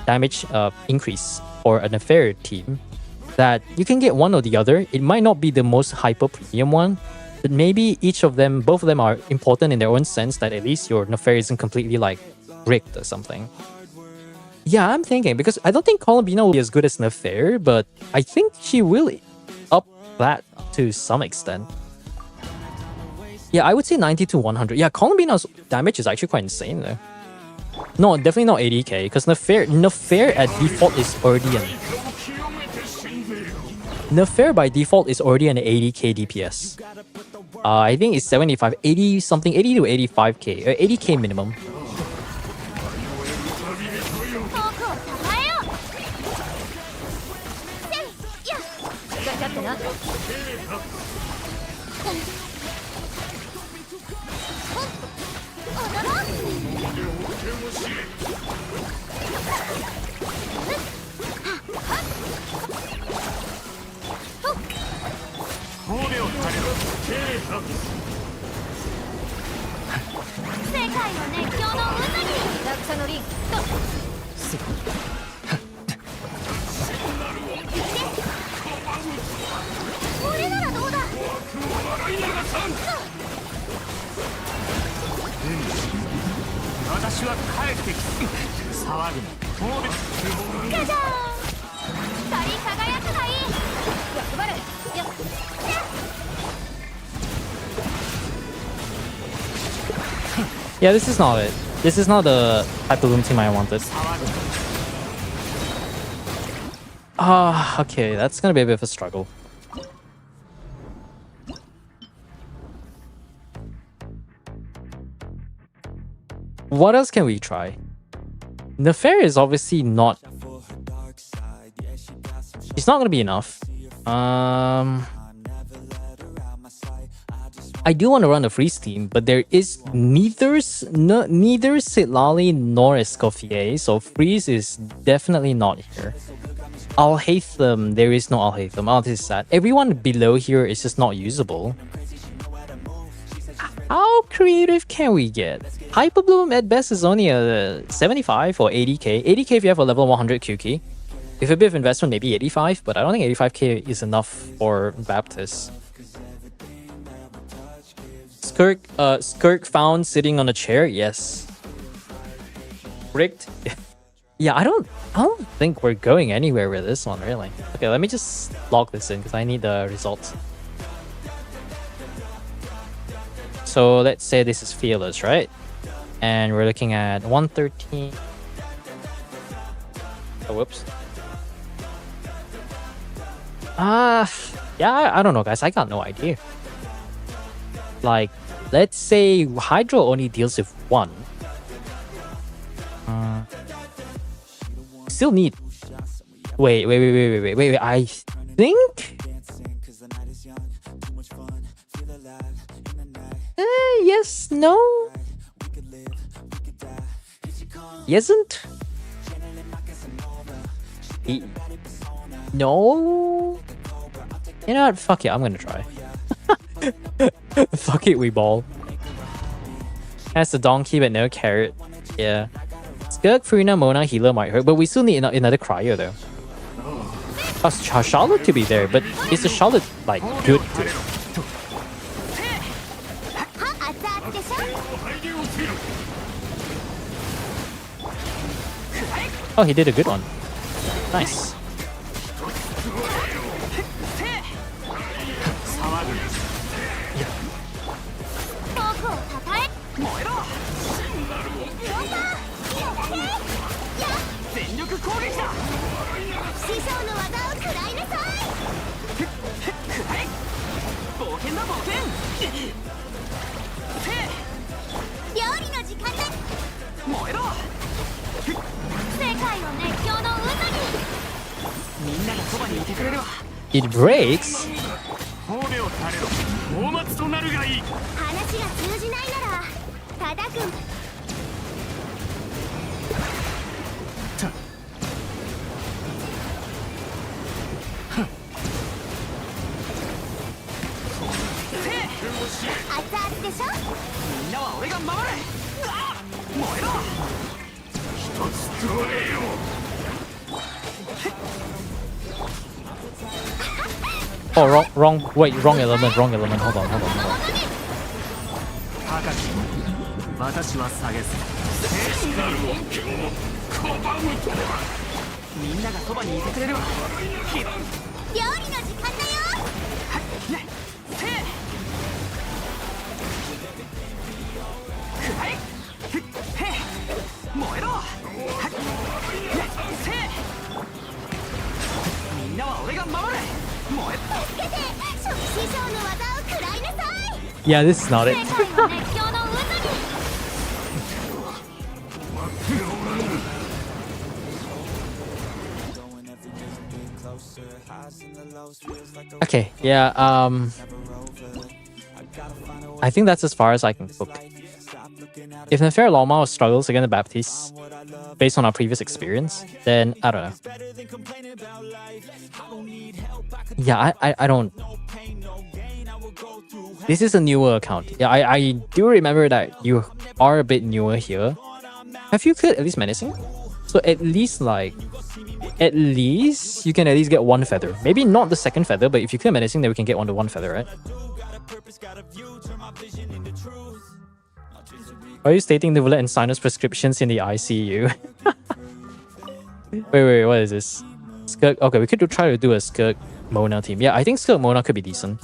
Speaker 2: damage increase for an affair team that you can get one or the other? It might not be the most hyper premium one, but maybe both of them are important in their own sense, that at least your affair isn't completely like rigged or something. Yeah, I'm thinking, because I don't think Columbina will be as good as Nefair, but I think she will up that to some extent. Yeah, I would say 90 to 100. Yeah, Columbina's damage is actually quite insane though. No, definitely not 80k, because Nefair at default is already an... Nefair by default is already an 80k DPS. I think it's 75, 80 something, 80 to 85k, 80k minimum.
Speaker 4: 遠くをたたえよう。せいや。
Speaker 3: 使い勝手な。
Speaker 4: 踊ろう。
Speaker 5: 褒美を垂れろ。
Speaker 4: 世界の熱狂の渦に。
Speaker 3: 落差のリン。
Speaker 4: これならどうだ。
Speaker 5: 私は帰ってきた。騒ぐな。褒美。
Speaker 4: じゃじゃーん。光り輝くがいい。
Speaker 3: 役張る。やっ。
Speaker 2: Yeah, this is not it. This is not the type of Bloom team I wanted. Okay, that's gonna be a bit of a struggle. What else can we try? Nefair is obviously not... It's not gonna be enough. I do want to run a freeze team, but there is neither Sitlali nor Escoffier, so freeze is definitely not here. Alhaitham, there is no Alhaitham. Oh, this is sad. Everyone below here is just not usable. How creative can we get? Hyperbloom at best is only a 75 or 80k. 80k if you have a level 100 QK. With a bit of investment, maybe 85, but I don't think 85k is enough for Baptist. Skirk found sitting on a chair. Yes. Rigged. Yeah, I don't think we're going anywhere with this one, really. Okay, let me just log this in because I need the results. So let's say this is Fearless, right? And we're looking at 113. Oh, whoops. Yeah, I don't know, guys. I got no idea. Like, let's say Hydro only deals with one. Still need... Wait. I think... Yes, no? Isn't? No? You know what? Fuck it, I'm gonna try. Fuck it, we ball. Has the donkey but no carrot. Yeah. Skirk, Furina, Mona, healer might hurt, but we still need another cryo though. Charlotte to be there, but is the Charlotte like good? Oh, he did a good one. Nice. It breaks?
Speaker 5: 褒美を垂れろ大末となるがいい
Speaker 4: 話が通じないなら叩く。熱々でしょ。
Speaker 5: みんなは俺が守れ燃えろ一つ食わねえよ
Speaker 2: Oh, wrong element. Hold on.
Speaker 5: 高き私は下げず聖なる恩恵を拒むとはみんながそばにいてくれるわヒロ
Speaker 4: 料理の時間だよ。
Speaker 5: ねせいくらえふっへ燃えろはっねせいみんなは俺が守れ燃え
Speaker 4: 助けて。初期師匠の技を食らいなさい。
Speaker 2: Yeah, this is not it.
Speaker 4: 世界の熱狂の渦に。
Speaker 2: Okay, yeah, I think that's as far as I can cook. If Nefer Loma struggles against the Baptiste, based on our previous experience, then I don't know. Yeah, I don't. This is a newer account. Yeah, I do remember that you are a bit newer here. Have you cleared at least menacing? So at least you can at least get one feather. Maybe not the second feather, but if you clear menacing, then we can get one feather, right? Are you stating Nivula and Sinus prescriptions in the ICU? wait, what is this? Skirk. Okay, we could try to do a Skirk Mona team. Yeah, I think Skirk Mona could be decent.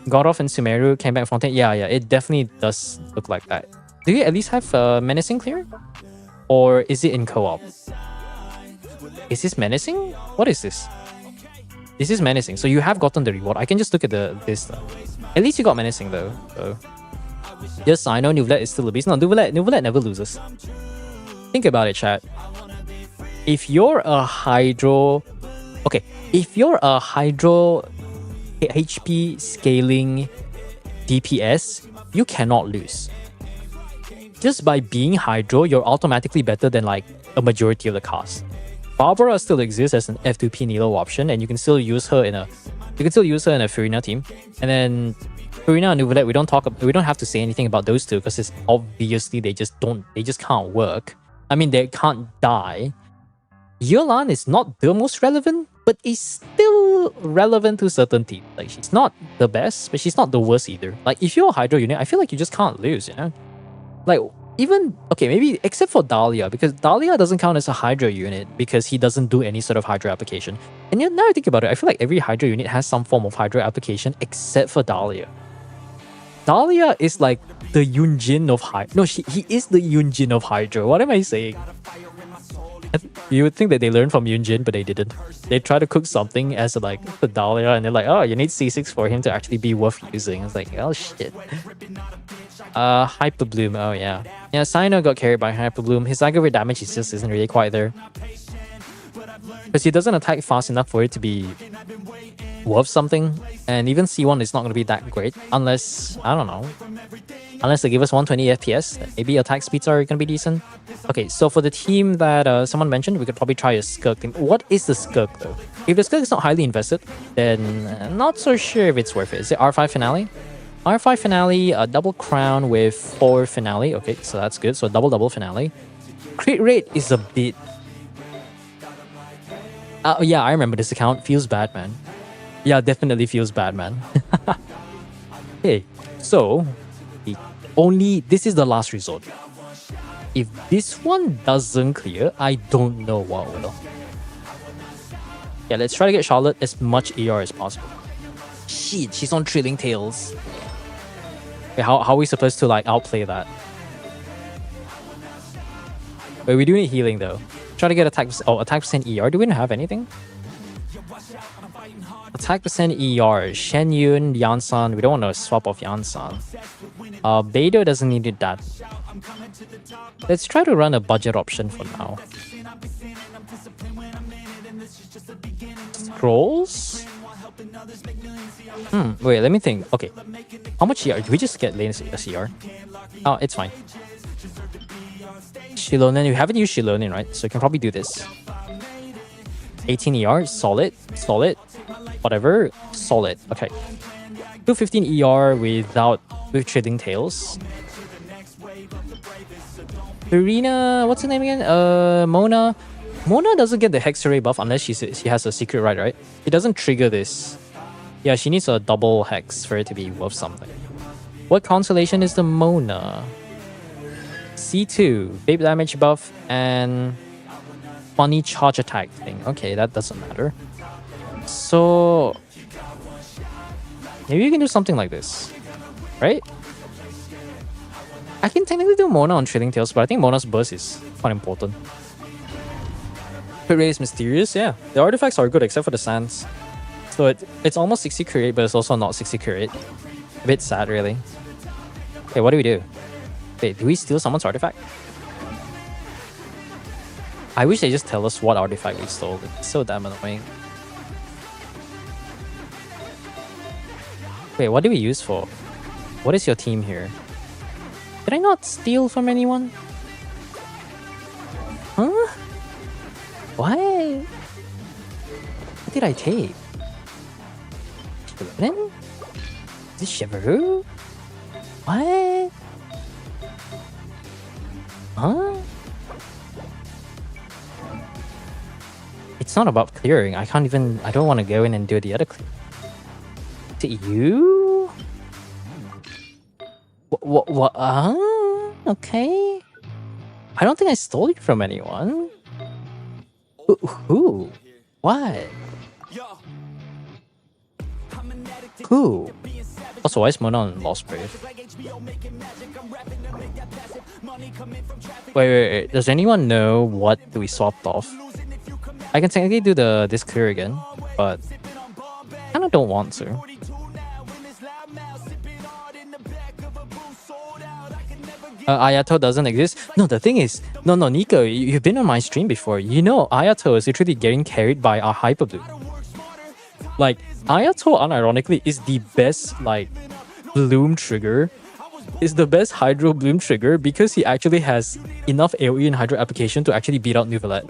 Speaker 2: Godoff and Sumeru came back from 10. Yeah, it definitely does look like that. Do you at least have menacing clear? Or is it in co-op? Is this menacing? What is this? This is menacing. So you have gotten the reward. I can just look at this. At least you got menacing though. So. Yes, I know Nuvlet is still a beast. No, Nuvlet never loses. Think about it, chat. If you're a Hydro... Okay, if you're a Hydro HP scaling DPS, you cannot lose. Just by being Hydro, you're automatically better than like a majority of the cast. Barbara still exists as an F2P Nilo option, and you can still use her in a Furina team. And then Furina and Nuvolet, we don't have to say anything about those two because it's obviously they just can't work. I mean, they can't die. Yolan is not the most relevant, but is still relevant to certain teams. Like, she's not the best, but she's not the worst either. Like, if you're a Hydro unit, I feel like you just can't lose, you know? Like, even, okay, maybe except for Dahlia, because Dahlia doesn't count as a Hydra unit because he doesn't do any sort of Hydra application. And yet, now I think about it, I feel like every Hydra unit has some form of Hydra application except for Dahlia. Dahlia is like the Yunjin of Hydra. No, he is the Yunjin of Hydra. What am I saying? You would think that they learned from Yunjin, but they didn't. They try to cook something as like the Dahlia, and they're like, oh, you need C6 for him to actually be worth using. It's like, oh shit. Hyper Bloom. Oh yeah. Yeah, Sino got carried by Hyper Bloom. His aggregate damage just isn't really quite there. Because he doesn't attack fast enough for it to be worth something. And even C1 is not going to be that great unless, I don't know, unless they give us 120 FPS. Maybe attack speeds are going to be decent. Okay, so for the team that someone mentioned, we could probably try a Skirk team. What is the Skirk though? If the Skirk is not highly invested, then I'm not so sure if it's worth it. Is it R5 Finale? R5 Finale, a double crown with 4 Finale. Okay, so that's good. So double Finale. Crit rate is a bit... yeah, I remember this account. Feels bad, man. Yeah, definitely feels bad, man. Okay, so... this is the last resort. If this one doesn't clear, I don't know what will. Yeah, let's try to get Charlotte as much AR as possible. Shit, she's on Trilling Tales. Okay, how are we supposed to like outplay that? Wait, we do need healing though. Try to get attack percent ER. Do we not have anything? Attack percent ER. Shen Yun, Yansan. We don't want to swap off Yansan. Beidou doesn't need that. Let's try to run a budget option for now. Scrolls? Wait, let me think. Okay. How much CR? Did we just get lane CR? Oh, it's fine. Shilonin, you haven't used Shilonin, right? So you can probably do this. 18 ER, solid, solid. Whatever, solid. Okay. 215 ER with Trading Tails. Irina, what's her name again? Mona. Mona doesn't get the Hex Array buff unless she has a secret right? It doesn't trigger this. Yeah, she needs a double Hex for it to be worth something. What constellation is the Mona? C2, vape damage buff, and funny charge attack thing. Okay, that doesn't matter. So maybe you can do something like this, right? I can technically do Mona on Trading Tails, but I think Mona's burst is quite important. Crit rate is mysterious, yeah. The artifacts are good except for the sands. So it's almost 60 crit rate, but it's also not 60 crit rate. A bit sad, really. Okay, what do we do? Wait, do we steal someone's artifact? I wish they just tell us what artifact we stole. It's so damn annoying. Wait, what do we use for? What is your team here? Did I not steal from anyone? Huh? What? What did I take? Shiverin? Is this Shiveru? What? Huh? It's not about clearing. I don't want to go in and do the other clear. Is it you? What? Okay. I don't think I stole it from anyone. Who? What? Who? Also, why is Mona on Lost Brave? Wait. Does anyone know what we swapped off? I can technically do this clear again, but I kind of don't want to. Ayato doesn't exist. No, the thing is, no, Nico, you've been on my stream before. You know, Ayato is literally getting carried by our Hyper Bloom. Like, Ayato, unironically, is the best, like, Bloom trigger. Is the best Hydro Bloom trigger because he actually has enough AoE and Hydro application to actually beat out Nuvalet.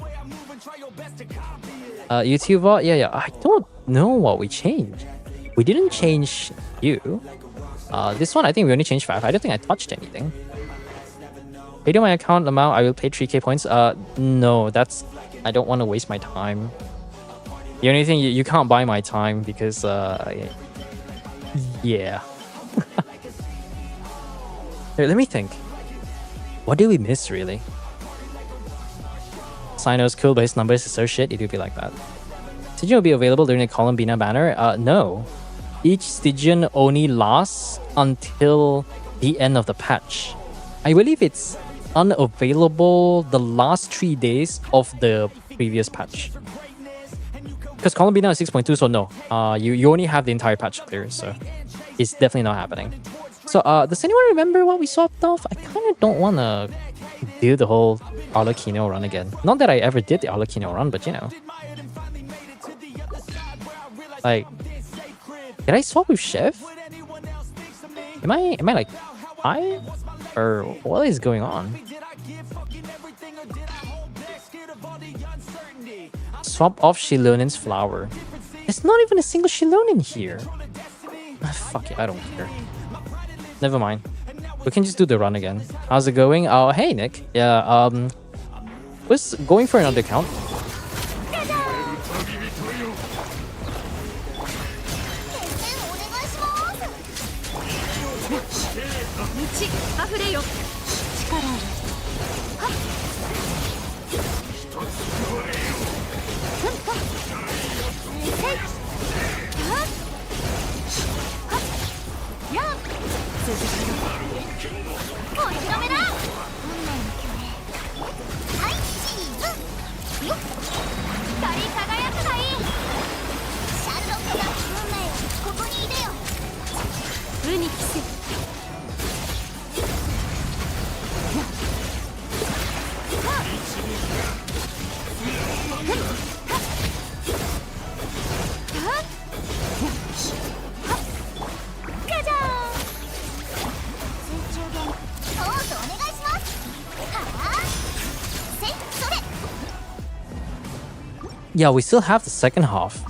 Speaker 2: YouTube bot? Yeah. I don't know what we changed. We didn't change you. This one, I think we only changed 5. I don't think I touched anything. Pay my account amount, I will pay 3k points. No, I don't want to waste my time. The only thing, you can't buy my time because, yeah. Here, let me think. What did we miss, really? Sino's cool, but his numbers is so shit, it would be like that. Stygian will be available during the Columbina banner? No. Each Stygian only lasts until the end of the patch. I believe it's unavailable the last 3 days of the previous patch. Because Columbina is 6.2, so no. You only have the entire patch clear, so it's definitely not happening. So, does anyone remember what we swapped off? I kind of don't want to do the whole Arlecchino run again. Not that I ever did the Arlecchino run, but you know. Like, did I swap with Chef? Am I like high? Or what is going on? Swap off Shilonin's flower. There's not even a single Shilonin here. Fuck it, I don't care. Never mind. We can just do the run again. How's it going? Oh, hey Nick. Yeah, was going for another account. Yeah, we still have the second half.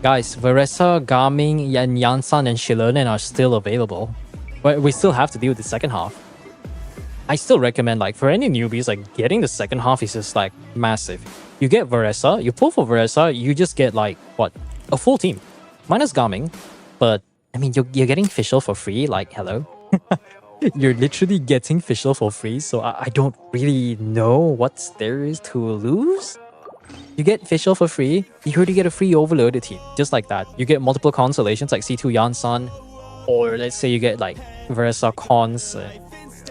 Speaker 2: Guys, Varesa, Garming, and Yansan and Shilonen are still available. But we still have to deal with the second half. I still recommend, like, for any newbies, like, getting the second half is just, like, massive. You get Varesa, you pull for Varesa, you just get, like, what? A full team. Minus Garming. But, I mean, you're getting Fischl for free, like, hello? You're literally getting Fischl for free, so I don't really know what there is to lose. You get Fischl for free, you already get a free overloaded team, just like that. You get multiple constellations like C2 Yansan, or let's say you get like Versa Cons,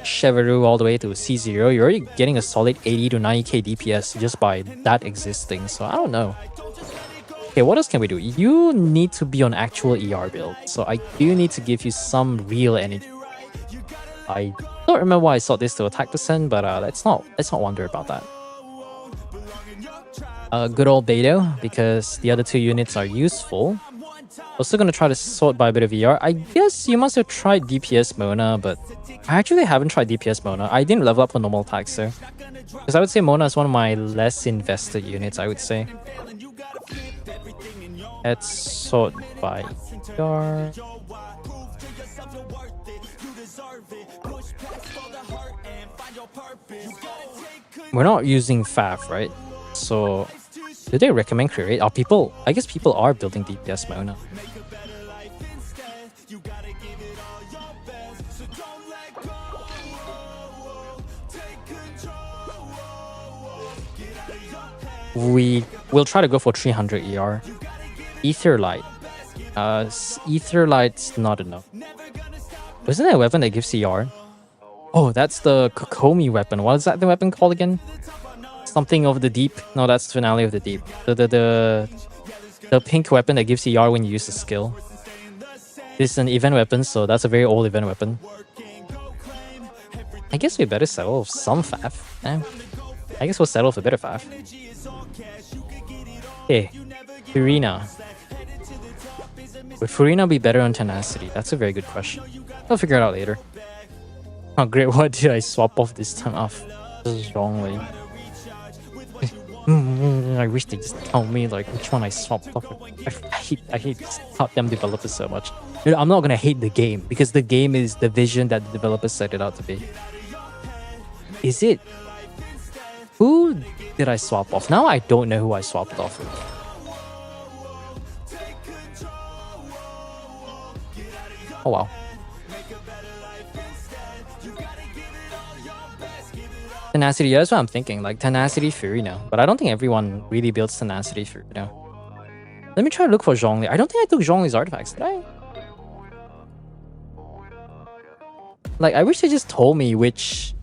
Speaker 2: Cheveru all the way to C0. You're already getting a solid 80 to 90k DPS just by that existing, so I don't know. Okay, what else can we do? You need to be on actual ER build, so I do need to give you some real energy. I don't remember why I sought this to attack percent, but let's not wonder about that. Good old Beto, because the other two units are useful. Also gonna try to sort by a bit of ER. I guess you must have tried DPS Mona, but I actually haven't tried DPS Mona. I didn't level up for normal attacks, so. Because I would say Mona is one of my less invested units, I would say. Let's sort by ER. We're not using FAF, right? So, do they recommend create? Are people? I guess people are building DPS Mona. We will try to go for 300 ER. Aetherlight. Aetherlight's not enough. Isn't there a weapon that gives ER? Oh, that's the Kokomi weapon. What is that the weapon called again? Something of the deep. No, that's Finale of the Deep. The pink weapon that gives ER when you use the skill. This is an event weapon, so that's a very old event weapon. I guess we better settle with some faff. I guess we'll settle for a bit of faff. Okay, Furina. Would Furina be better on Tenacity? That's a very good question. I'll figure it out later. Oh great, what did I swap off this time? Off. This is wrongly. I wish they just tell me like which one I swapped off. I hate these goddamn developers so much. You know, I'm not gonna hate the game because the game is the vision that the developers set it out to be. Is it? Who did I swap off? Now I don't know who I swapped off with. Oh wow. Tenacity, yeah, that's what I'm thinking. Like Tenacity Furina. But I don't think everyone really builds Tenacity Furina. Let me try to look for Zhongli. I don't think I took Zhongli's artifacts, did I? Like, I wish they just told me which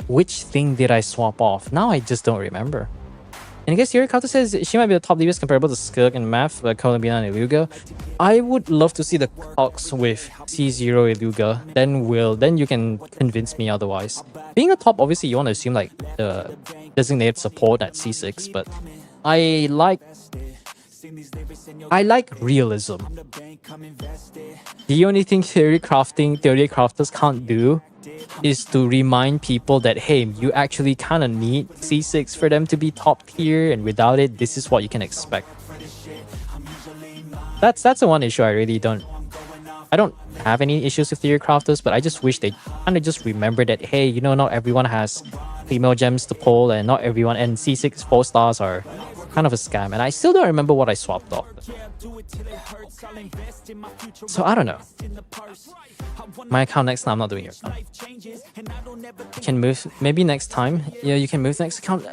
Speaker 2: thing did I swap off. Now I just don't remember. And I guess here Kato says she might be the top DPS comparable to Skirk and Math, like Columbia and Iluga. I would love to see the Cox with C0 Iluga. Then you can convince me otherwise. Being a top, obviously you want to assume like the designated support at C6, but I like realism. The only thing theory crafters can't do is to remind people that hey, you actually kind of need C6 for them to be top tier, and without it, this is what you can expect. That's the one issue I really don't. I don't have any issues with theory crafters, but I just wish they kind of just remember that hey, you know, not everyone has female gems to pull, and not everyone and C6 4 stars are kind of a scam. And I still don't remember what I swapped off. So I don't know. My account next time, I'm not doing your account. You can move, maybe next time. Yeah, you can move next account.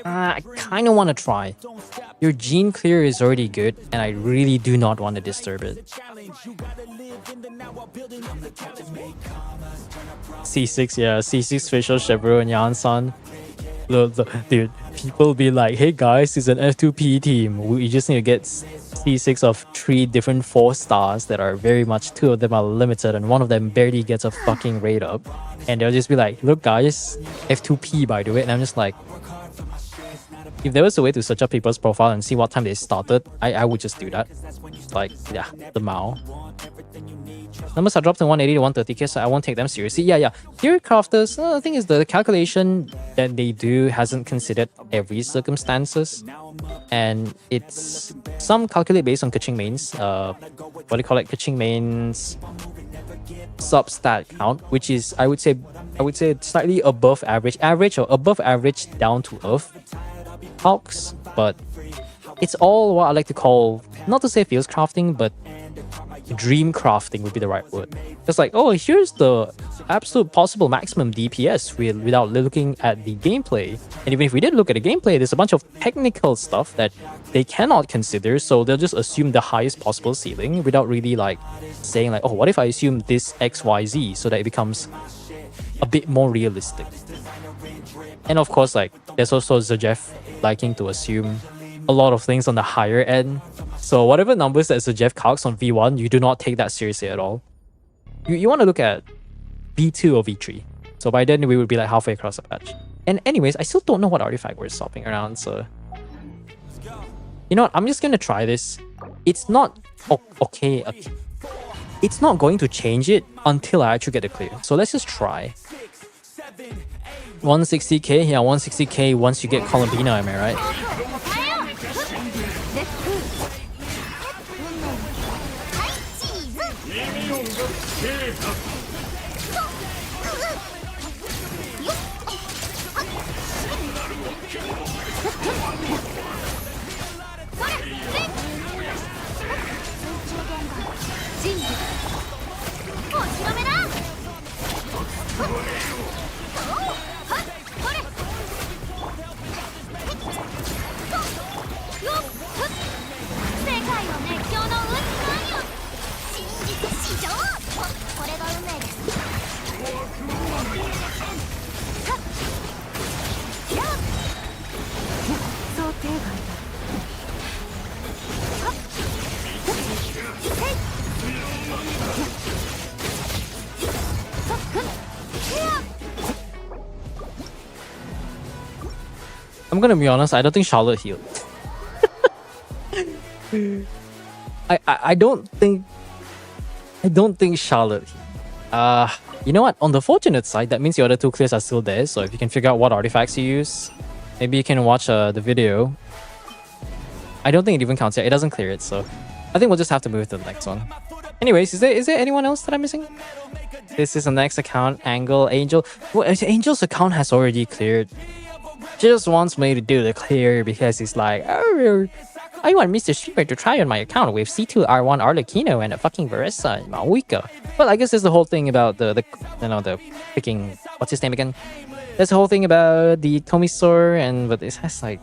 Speaker 2: I kind of want to try. Your gene clear is already good, and I really do not want to disturb it. C6, yeah, C6 Facial Chevrolet and Yansan. Look, dude, people be like, hey guys, it's an F2P team. We just need to get C6 of 3 different 4 stars that are very much, 2 of them are limited and 1 of them barely gets a fucking rate up. And they'll just be like, look guys, F2P by the way. And I'm just like, if there was a way to search up people's profile and see what time they started, I would just do that. Like, yeah, the Mao. Numbers are dropped in 180 to 130k, so I won't take them seriously. Yeah. Theory crafters, the thing is the calculation that they do hasn't considered every circumstances. and it's some calculate based on Kaching Main's what do you call it? Kaching Main's substat count, which is I would say slightly above average or above average down to earth calcs, but it's all what I like to call, not to say fields crafting, but dream crafting would be the right word. It's like, oh, here's the absolute possible maximum DPS without looking at the gameplay. And even if we did look at the gameplay, there's a bunch of technical stuff that they cannot consider, so they'll just assume the highest possible ceiling without really like saying like, oh, what if I assume this XYZ so that it becomes a bit more realistic. And of course, like, there's also Zerjeff liking to assume a lot of things on the higher end. So whatever numbers that Zerjeff calcs on V1, you do not take that seriously at all. You want to look at V2 or V3. So by then we would be like halfway across the patch. And anyways, I still don't know what artifact we're swapping around, so... You know what, I'm just gonna try this. It's not... okay. It's not going to change it until I actually get it clear. So let's just try. 160k? Yeah, 160k once you get Columbina, am I right? I'm gonna be honest, I don't think Charlotte healed. I don't think Charlotte healed. You know what? On the fortunate side, that means your other two clears are still there. So if you can figure out what artifacts you use, maybe you can watch the video. I don't think it even counts yet. It doesn't clear it, so I think we'll just have to move to the next one. Anyways, is there anyone else that I'm missing? This is the next account, Angle, Angel. Well, Angel's account has already cleared. Just wants me to do the clear because he's like, oh, I want Mr. Streamer to try on my account with C2, R1, Arlecchino, and a fucking Veressa and Mawika. Well, I guess there's the whole thing about the picking, what's his name again? There's the whole thing about the Tomisor, but it has like,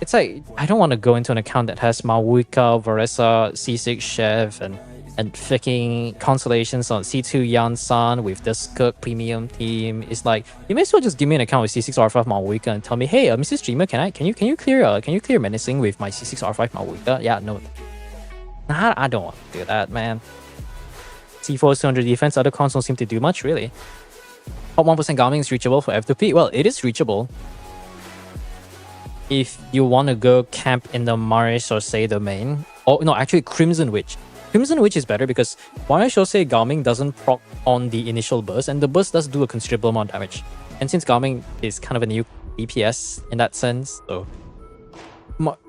Speaker 2: it's like, I don't want to go into an account that has Mawika, Veressa, C6 Chef, and freaking constellations on C2 Yansan with the Skirk premium team. It's like, you may as well just give me an account with C6 R5 Mawika and tell me, hey, Mr. Streamer, can you clear menacing with my C6 R5 Mawika? Yeah, no. Nah, I don't want to do that, man. C4 is 200 defense, other cons don't seem to do much, really. Top 1% Gaming is reachable for F2P. Well, it is reachable. If you want to go camp in the Marish or say the main. Oh, no, actually Crimson Witch. Crimson Witch is better because Marish or say Gaming doesn't proc on the initial burst, and the burst does do a considerable amount of damage. And since Gaming is kind of a new DPS in that sense, so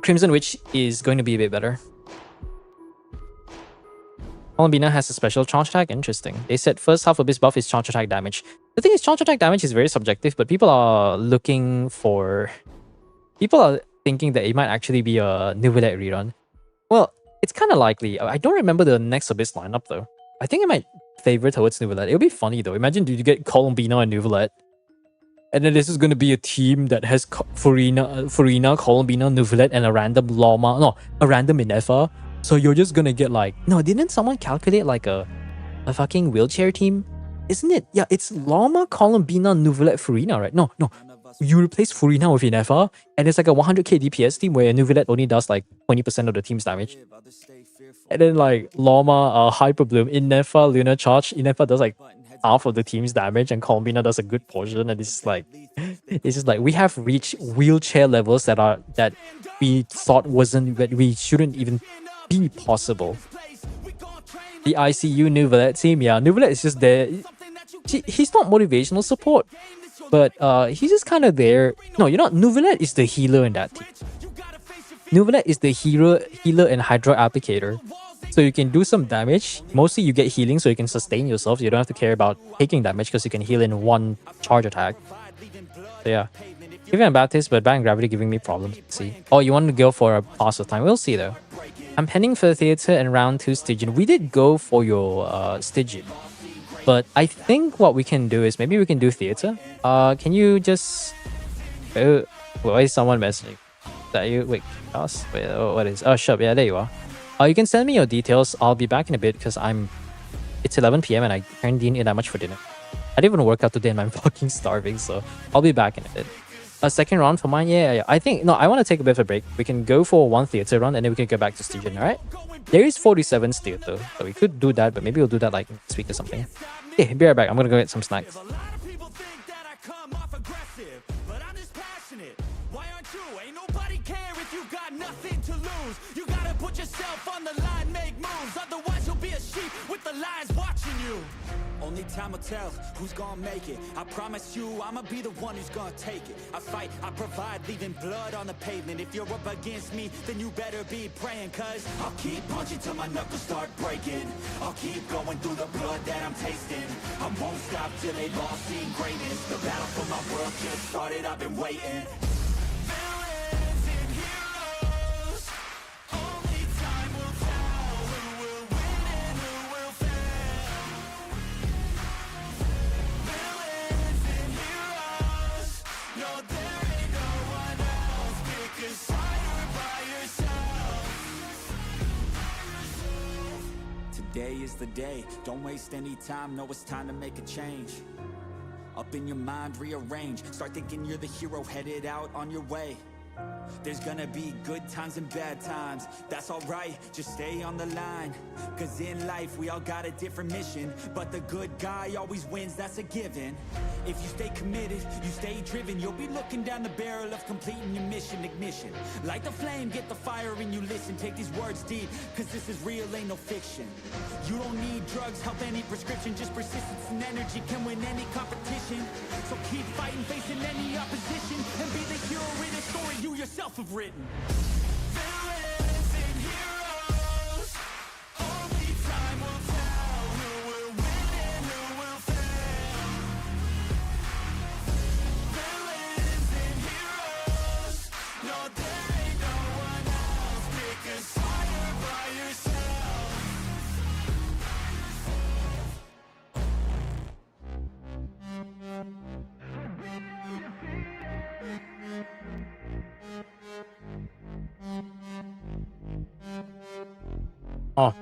Speaker 2: Crimson Witch is going to be a bit better. Columbina has a special charge attack. Interesting. They said first half of this buff is charge attack damage. The thing is, charge attack damage is very subjective, but people are thinking that it might actually be a Neuvillette rerun. Well, it's kind of likely. I don't remember the next Abyss lineup though. I think I might favor towards Neuvillette. It would be funny though. Imagine you get Columbina and Neuvillette, and then this is going to be a team that has Furina, Columbina, Neuvillette, and a random Llama. No, a random Inefa. So you're just gonna get like, no, didn't someone calculate like a fucking wheelchair team? Isn't it? Yeah, it's Llama, Columbina, Neuvillette, Furina, right? No. You replace Furina with Inefa, and it's like a 100k DPS team where Neuvillette only does like 20% of the team's damage. And then like Llama, Hyper Bloom, Inefa, Lunar Charge. Inefa does like half of the team's damage, and Columbina does a good portion. And it's just like we have reached wheelchair levels that we thought that we shouldn't even be possible. The ICU Neuvillette team, yeah, Neuvillette is just there. He's not motivational support, but he's just kind of there. No, you're not. Neuvillette is the healer in that team. Nuvalet is the healer and Hydra applicator. So you can do some damage. Mostly you get healing so you can sustain yourself. You don't have to care about taking damage because you can heal in one charge attack. So yeah. Giving a Baptist, but Bad Gravity giving me problems. Let's see. Oh, you want to go for a pass of time? We'll see though. I'm pending for Theater and round 2 Stygian. We did go for your Stygian. But I think what we can do is maybe we can do Theater. Can you just... Oh, why is someone messaging? That you... Wait, us? Wait, oh, what is... Oh, shut up. Yeah, there you are. You can send me your details. I'll be back in a bit because it's 11 p.m. and I didn't eat that much for dinner. I didn't even work out today and I'm fucking starving, so I'll be back in a bit. A second round for mine? Yeah. I think... No, I want to take a bit of a break. We can go for one Theater run and then we can go back to Stygian, alright? There is 47 Theater, so we could do that, but maybe we'll do that like next week or something. Okay, be right back. I'm gonna go get some snacks.
Speaker 1: Only time will tell who's gonna make it. I promise you, I'ma be the one who's gonna take it. I fight, I provide, leaving blood on the pavement. If you're up against me, then you better be praying. Cause I'll keep punching till my knuckles start breaking. I'll keep going through the blood that I'm tasting. I won't stop till they've all seen greatness. The battle for my world just started, I've been waiting. Villains and heroes, only time will tell who will win and who will fail. Villains and heroes, no, there ain't no one else. Pick a side by yourself. Today is the day, don't waste any time. Know it's time to make a change. Up in your mind, rearrange. Start thinking you're the hero headed out on your way. There's gonna be good times and bad times. That's alright, just stay on the line. Cause in life we all got a different mission, but the good guy always wins, that's a given. If you stay committed, you stay driven, you'll be looking down the barrel of completing your mission. Ignition, light the flame, get the fire and you listen. Take these words deep, cause this is real, ain't no fiction. You don't need drugs, help any prescription. Just persistence and energy can win any competition. So keep fighting, facing any opposition, and be the hero in a story you yourself have written. Villains and heroes, only time will tell who will win and who will fail. Villains and heroes, no, there ain't no one else. Pick a side by yourself.
Speaker 2: Oh.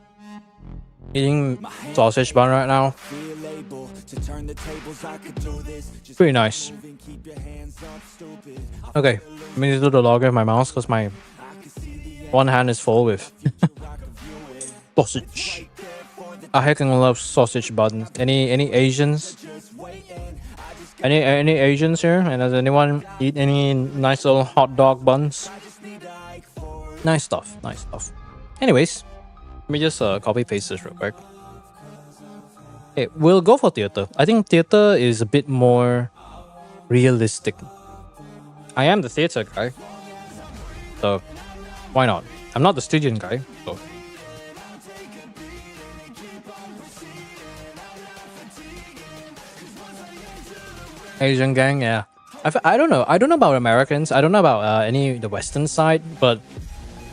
Speaker 2: Eating sausage bun right now.
Speaker 1: Feel able to turn the tables, I could do this. Just
Speaker 2: Pretty nice.
Speaker 1: move and keep your hands up, stupid.
Speaker 2: Okay, I'm gonna do the logger with my mouse because my one hand is full with sausage. I heckin' love sausage buns. Any Asians? Any Asians here? And does anyone eat any nice little hot dog buns? Nice stuff. Nice stuff. Anyways, let me just copy paste this real quick. Okay, we'll go for theater. I think theater is a bit more realistic. I am the theater guy, so why not? I'm not the Stygian guy, so. Asian gang, yeah. I don't know. I don't know about Americans. I don't know about any the Western side, but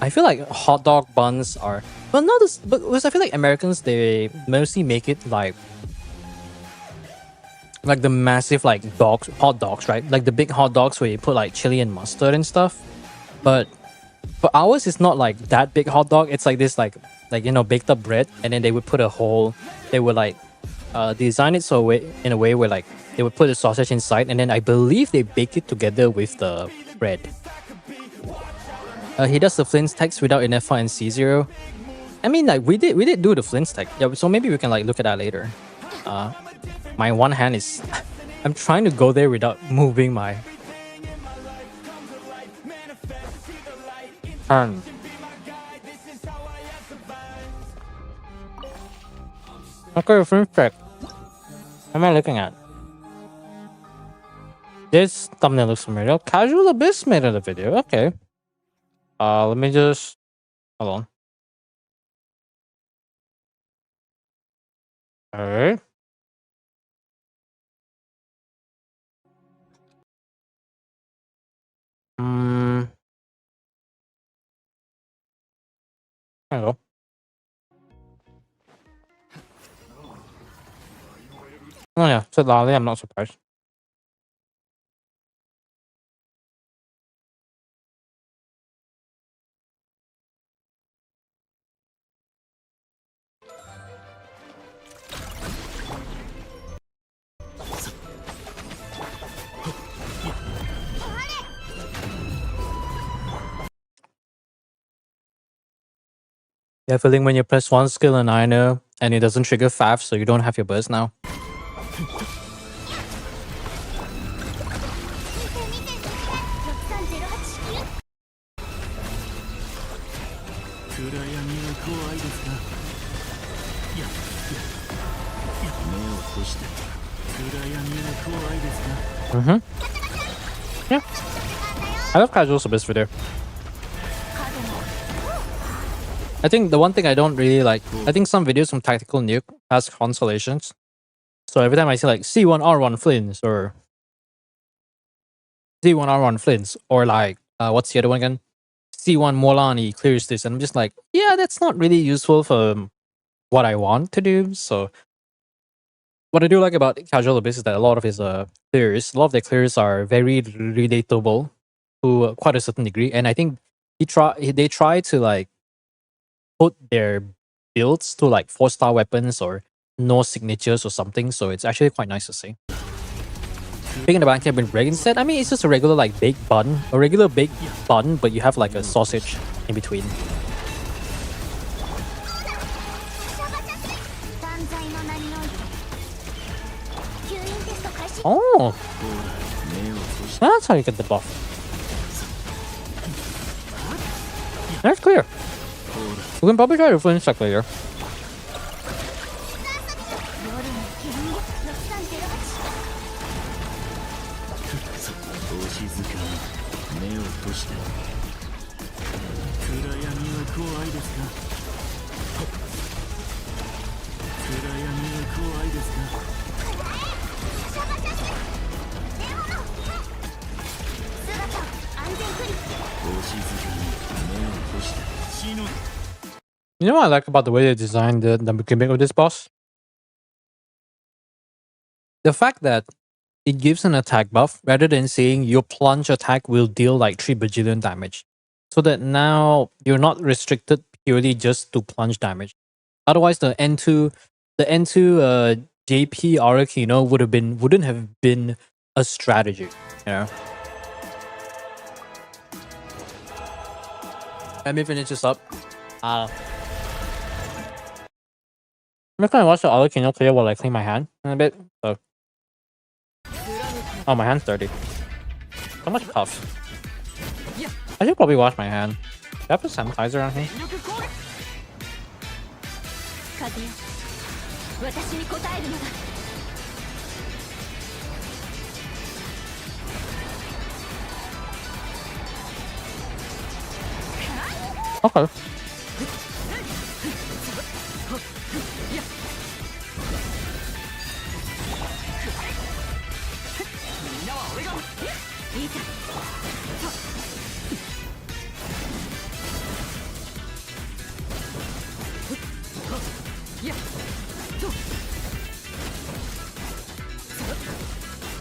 Speaker 2: I feel like hot dog buns are, but not this. But because I feel like Americans, they mostly make it like the massive like hot dogs, right? Like the big hot dogs where you put like chili and mustard and stuff. But for ours, it's not like that big hot dog. It's like this like you know, baked up bread, and then they would put a whole. They would like design it so in a way where like they would put the sausage inside, and then I believe they bake it together with the bread. He does the Flint's text without an F1 and C0. I mean, like we did do the Flint's text. Yeah, so maybe we can like look at that later. My one hand is, I'm trying to go there without moving my hand. Okay, Flint's text. What am I looking at? This thumbnail looks familiar. Casual Abyss made of the video. Okay. Let me just hold on. Okay. There you go. Oh yeah, said Lally, I'm not surprised. Yeah, feeling when you press one skill in Ino and it doesn't trigger FAF, so you don't have your burst now.
Speaker 5: 暗闇は怖いですか。目を閉じて。暗闇は怖いですか。
Speaker 2: Yeah. I love casual for this video. I think the one thing I don't really like, I think some videos from Tactical Nuke has consolations. So every time I see like C1R1 Flints or C1R1 Flints or like, what's the other one again? C1 Molani clears this. And I'm just like, yeah, that's not really useful for what I want to do. So what I do like about Casual Abyss is that a lot of his clears, a lot of their clears are very relatable to quite a certain degree. And I think they try to like put their builds to like 4-star weapons or no signatures or something. So it's actually quite nice to see. Speaking of Bank with Dragon set, I mean, it's just a regular like baked bun, a regular baked bun, but you have like a sausage in between.
Speaker 4: 断罪の名において吸引テスト開始。
Speaker 2: Oh, that's how you get the buff. That's clear. We can probably try to finish that later.
Speaker 4: 夜の剣6308。
Speaker 5: お静かに目を閉じて。暗闇は怖いですか。暗闇は怖いですか。
Speaker 4: 姿安全クリップ。
Speaker 5: お静かに目を閉じて。死の
Speaker 2: You know what I like about the way they designed the gimmick of this boss? The fact that it gives an attack buff rather than saying your plunge attack will deal like 3 bajillion damage. So that now you're not restricted purely just to plunge damage. Otherwise the N2 JP Arakino wouldn't have been a strategy, you know. Let me finish this up. I'm just gonna watch the Arakino play while I clean my hand in a bit. So oh, my hand's dirty. So much puff. I should probably wash my hand. Do I have a sanitizer on here?
Speaker 4: 風よ私に答えるのだ。
Speaker 2: Okay.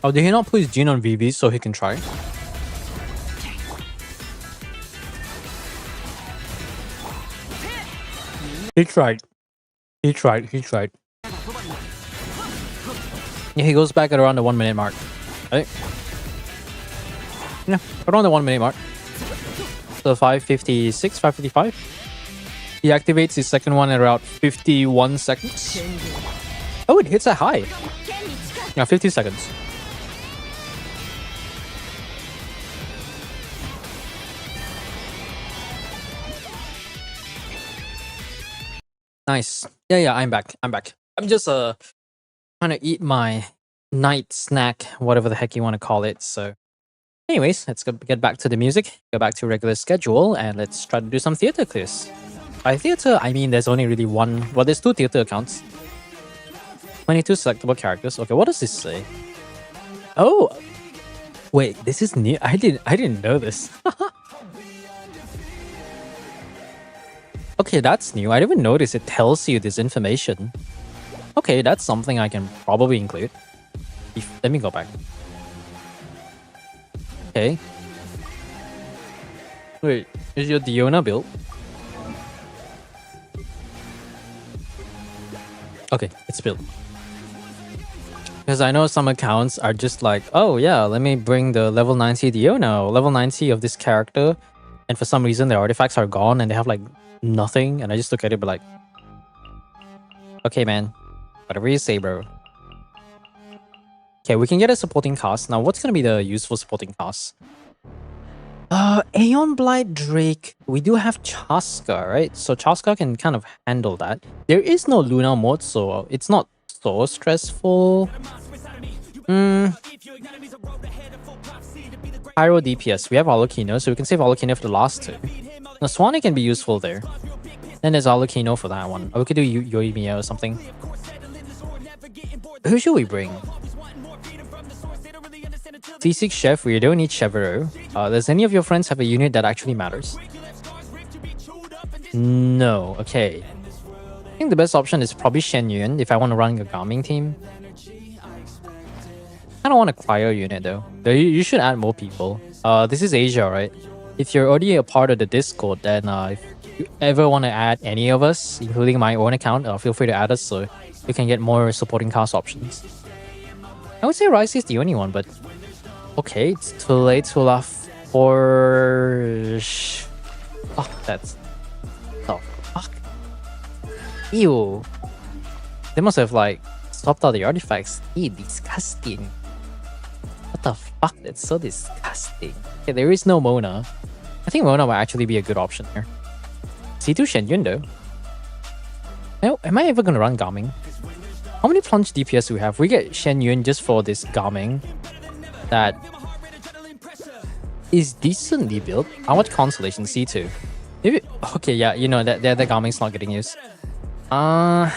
Speaker 2: Oh, did he not put his gene on VV so he can try? He tried. He tried. Yeah, he goes back at around the 1 minute mark. Right? Yeah, around the 1 minute mark. So 556, 555. He activates his second one at around 51 seconds. Oh, it hits a high. Yeah, 50 seconds. Nice. Yeah, I'm back. I'm just trying to eat my night snack, whatever the heck you want to call it. So Anyways, let's get back to the music, go back to regular schedule, and let's try to do some theater clears. By theater, I mean there's only really one. Well, there's 2 theater accounts. 22 selectable characters. Okay, what does this say? Oh, wait, this is new. I didn't know this. Okay, that's new. I didn't even notice it tells you this information. Okay, that's something I can probably include. Let me go back. Okay. Wait, is your Diona build? Okay, it's built. Because I know some accounts are just like, oh yeah, let me bring the level 90 Diona, or level 90 of this character, and for some reason their artifacts are gone and they have like nothing, and I just look at it but like, okay man, whatever you say bro. Okay, we can get a supporting cast. Now what's gonna be the useful supporting cast? Aeon Blight Drake. We do have Chaska, right? So Chaska can kind of handle that. There is no Luna mode, so it's not so stressful. Pyro DPS. We have Alucino, so we can save Alucino for the last 2. Now Swanee can be useful there. Then there's Alucino for that one. Or we could do Yoimiya or something. Who should we bring? T6 Chef, we don't need Chevreau. Does any of your friends have a unit that actually matters? No, okay. I think the best option is probably Shen Yun if I want to run a Gaming team. I don't want a cryo unit though. You should add more people. This is Asia, right? If you're already a part of the Discord, then if you ever want to add any of us, including my own account, feel free to add us so you can get more supporting cast options. I would say Rice is the only one, but okay, it's too late to laugh for... Fuck, that's... Oh, fuck. Ew. They must have, like, stopped all the artifacts. Ew, disgusting. What the fuck? That's so disgusting. Okay, there is no Mona. I think Mona might actually be a good option here. C2 Shen Yun, though. Now, am I ever gonna run Gaming? How many plunge DPS do we have? We get Shen Yun just for this Gaming. That is decently built. How much consolation? C2. Maybe, okay, yeah, you know that the Gaming's not getting used. You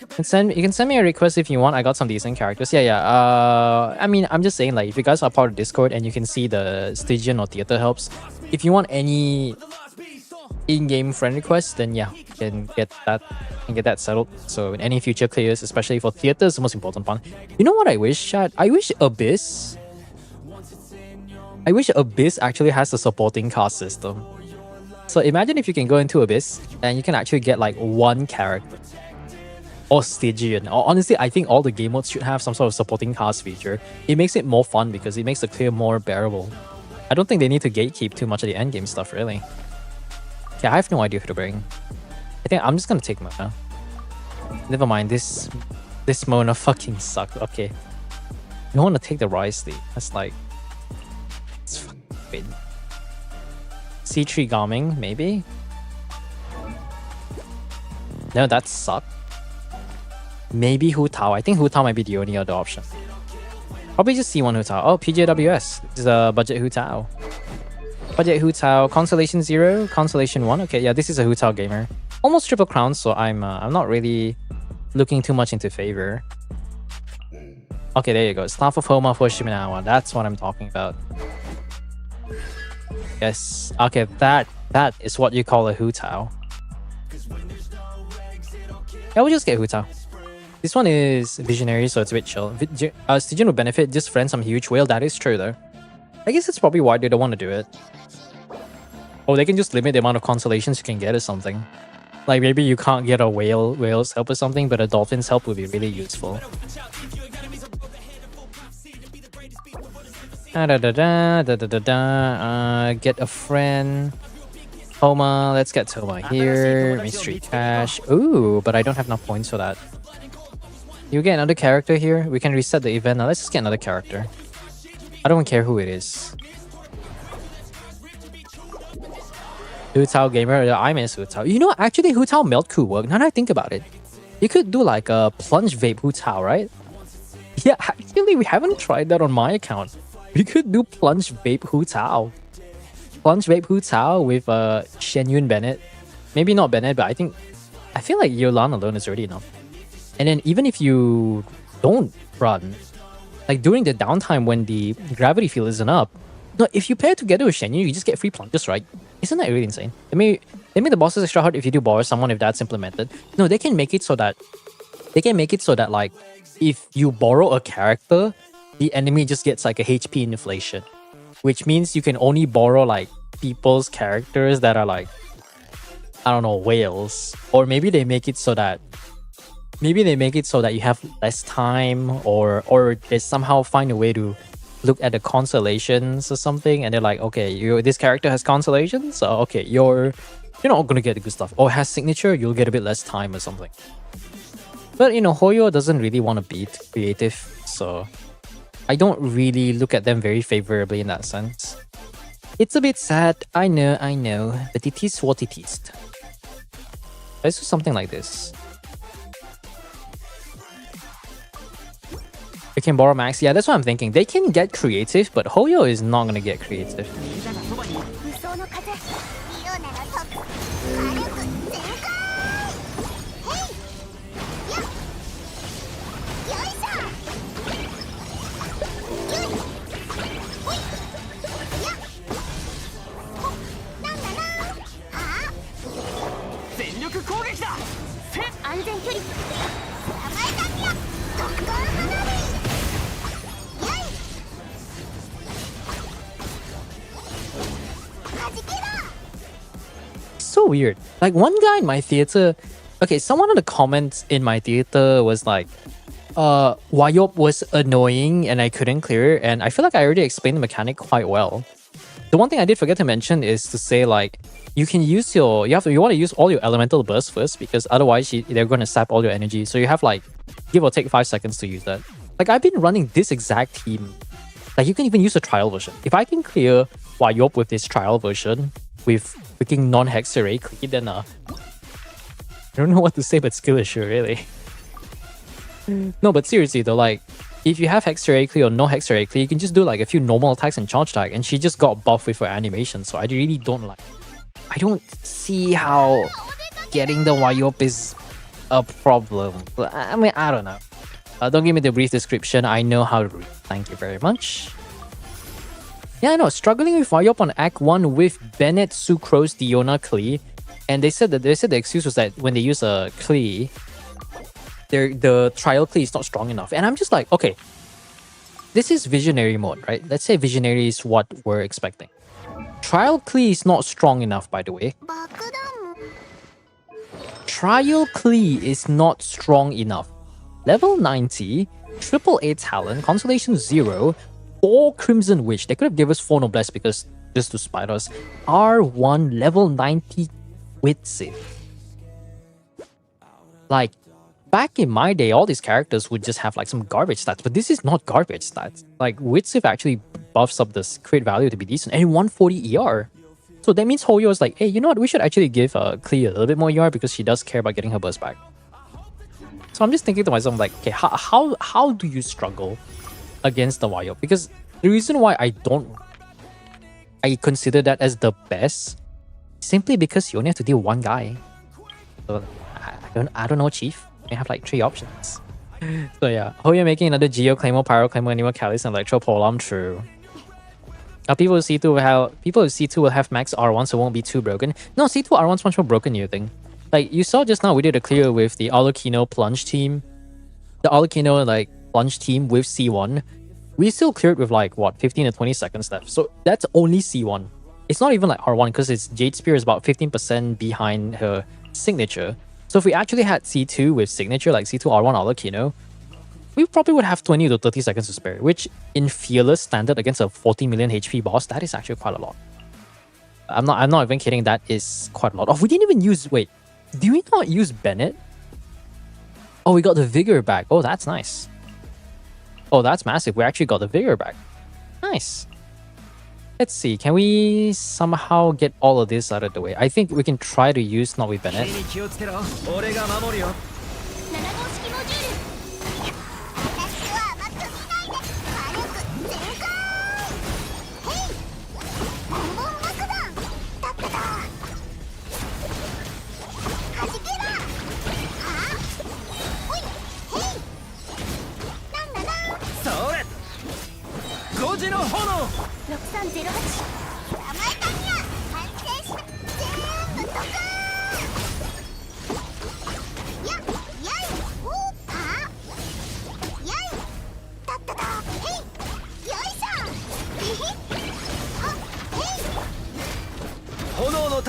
Speaker 2: can send me a request if you want. I got some decent characters. Yeah. I mean, I'm just saying, like, if you guys are part of Discord and you can see the Stygian or theater helps, if you want any in-game friend requests, then yeah, you can get that settled. So in any future clears, especially for theater, is the most important one. You know what I wish, chat? I wish Abyss actually has a supporting cast system. So imagine if you can go into Abyss and you can actually get like one character. Or Stygian. Or honestly, I think all the game modes should have some sort of supporting cast feature. It makes it more fun because it makes the clear more bearable. I don't think they need to gatekeep too much of the endgame stuff, really. Okay, I have no idea who to bring. I think I'm just gonna take Mona. Never mind, this Mona fucking sucked. Okay. You wanna take the Rice lead. That's like... It's fucking weird. C3 Gaming, maybe? No, that sucked. Maybe Hu Tao. I think Hu Tao might be the only other option. Probably just C1 Hu Tao. Oh, PJWS. This is a budget Hu Tao. Budget Hu Tao. Constellation 0, Constellation 1. Okay, yeah, this is a Hu Tao gamer. Almost triple crown, so I'm not really looking too much into favor. Okay, there you go. Staff of Homa for Shiminawa. That's what I'm talking about. Yes. Okay, that is what you call a Hu Tao. Yeah, we'll just get Hu Tao. This one is Visionary, so it's a bit chill. Stygian would benefit, just friend some huge whale. That is true, though. I guess that's probably why they don't want to do it. Or they can just limit the amount of constellations you can get or something. Like, maybe you can't get a whale's help or something, but a dolphin's help would be really useful. Get a friend. Homa, let's get Toma here. Mystery Cash. Ooh, but I don't have enough points for that. You get another character here. We can reset the event. Now let's just get another character. I don't care who it is. Hu Tao gamer. I miss Hu Tao. You know, actually Hu Tao melt could work. Now that I think about it. You could do like a plunge vape Hu Tao, right? Yeah, actually we haven't tried that on my account. We could do Plunge Vape Hu Tao. Plunge Vape Hu Tao with Shen Yun Bennett. Maybe not Bennett, but I feel like Yolan alone is already enough. And then even if you don't run, like during the downtime when the gravity field isn't up, no, if you pair together with Shen Yun, you just get free plunges, right? Isn't that really insane? They make the bosses extra hard if you do borrow someone if that's implemented. No, they can make it so that like if you borrow a character, the enemy just gets like a HP inflation, which means you can only borrow like people's characters that are like, I don't know, whales. Or maybe they make it so that you have less time, or they somehow find a way to look at the constellations or something, and they're like, okay, this character has constellations, so okay, you're not gonna get the good stuff. Or has signature, you'll get a bit less time or something. But Hoyo doesn't really want to be creative, so I don't really look at them very favorably in that sense. It's a bit sad, I know, but it is what it is. Let's do something like this. They can borrow max. Yeah, that's what I'm thinking. They can get creative, but Hoyo is not gonna get creative.
Speaker 4: 無双の風リオナの特火力全開へいやっよいしょよいほいやっほなんだなあ
Speaker 5: 全力攻撃だ。
Speaker 4: 安全距離捕まえたんや特攻花火よい
Speaker 2: So weird. Like one guy in my theater, okay, someone in the comments in my theater was like, Wayop was annoying and I couldn't clear it, and I feel like I already explained the mechanic quite well. The one thing I did forget to mention is to say like, you can use you want to use all your elemental bursts first, because otherwise they're going to sap all your energy. So you have like, give or take 5 seconds to use that. Like I've been running this exact team. Like you can even use a trial version. If I can clear Wayop with this trial version with freaking non-hex array clear, then I don't know what to say but skill issue, really. No, but seriously though, like if you have hex array clear or no hex array clear, you can just do like a few normal attacks and charge tag, and she just got buffed with her animation. So I really don't see how getting the Wayop is a problem. I mean, I don't know. Don't give me the brief description. I know how to read. Thank you very much. Yeah, no, struggling with Wayop on Act 1 with Bennett, Sucrose, Diona, Klee. And they said the excuse was that when they use a Klee, the trial Klee is not strong enough. And I'm just like, okay, this is visionary mode, right? Let's say visionary is what we're expecting. Trial Klee is not strong enough, by the way. Trial Klee is not strong enough. Level 90, triple A talent, constellation 0, 4 Crimson Witch. They could have given us 4 Noblesse because just to spite us. R1 level 90 Witsit. Like, back in my day, all these characters would just have like some garbage stats, but this is not garbage stats. Like, Witsif actually buffs up the crit value to be decent, and 140 ER. So that means Hoyo is like, hey, you know what? We should actually give Klee a little bit more ER because she does care about getting her burst back. So I'm just thinking to myself, like, okay, how do you struggle against the Wayop? Because the reason why I consider that as the best, simply because you only have to deal one guy. So I don't know, Chief. You have like 3 options. So yeah, Hoyo making another Geo Claymore, Pyro Claymore, Anima Callus, and Electro Polearm. True. People with C2 will have max R1, so it won't be too broken. No, C2 R1's much more broken, you think? Like you saw just now, we did a clear with the Alucino Plunge team. The Alucino like Plunge team with C1. We still cleared with like what 15 to 20 seconds left. So that's only C1. It's not even like R1 because its Jade Spear is about 15% behind her signature. So if we actually had C2 with signature like C2 R1 Alucino, we probably would have 20 to 30 seconds to spare, which in Fearless standard against a 40 million HP boss, that is actually quite a lot. I'm not even kidding, that is quite a lot. Oh, we didn't even use, wait, did we not use Bennett? Oh, we got the Vigor back. Oh, that's nice. Oh, that's massive. We actually got the Vigor back. Nice. Let's see, can we somehow get all of this out of the way? I think we can try to use not with Bennett.
Speaker 4: 7号式モジュール私は甘く見ないで火力全開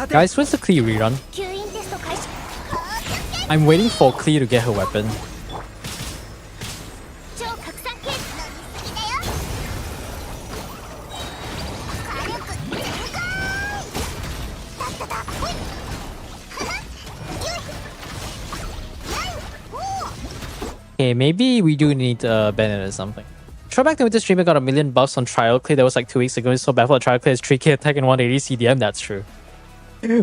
Speaker 2: Guys, where's the Klee rerun?
Speaker 4: 吸引テスト開始
Speaker 2: I'm waiting for Klee to get her weapon.
Speaker 4: 超拡散系乗りすぎだよ火力全開だっただほいははよいやいおー
Speaker 2: Okay, maybe we do need Bennett or something. Throwback to Winter Streamer got a million buffs on Trial Clear. That was like 2 weeks ago. It's so bad for Trial Clear. It's 3k attack and 180 CDM. That's true.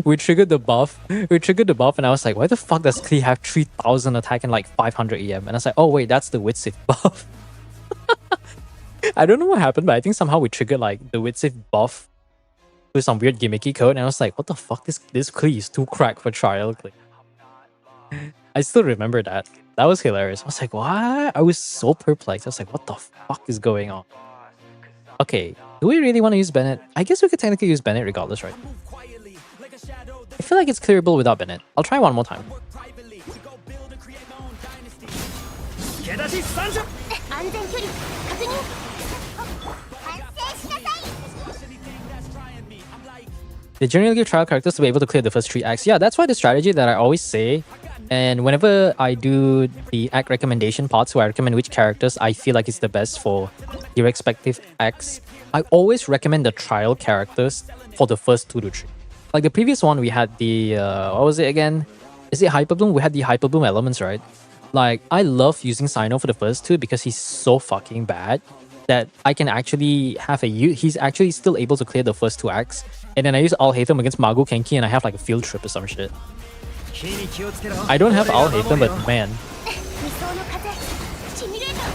Speaker 2: We triggered the buff. And I was like, why the fuck does Klee have 3000 attack and like 500 EM? And I was like, oh wait, that's the Witsiv buff. I don't know what happened, but I think somehow we triggered like the Witsiv buff with some weird gimmicky code. And I was like, what the fuck? This Klee is too cracked for Trial Clear. I still remember that. That was hilarious. I was like, what? I was so perplexed. I was like, what the fuck is going on? Okay, do we really want to use Bennett? I guess we could technically use Bennett regardless, right? I feel like it's clearable without Bennett. I'll try one more time.
Speaker 5: 助出し参上。
Speaker 4: 安全距離確認反省しなさい
Speaker 2: They generally give trial characters to be able to clear the first 3 acts. Yeah, that's why the strategy that I always say, and whenever I do the act recommendation parts where I recommend which characters I feel like is the best for the respective acts, I always recommend the trial characters for the first 2 to 3. Like the previous one, we had the, what was it again? Is it Hyper Bloom? We had the Hyper Bloom elements, right? Like, I love using Sino for the first 2 because he's so fucking bad that I can actually have he's actually still able to clear the first 2 acts. And then I use Al-Haytham against Magu Kenki and I have like a field trip or some shit. I don't have Al-Haytham, but man.
Speaker 4: 理想の風シミュレーター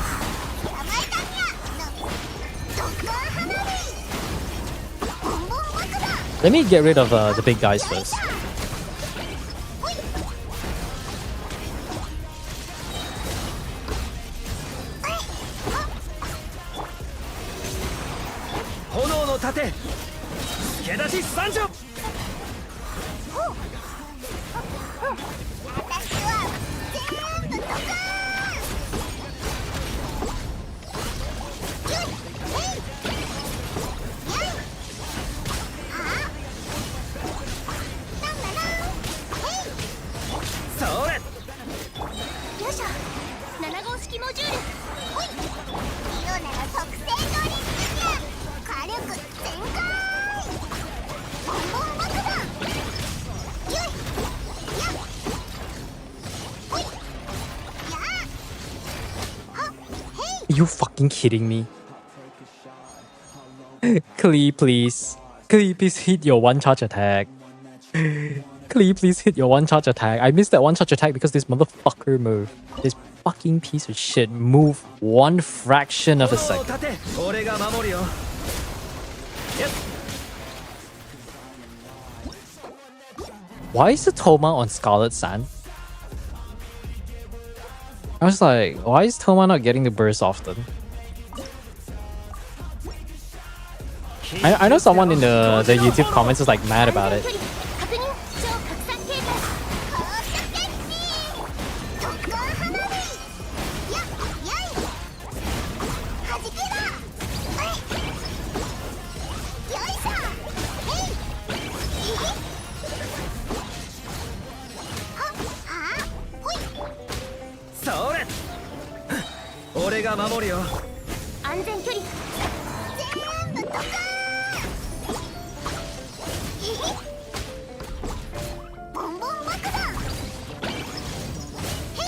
Speaker 4: 甘えたにゃドッカー花火ボンボン爆弾
Speaker 2: Let me get rid of the big guys first.
Speaker 5: 炎の盾助出し参上。
Speaker 4: 私は全部ドカーンよいへいやいはあなんだなへい
Speaker 5: それ。
Speaker 4: よいしょ7号式モジュールほい色なら特製乗りすぎや火力全開ボンボン爆弾よいやほいやはへい
Speaker 2: You fucking kidding me? Klee, please. Klee, please hit your 1-charge attack. Klee, please hit your 1-charge attack. I missed that 1-charge attack because this motherfucker moved. This fucking piece of shit moved 1 fraction of a
Speaker 5: 炎の
Speaker 2: second.
Speaker 5: 盾俺が守るよ。
Speaker 2: Why is the Toma on Scarlet Sand? I was like, why is Toma not getting the burst often? I know someone in the YouTube comments is like mad about it.
Speaker 4: 確認超拡散警戒高速決起ドッカー花火ややいはじけだはいよいしょへいいひははほい
Speaker 5: それ。俺が守るよ。
Speaker 4: 安全距離全部ドカーンいひボンボン爆弾へい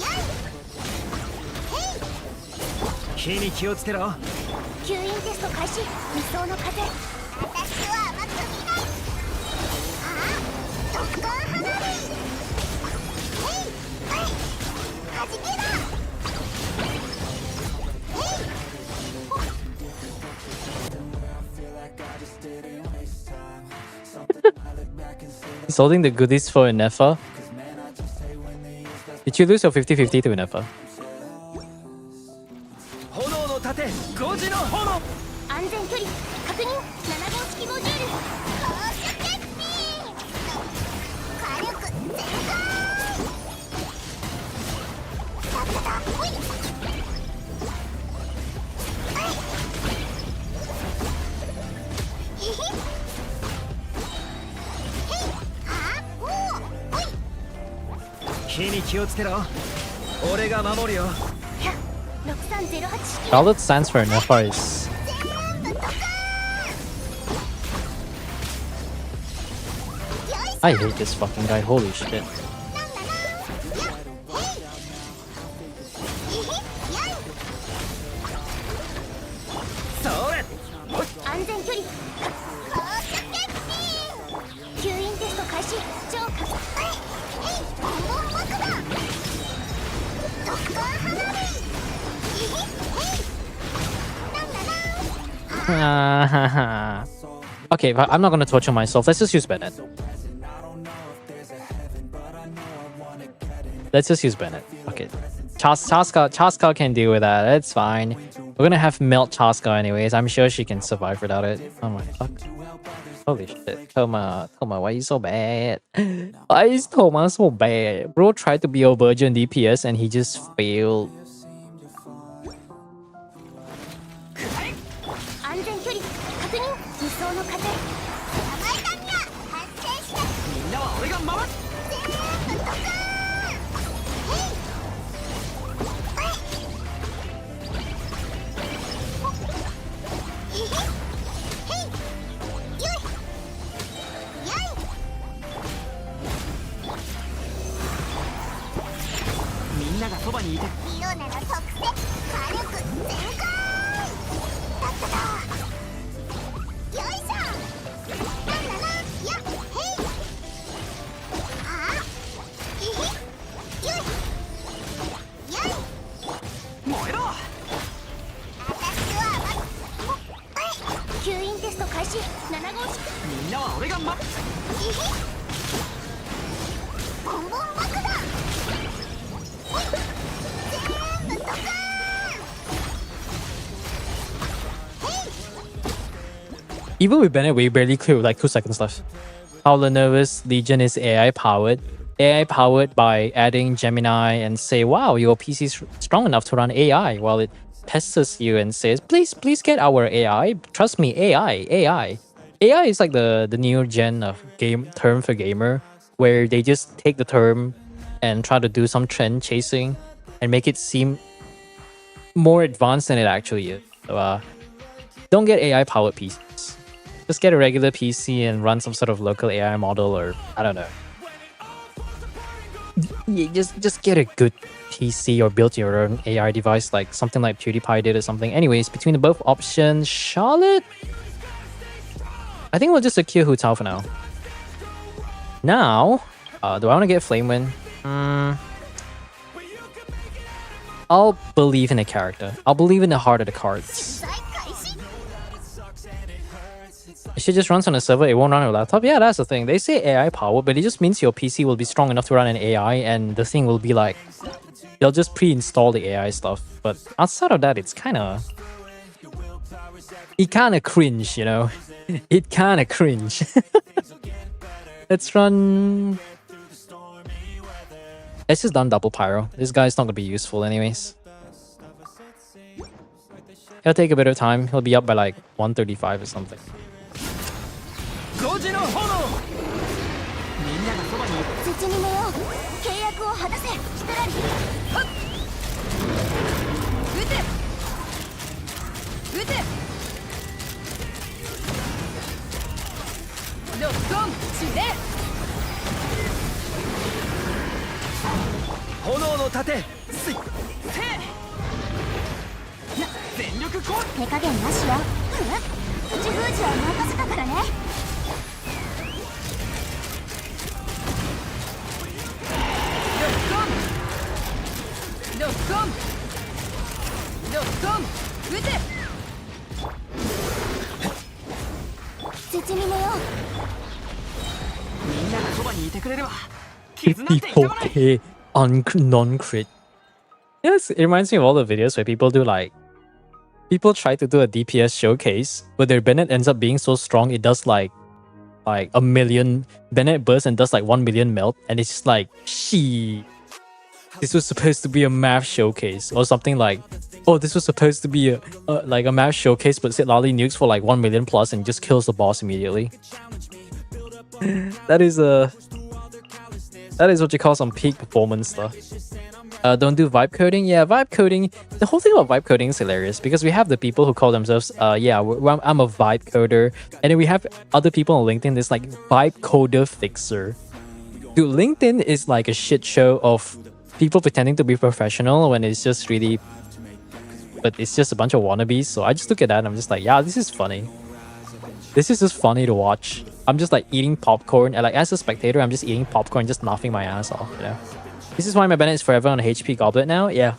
Speaker 4: やいへい
Speaker 5: 火に気をつけろ。
Speaker 4: 吸引テスト開始理想の風私は甘く見ないはあドッカー花火へいはいはじけだへい
Speaker 2: He's holding the goodies for Inefa. Did you lose your 50-50 to Inefa?
Speaker 5: 炎の盾火に気をつけろ。俺が守るよ。
Speaker 4: 6308
Speaker 2: Charlotte stands for enough ice. I hate this fucking guy, holy shit.
Speaker 5: それ。
Speaker 4: 安全距離吸引テスト開始超加速ボンボン爆弾ドッカー花火
Speaker 2: Okay, but I'm not gonna torture myself. Let's just use Bennett. Let's just use Bennett. Okay. Chaska can deal with that. It's fine. We're gonna have Melt Chaska anyways. I'm sure she can survive without it. Oh my fuck. Holy shit. Toma, why are you so bad? Why is Toma so bad? Bro tried to be a virgin DPS and he just failed.
Speaker 4: 安全距離確認理想の風
Speaker 5: みんなは俺が守る。みんながそばにいて。
Speaker 4: リオネの特性火力全開だっただよいしょなんだなやっへいあへへよいよい
Speaker 5: 燃えろ。
Speaker 4: アタックは吸引テスト開始7号式
Speaker 5: みんなは俺が守る。
Speaker 4: へへボンボン爆弾全部ドカーン
Speaker 2: Even with Bennett, we barely clear with like 2 seconds left. How Lenovo's Legion is AI powered. AI powered by adding Gemini and say, wow, your PC is strong enough to run AI, while it tests you and says, please get our AI. Trust me, AI. AI is like the new gen of game term for gamer, where they just take the term and try to do some trend chasing and make it seem more advanced than it actually is. So, don't get AI powered PCs. Just get a regular PC and run some sort of local AI model, or I don't know. Yeah, just get a good PC or build your own AI device, like something like PewDiePie did or something. Anyways, between the both options, Charlotte, I think we'll just secure Hu Tao for now. Now, do I want to get Flame Wind? I'll believe in a character. I'll believe in the heart of the cards. It should just runs on a server, it won't run on a laptop. Yeah, that's the thing. They say AI power, but it just means your PC will be strong enough to run an AI, and the thing will be like, they'll just pre-install the AI stuff. But outside of that, it's kind of cringe, you know? It kind of cringe. Let's run... Let's just done double pyro. This guy's not gonna be useful anyways. He'll take a bit of time. He'll be up by like 135 or something.
Speaker 5: 5時の炎。みんながそばにいる。
Speaker 4: 土に寝よう契約を果たせヒトラリはっ撃て撃てロックオン死ね
Speaker 5: 炎の盾。すい。せな全力攻撃。
Speaker 4: 手加減なしようち封じは任せたからねロックオンロックオン撃て土に寝よ
Speaker 5: みんながそばにいてくれれば傷なんて痛まない。
Speaker 2: 54k on non-crit. Yes, it reminds me of all the videos where people do like... People try to do a DPS showcase, but their Bennett ends up being so strong it does like a million Bennett burst and does like 1 million melt, and it's just like, she. This was supposed to be a math showcase or something like, oh, this was supposed to be a math showcase, but Lali nukes for like 1 million plus and just kills the boss immediately. That is That is what you call some peak performance stuff. Don't do vibe coding. Yeah, vibe coding. The whole thing about vibe coding is hilarious because we have the people who call themselves, I'm a vibe coder, and then we have other people on LinkedIn that's like vibe coder fixer. Dude, LinkedIn is like a shit show of people pretending to be professional when it's just really, but it's just a bunch of wannabes. So I just look at that and I'm just like, yeah, this is funny. This is just funny to watch. I'm just like eating popcorn, and like as a spectator, I'm just eating popcorn, just laughing my ass off, you know? This is why my Bennett is forever on a HP goblet now? Yeah.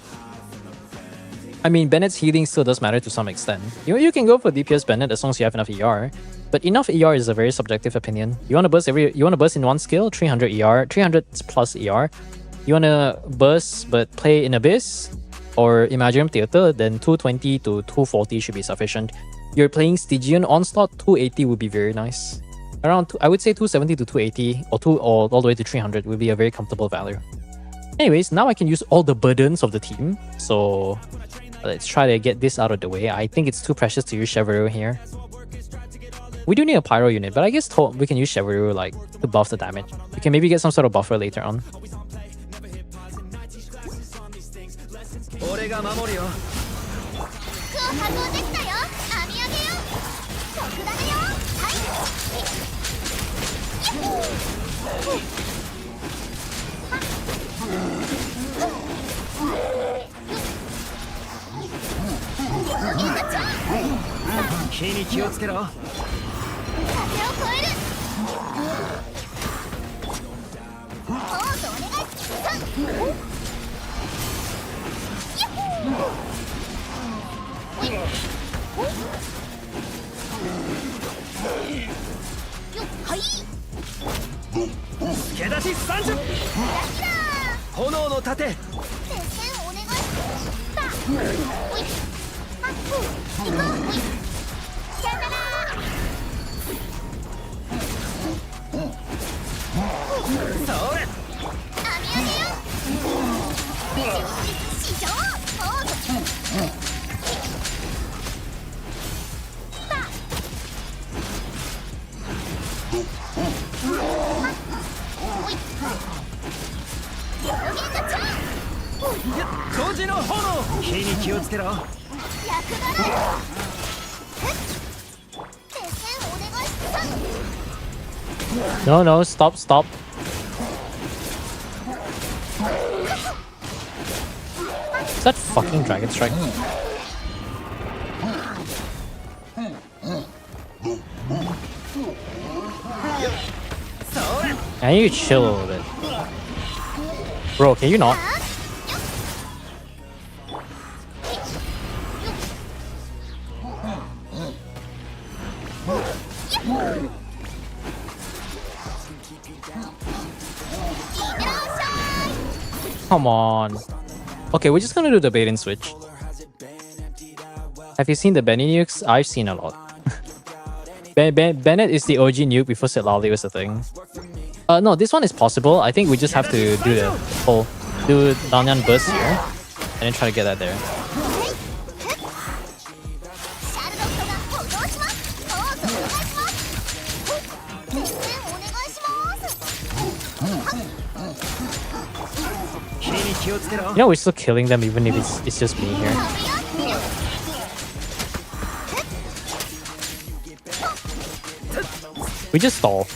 Speaker 2: I mean, Bennett's healing still does matter to some extent. You can go for DPS Bennett as long as you have enough ER. But enough ER is a very subjective opinion. You wanna burst in one skill, 300 ER, 300 plus ER. You wanna burst but play in Abyss or Imaginum Theater, then 220 to 240 should be sufficient. You're playing Stygian Onslaught, 280 would be very nice. Around, I would say 270 to 280 or all the way to 300 would be a very comfortable value. Anyways, now I can use all the burdens of the team. So let's try to get this out of the way. I think it's too precious to use Chevrolet here. We do need a Pyro unit, but I guess we can use Chevrolet like to buff the damage. We can maybe get some sort of buffer later on. No, stop. Is that fucking Dragon Strike? I need to chill a little bit. Bro, can you not? Come on. Okay, we're just gonna do the bait and switch. Have you seen the Benny nukes? I've seen a lot. Bennett is the OG nuke before Sid Lally was a thing. No, this one is possible. I think we just have to do the whole Danyan burst here and then try to get that there. You know, we're still killing them even if it's just me here. We just stall.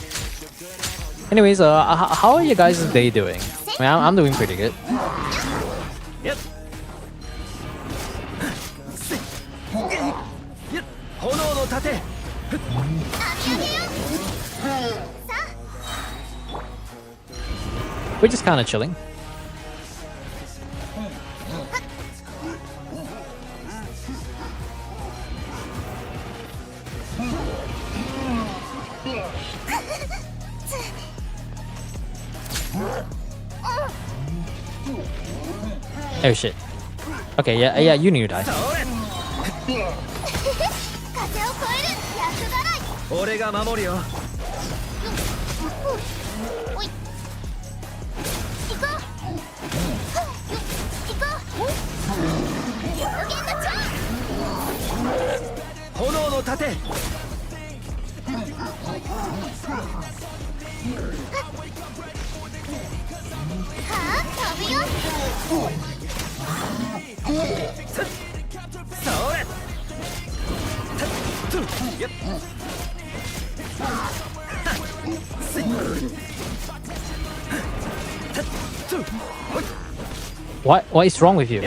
Speaker 2: Anyways, how are you guys' day doing? I mean, I'm doing pretty good.
Speaker 5: Yep.
Speaker 2: We're just kind of chilling. Oh shit. Okay, yeah, you need to die.
Speaker 5: それやっ
Speaker 2: What is wrong with you?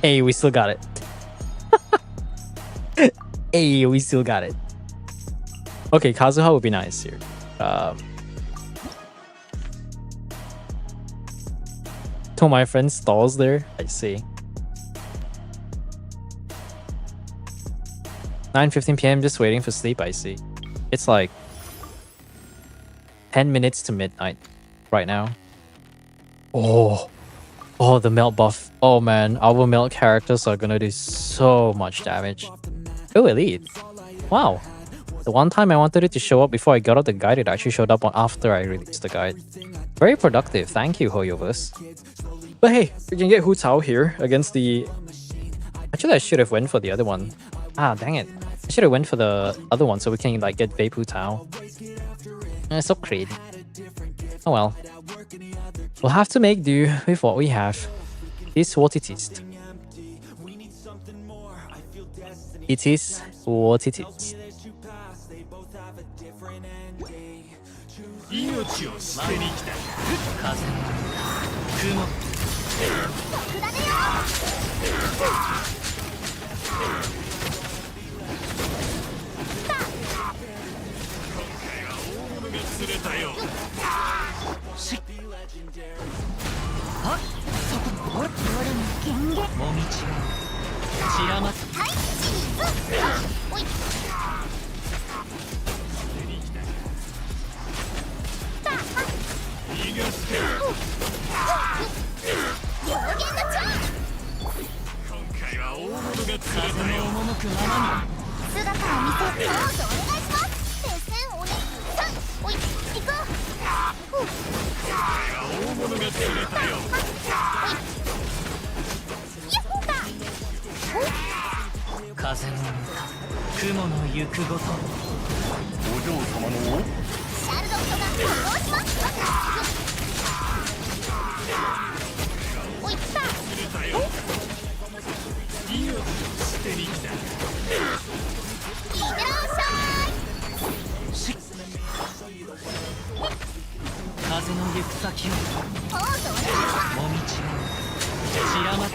Speaker 2: Hey, we still got it. Hey, we still got it. Okay, Kazuha would be nice here. To my friend stalls there. I see. 9:15 p.m. Just waiting for sleep. I see. It's like 10 minutes to midnight right now. Oh, the melt buff. Oh man, our melt characters are gonna do so much damage. Oh, elite. Wow. The one time I wanted it to show up before I got out the guide, it actually showed up after I released the guide. Very productive. Thank you, Hoyoverse. But hey, we can get Hu Tao here against the... Actually, I should have went for the other one. Ah, dang it. I should have went for the other one so we can like get Vape Hu Tao. So great. Oh well. We'll have to make do with what we have. It is what it is. It is what it is.
Speaker 5: 命を捨てに来た風雲 風の雲の行くごとお嬢様のシャルドットが反応しますおいった命を捨てに来たいってらっしゃいしっ風の行く先をもみちを散らまって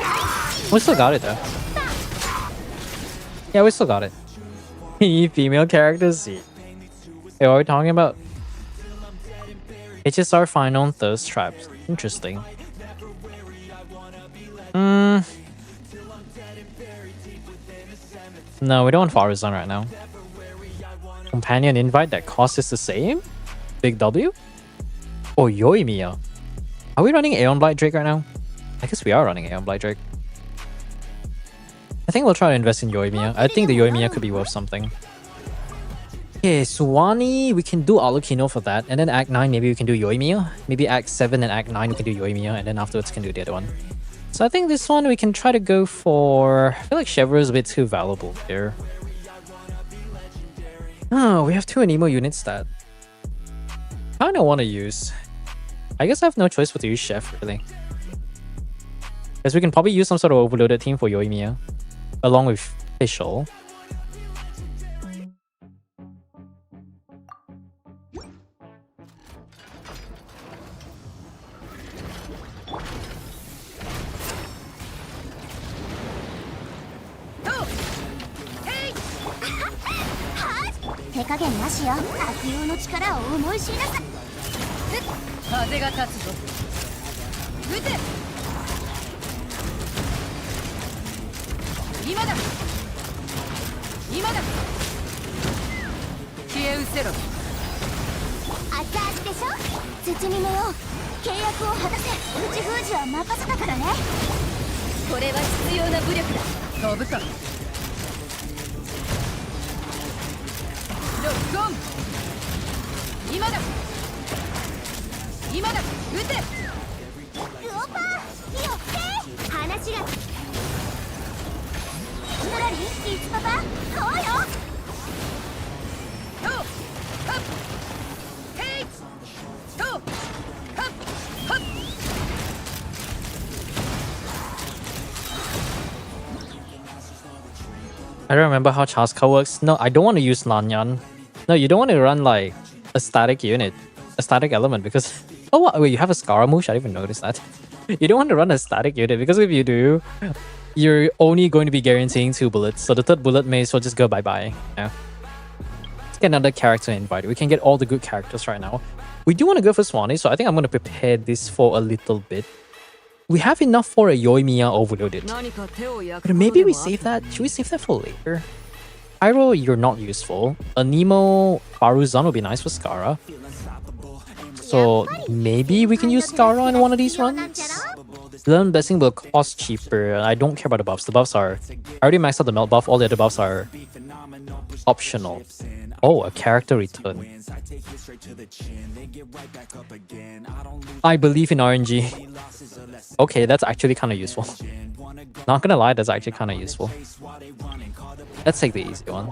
Speaker 2: We still got it though. Yeah, we still got it. Female characters. Hey, what are we talking about? HSR final on thirst traps. Interesting. No, we don't want Farazan right now. Companion invite that cost is the same? Big W? Oh, Yoimiya. Are we running Aeon Blight Drake right now? I guess we are running Aeon Blight Drake. I think we'll try to invest in Yoimiya. I think the Yoimiya could be worth something. Okay, Suwani, we can do Alukino for that. And then Act 9, maybe we can do Yoimiya. Maybe Act 7 and Act 9, we can do Yoimiya. And then afterwards, we can do the other one. So I think this one, we can try to go for... I feel like Chevra is a bit too valuable here. Oh, we have 2 Anemo units that I kind of want to use. I guess I have no choice but to use Chef, really. Because we can probably use some sort of overloaded team for Yoimiya. Along with Fischl.
Speaker 3: 風が立つぞ。撃て。今だ。今だ。消え失せろ。
Speaker 4: 熱々でしょ。包み目を契約を果たせ。口封じは任せたからね。
Speaker 3: これは必要な武力だ。飛ぶか。ロックオン。今だ。今だ。撃て。
Speaker 4: ウオパーよって話がドラリーいつパパこうよ。
Speaker 3: トーハッヘイトーハッハッ。
Speaker 2: I don't remember how Chaska works. No, I don't want to use Lanyan. No, you don't want to run like a static unit, a static element because... Oh, what? Wait, you have a Scaramouche? I didn't even notice that. You don't want to run a static unit because if you do, you're only going to be guaranteeing 2 bullets. So the 3rd bullet may as well just go bye-bye. Yeah. Let's get another character invited. We can get all the good characters right now. We do want to go for Swanee, so I think I'm going to prepare this for a little bit. We have enough for a Yoimiya overloaded.
Speaker 3: 何か手を焼く
Speaker 2: But maybe we save that. Should we save that for later? Pyro, you're not useful. A Nemo Baruzan would be nice for Skara. So maybe we can use Skara in one of these runs? Learn Blessing will cost cheaper. I don't care about the buffs. The buffs are... I already maxed out the melt buff. All the other buffs are optional. Oh, a character return. I believe in RNG. Okay, that's actually kind of useful. Not gonna lie, that's actually kind of useful. Let's take the easy one.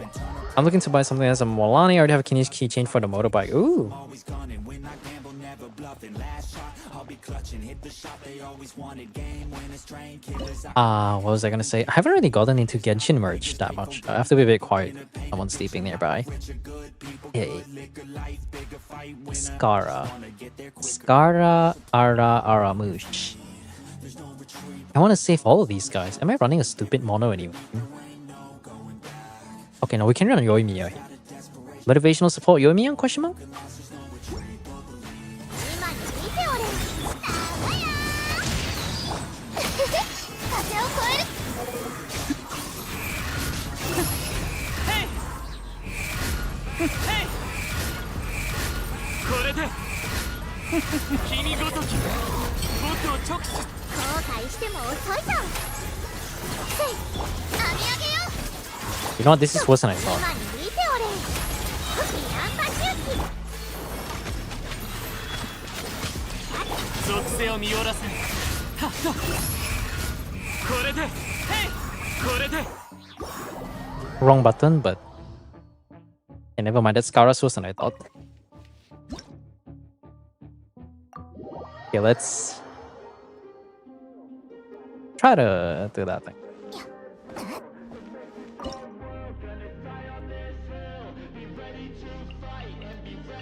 Speaker 2: I'm looking to buy something as a Molani. I already have a Kine's keychain for the motorbike. Ooh. What was I gonna say? I haven't really gotten into Genshin merch that much. I have to be a bit quiet. Someone's sleeping nearby. Hey. Skara. Skara Aramush. I want to save all of these guys. Am I running a stupid mono anyway? Okay, no, we can run Yoimiya here. Motivational support Yoimiya? Question mark? You know what? This is worse than I thought.
Speaker 5: 属性を見よらせこれでこれで
Speaker 2: Wrong button, but... Okay, never mind. That's Skara's worse than I thought. Okay, let's... try to do that thing.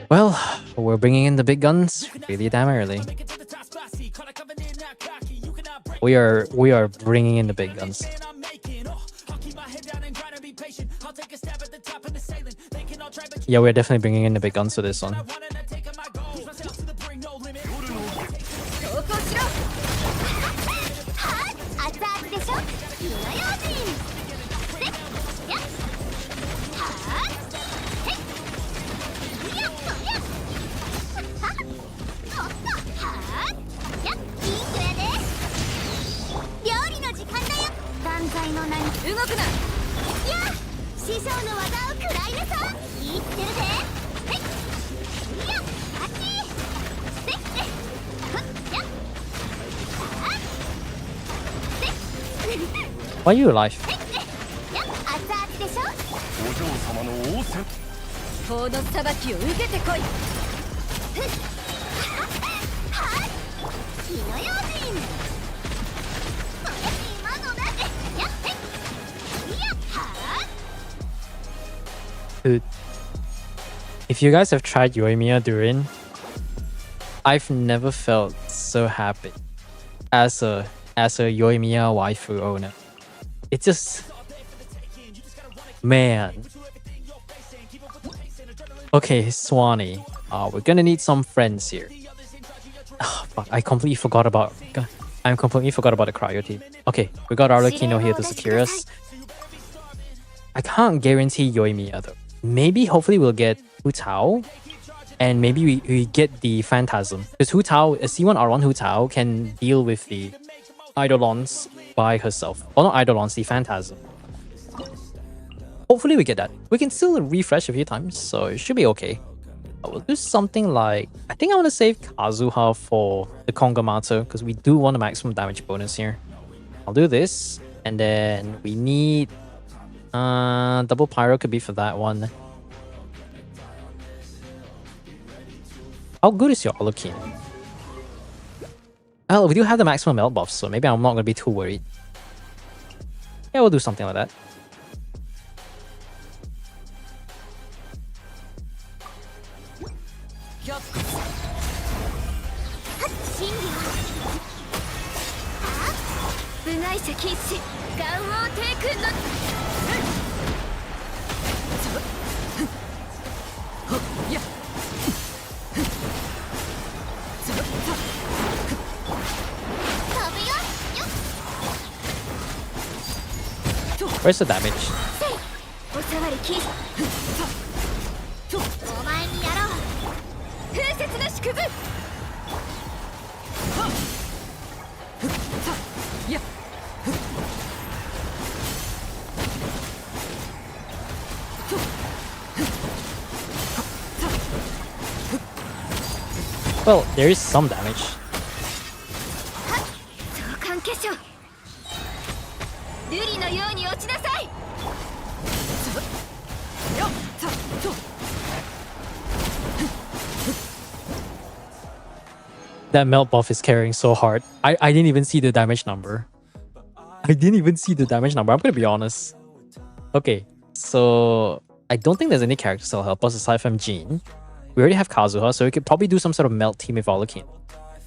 Speaker 2: Well, we're bringing in the big guns really damn early. We are bringing in the big guns. Yeah, we're definitely bringing in the big guns for this one. Why are you alive?
Speaker 3: 法の裁きを受けてこい。
Speaker 2: Dude, if you guys have tried Yoimiya Durin, I've never felt so happy as a Yoimiya waifu owner. It just... man. Okay, Swanee. We're gonna need some friends here. Oh, fuck, I completely forgot about... I completely forgot about the cryo team. Okay, we got Arlecchino here to secure us. I can't guarantee Yoimiya though. Maybe, hopefully we'll get Hu Tao. And maybe we get the Phantasm. Because Hu Tao, a C1 R1 Hu Tao can deal with the Eidolons by herself. Or not Eidolons, the Phantasm. Hopefully we get that. We can still refresh a few times, so it should be okay. We'll do something like... I think I want to save Kazuha for the Kongamato, because we do want a maximum damage bonus here. I'll do this, and then we need... double Pyro could be for that one. How good is your Alukin? Well, we do have the maximum melt buff, so maybe I'm not going to be too worried. Yeah, we'll do something like that. Where's the damage? Well, there is some damage. That melt buff is carrying so hard. I didn't even see the damage number. I'm gonna be honest. Okay, so I don't think there's any characters that'll help us aside from Jean. We already have Kazuha, so we could probably do some sort of melt team with Alukin.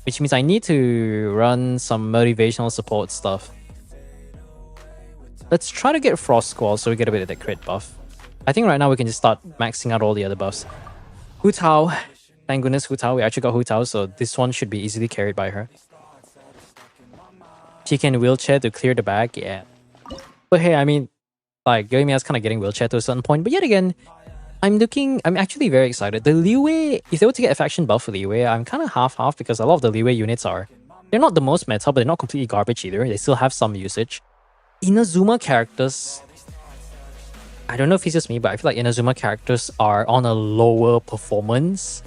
Speaker 2: Which means I need to run some motivational support stuff. Let's try to get Frost Squall so we get a bit of that crit buff. I think right now we can just start maxing out all the other buffs. Hu Tao. Thank goodness Hu Tao. We actually got Hu Tao, so this one should be easily carried by her. She can wheelchair to clear the bag, yeah. But hey, I mean, like, Yoimiya's kind of getting wheelchair to a certain point. But yet again, I'm actually very excited. The Liyue, if they were to get a faction buff for Liyue, I'm kind of half-half because a lot of the Liyue units they're not the most meta, but they're not completely garbage either. They still have some usage. Inazuma characters, I don't know if it's just me, but I feel like Inazuma characters are on a lower performance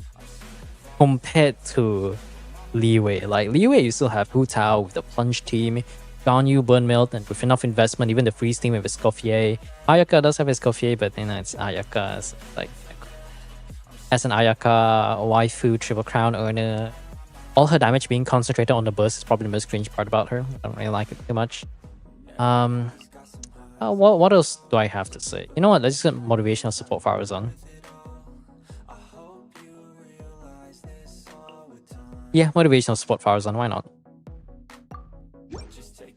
Speaker 2: compared to Liyue. Like, Liyue, you still have Hu Tao with the Plunge team, Ganyu, Burn Melt, and with enough investment, even the Freeze team with Escoffier. Ayaka does have Escoffier, but you know, it's Ayaka as, like, as an Ayaka waifu triple crown earner. All her damage being concentrated on the burst is probably the most cringe part about her. I don't really like it too much. What else do I have to say? You know what? Let's just get motivational support for Arizon. Yeah, motivational support for Arizon. Why not?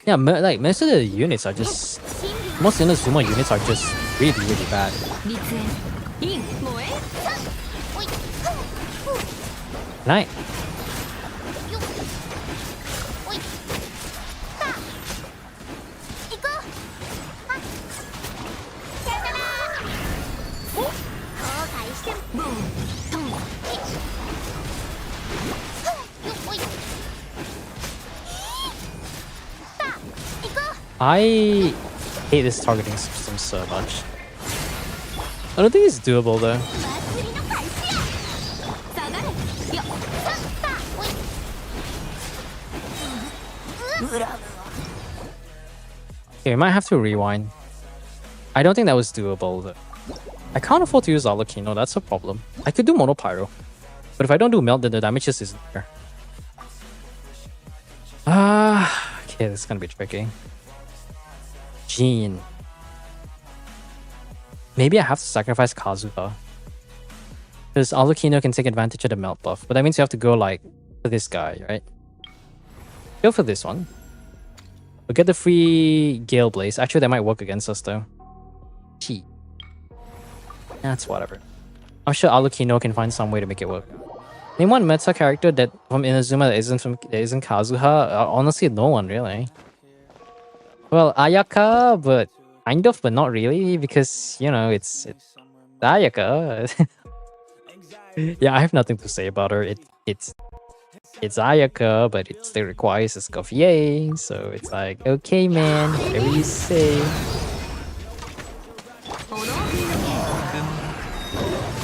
Speaker 2: Yeah, like most of the units are just... Most Inazuma units are just really, really bad. Night. I hate this targeting system so much. I don't think it's doable though. Okay, we might have to rewind. I don't think that was doable though. I can't afford to use Alukin, that's a problem. I could do Mono Pyro, but if I don't do Melt, then the damage just isn't there. Okay, this is gonna be tricky. Jean. Maybe I have to sacrifice Kazuha. Because Alukin can take advantage of the melt buff. But that means you have to go like for this guy, right? Go for this one. We'll get the free Gale Blaze. Actually, that might work against us though. Gee. That's whatever. I'm sure Alukin can find some way to make it work. Name one meta character that from Inazuma that isn't Kazuha. Honestly, no one really. Well, Ayaka, but kind of, but not really, because you know it's Ayaka. Yeah, I have nothing to say about her. It's Ayaka, but it still requires a Scofier, so it's like, okay, man, whatever you say.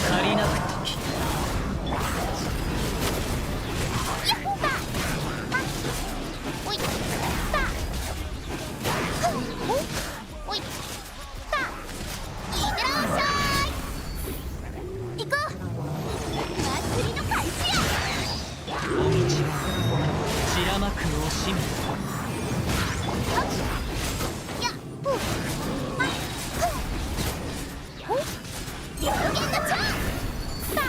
Speaker 5: 借りなく時
Speaker 4: おいさおいさいってらっしゃい行こう祭りの開始や
Speaker 5: 小道は散らまく惜しみ
Speaker 4: やっほっはっほっ両弦のチャンさ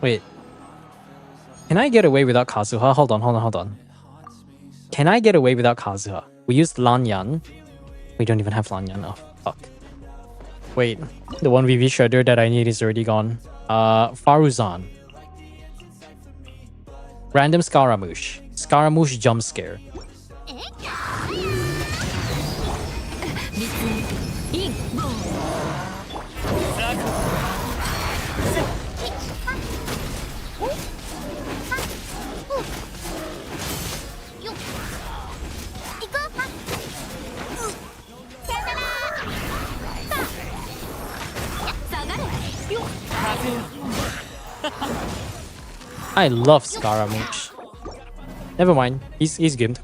Speaker 2: Wait, can I get away without Kazuha? Hold on. Can I get away without Kazuha? We used Lanyan. We don't even have Lanyan. Oh, fuck. Wait, the one VV shredder that I need is already gone. Faruzan. Random Scaramouche. Scaramouche jump scare.
Speaker 3: インボー
Speaker 4: よっ行こうはっさよならさ
Speaker 3: 下がれ
Speaker 4: よっ
Speaker 2: I love Scaramouche. Never mind. He's good.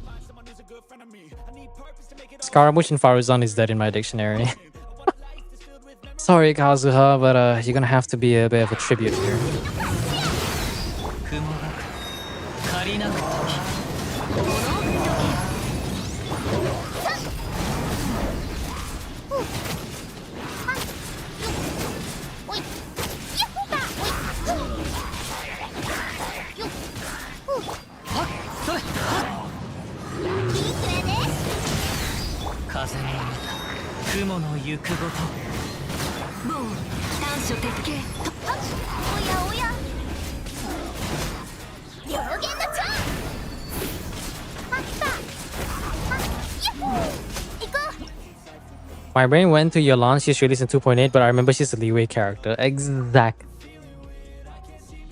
Speaker 2: Scaramouche and Faruzan is dead in my dictionary. Sorry, Kazuha, but you're gonna have to be a bit of a tribute here.
Speaker 5: 雲が借りなく時
Speaker 4: おいやっほーおいよっ
Speaker 5: はっそれはっ
Speaker 4: いいくらね
Speaker 5: 風の雲の行くごと
Speaker 3: ボー短所鉄拳
Speaker 4: はっおやおや両弦のチャンはったはっやっほー行こう
Speaker 2: My brain went to Yolan. She's released in 2.8, but I remember she's a leeway character.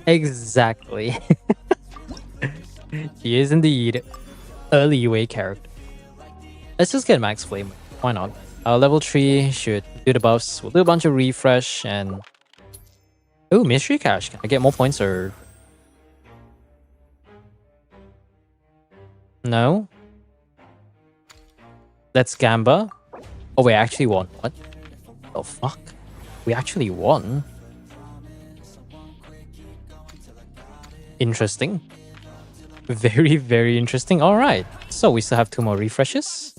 Speaker 2: Exactly. She is indeed a leeway character. Let's just get max flame. Why not? Level 3 should do the buffs. We'll do a bunch of refresh and... Ooh, mystery cache. Can I get more points or... No? Let's Gamba. Oh, we actually won. What the fuck? We actually won? Interesting. Very, very interesting. Alright. So we still have 2 more refreshes.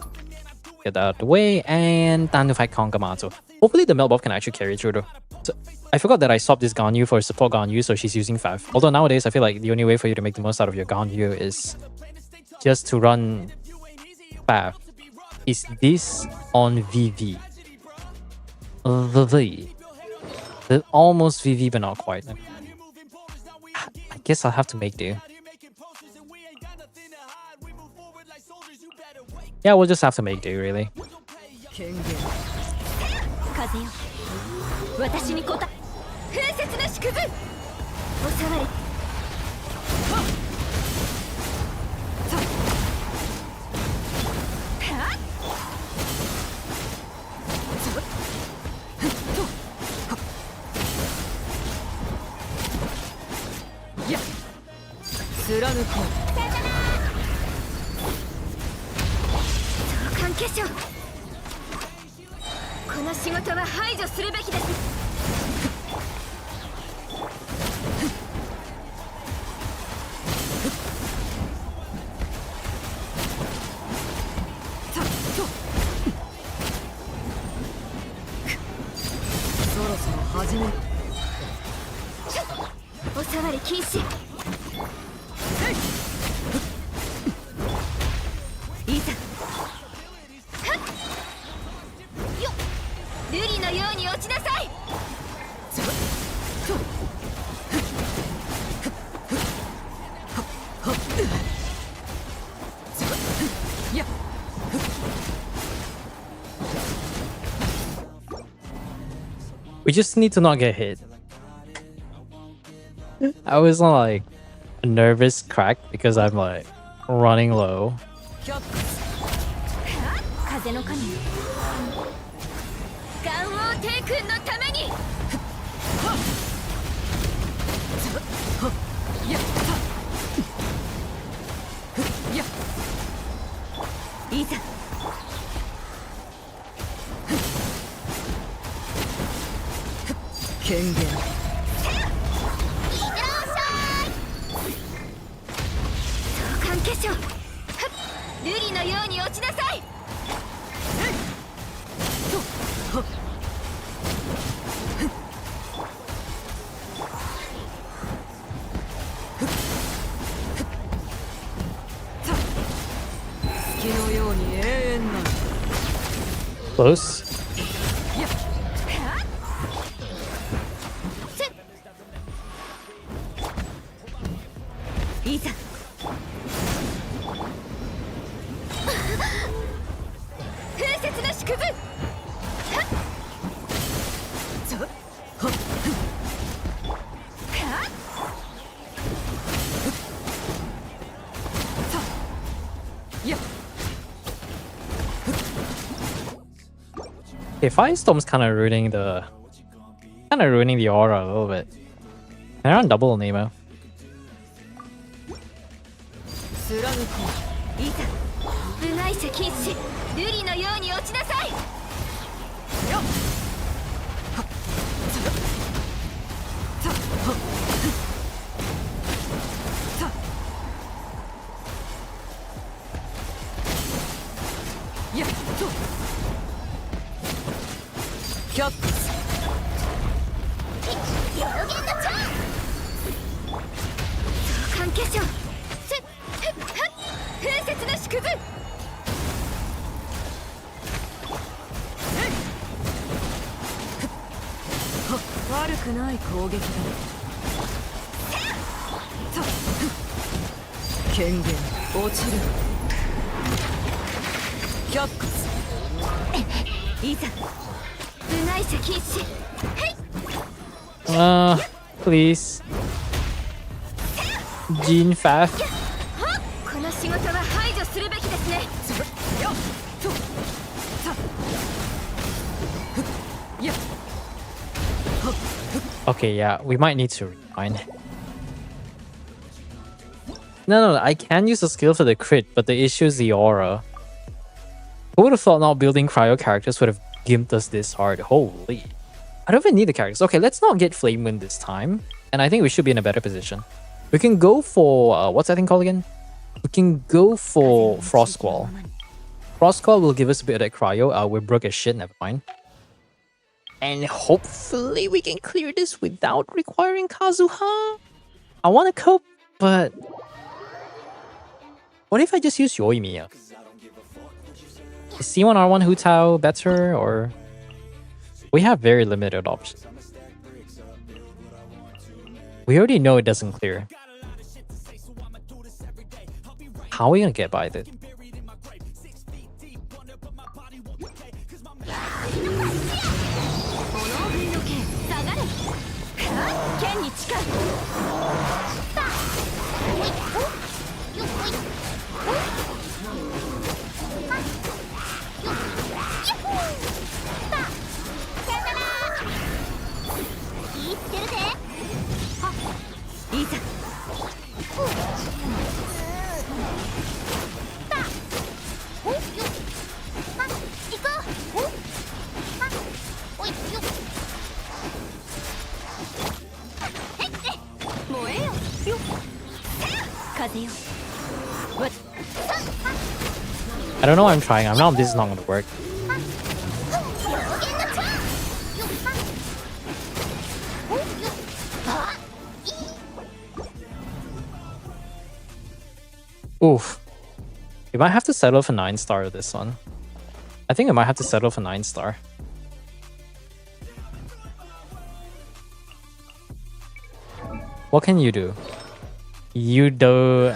Speaker 2: Get that out of the way. And time to fight Kongamato. Hopefully the melt buff can actually carry through though. So, I forgot that I swapped this Ganyu for support Ganyu, so she's using 5. Although nowadays I feel like the only way for you to make the most out of your Ganyu is just to run 5. Is this on VV? VV. Almost VV, but not quite. I guess I'll have to make do. Yeah, we'll just have to make do, really.
Speaker 3: 権限風よ私に答え風雪なし崩おさわりはっそうはっそうふっとはっやっ貫こう召喚化粧この仕事は排除するべきですそろそろ始めるおさわり禁止いざ
Speaker 4: よっ
Speaker 3: 瑠璃のように落ちなさい
Speaker 2: just need to not get hit. I was on like a nervous crack because I'm like running low.
Speaker 4: 風の神ガンオー帝君のためにいざ
Speaker 3: 権限
Speaker 4: いってらっしゃい召喚化粧瑠璃のように落ちなさい
Speaker 3: 月のように永遠な
Speaker 2: Close.
Speaker 4: いざ風雪の縮図
Speaker 2: Okay, Firestorm's kind of ruining the aura a little bit. They're on double Nemo.
Speaker 3: 貫こ
Speaker 4: いざ部外者禁止瑠璃のように落ちなさい
Speaker 3: やっとキャッツ
Speaker 4: 表現のチャン召喚化粧風雪の縮図
Speaker 3: 悪くない攻撃だ権限落ちるキャッツ
Speaker 4: いざ部外者禁止
Speaker 2: Please. Gene Faf.
Speaker 4: この仕事は排除するべきですね
Speaker 2: Okay, yeah, we might need to rewind. No, I can use the skill for the crit, but the issue is the aura. Who would have thought not building cryo characters would have gimped us this hard? Holy. I don't even need the characters. Okay, let's not get Flame Wind this time. And I think we should be in a better position. We can go for... what's that thing called again? We can go for Frost Squall. Frost Squall will give us a bit of that cryo. We're broke as shit, never mind. And hopefully we can clear this without requiring Kazuha. I want to cope, but... what if I just use Yoimiya? Is C1R1 Hu Tao better, or... we have very limited options. We already know it doesn't clear. How are we gonna get by this?
Speaker 4: 剣に近いいざ燃えよ風よ
Speaker 2: I don't know why I'm trying. I know this is not gonna work. Oof. We might have to settle for 9-star this one. I think I might have to settle for 9-star. What can you do? You do...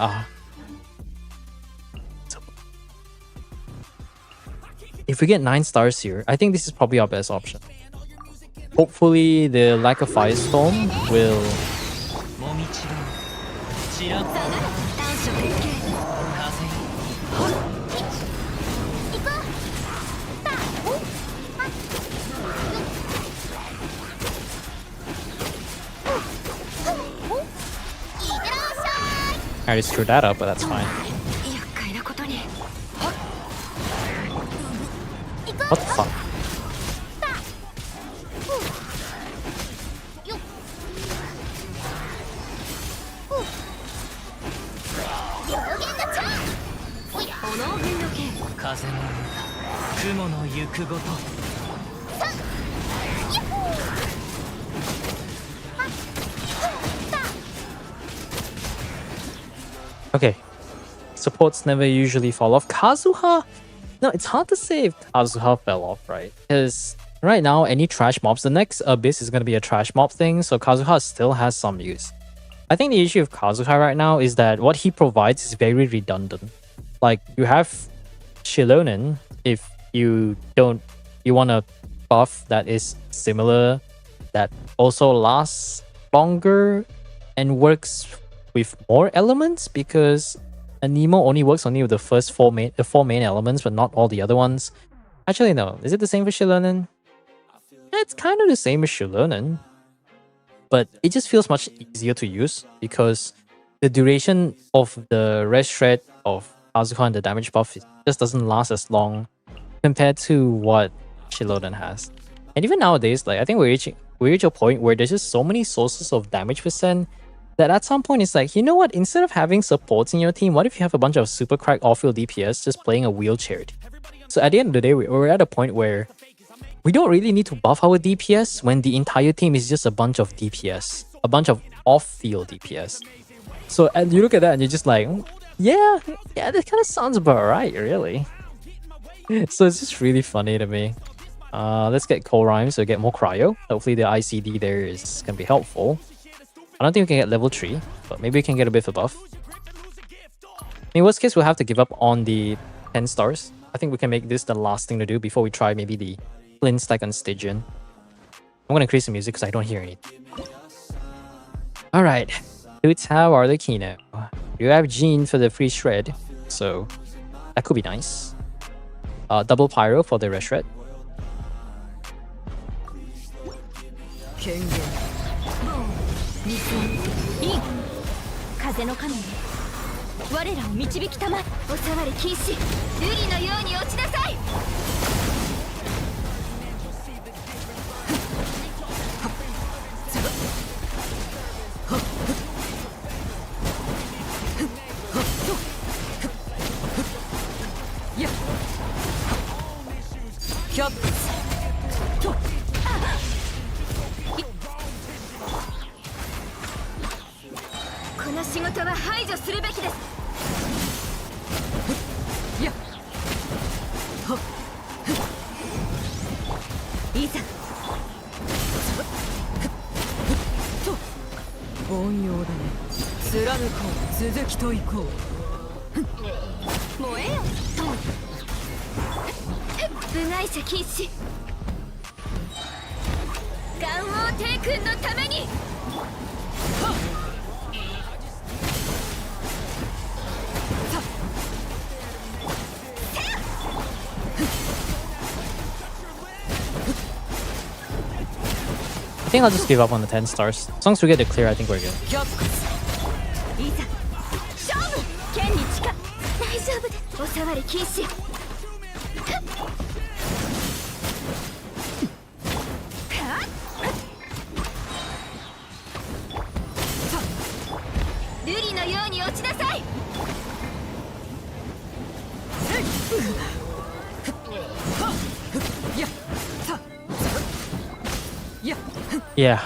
Speaker 2: if we get 9 stars here, I think this is probably our best option. hopefully the lack of firestorm will
Speaker 5: もみちろちらっと
Speaker 3: 短所変形
Speaker 5: 風
Speaker 2: I just screwed that up, but that's fine.
Speaker 3: 厄介なことに
Speaker 2: What the fuck?
Speaker 3: Onohen
Speaker 5: 風の歌雲の行くごと
Speaker 2: Okay. Supports never usually fall off. Kazuha? No, it's hard to say if Kazuha fell off, right? Because right now, any trash mobs, the next Abyss is going to be a trash mob thing, so Kazuha still has some use. I think the issue with Kazuha right now is that what he provides is very redundant. Like, you have Shilonen if you want a buff that is similar, that also lasts longer and works with more elements, because Anemo only works only with the four main elements, but not all the other ones. Actually, no. Is it the same for Shilonen? It's kind of the same as Shilonen, but it just feels much easier to use because the duration of the red shred of Kazuha and the damage buff just doesn't last as long compared to what Shilonen has. And even nowadays, like I think we reach a point where there's just so many sources of damage percent that at some point it's like, you know what, instead of having supports in your team, what if you have a bunch of super crack off-field DPS just playing a wheelchair? So at the end of the day, we're at a point where we don't really need to buff our DPS when the entire team is just a bunch of DPS, a bunch of off-field DPS. So and you look at that and you're just like, yeah, that kind of sounds about right, really. So it's just really funny to me. Let's get Cold Rhyme so get more cryo. Hopefully the ICD there is gonna be helpful. I don't think we can get level 3, but maybe we can get a bit of a buff. In worst case, we'll have to give up on the 10 stars. I think we can make this the last thing to do before we try maybe the Flint stack on Stygian. I'm gonna increase the music because I don't hear anything. Alright, How are the Kino? You have Jean for the free shred, so that could be nice. Double Pyro for the red shred.
Speaker 3: 権限水イン風の神我らを導きたまえお触り禁止瑠璃のように落ちなさいキャップとこの仕事は排除するべきですやっほっいざと凡庸だね貫こう続きといこう燃えよと部外者禁止元王帝君のためにはっ
Speaker 2: I think I'll just give up on the 10 stars. As long as we get it clear, I think we're good.
Speaker 3: キャップいざ勝負剣に近大丈夫ですお触り禁止瑠璃のように落ちなさい
Speaker 2: Yeah,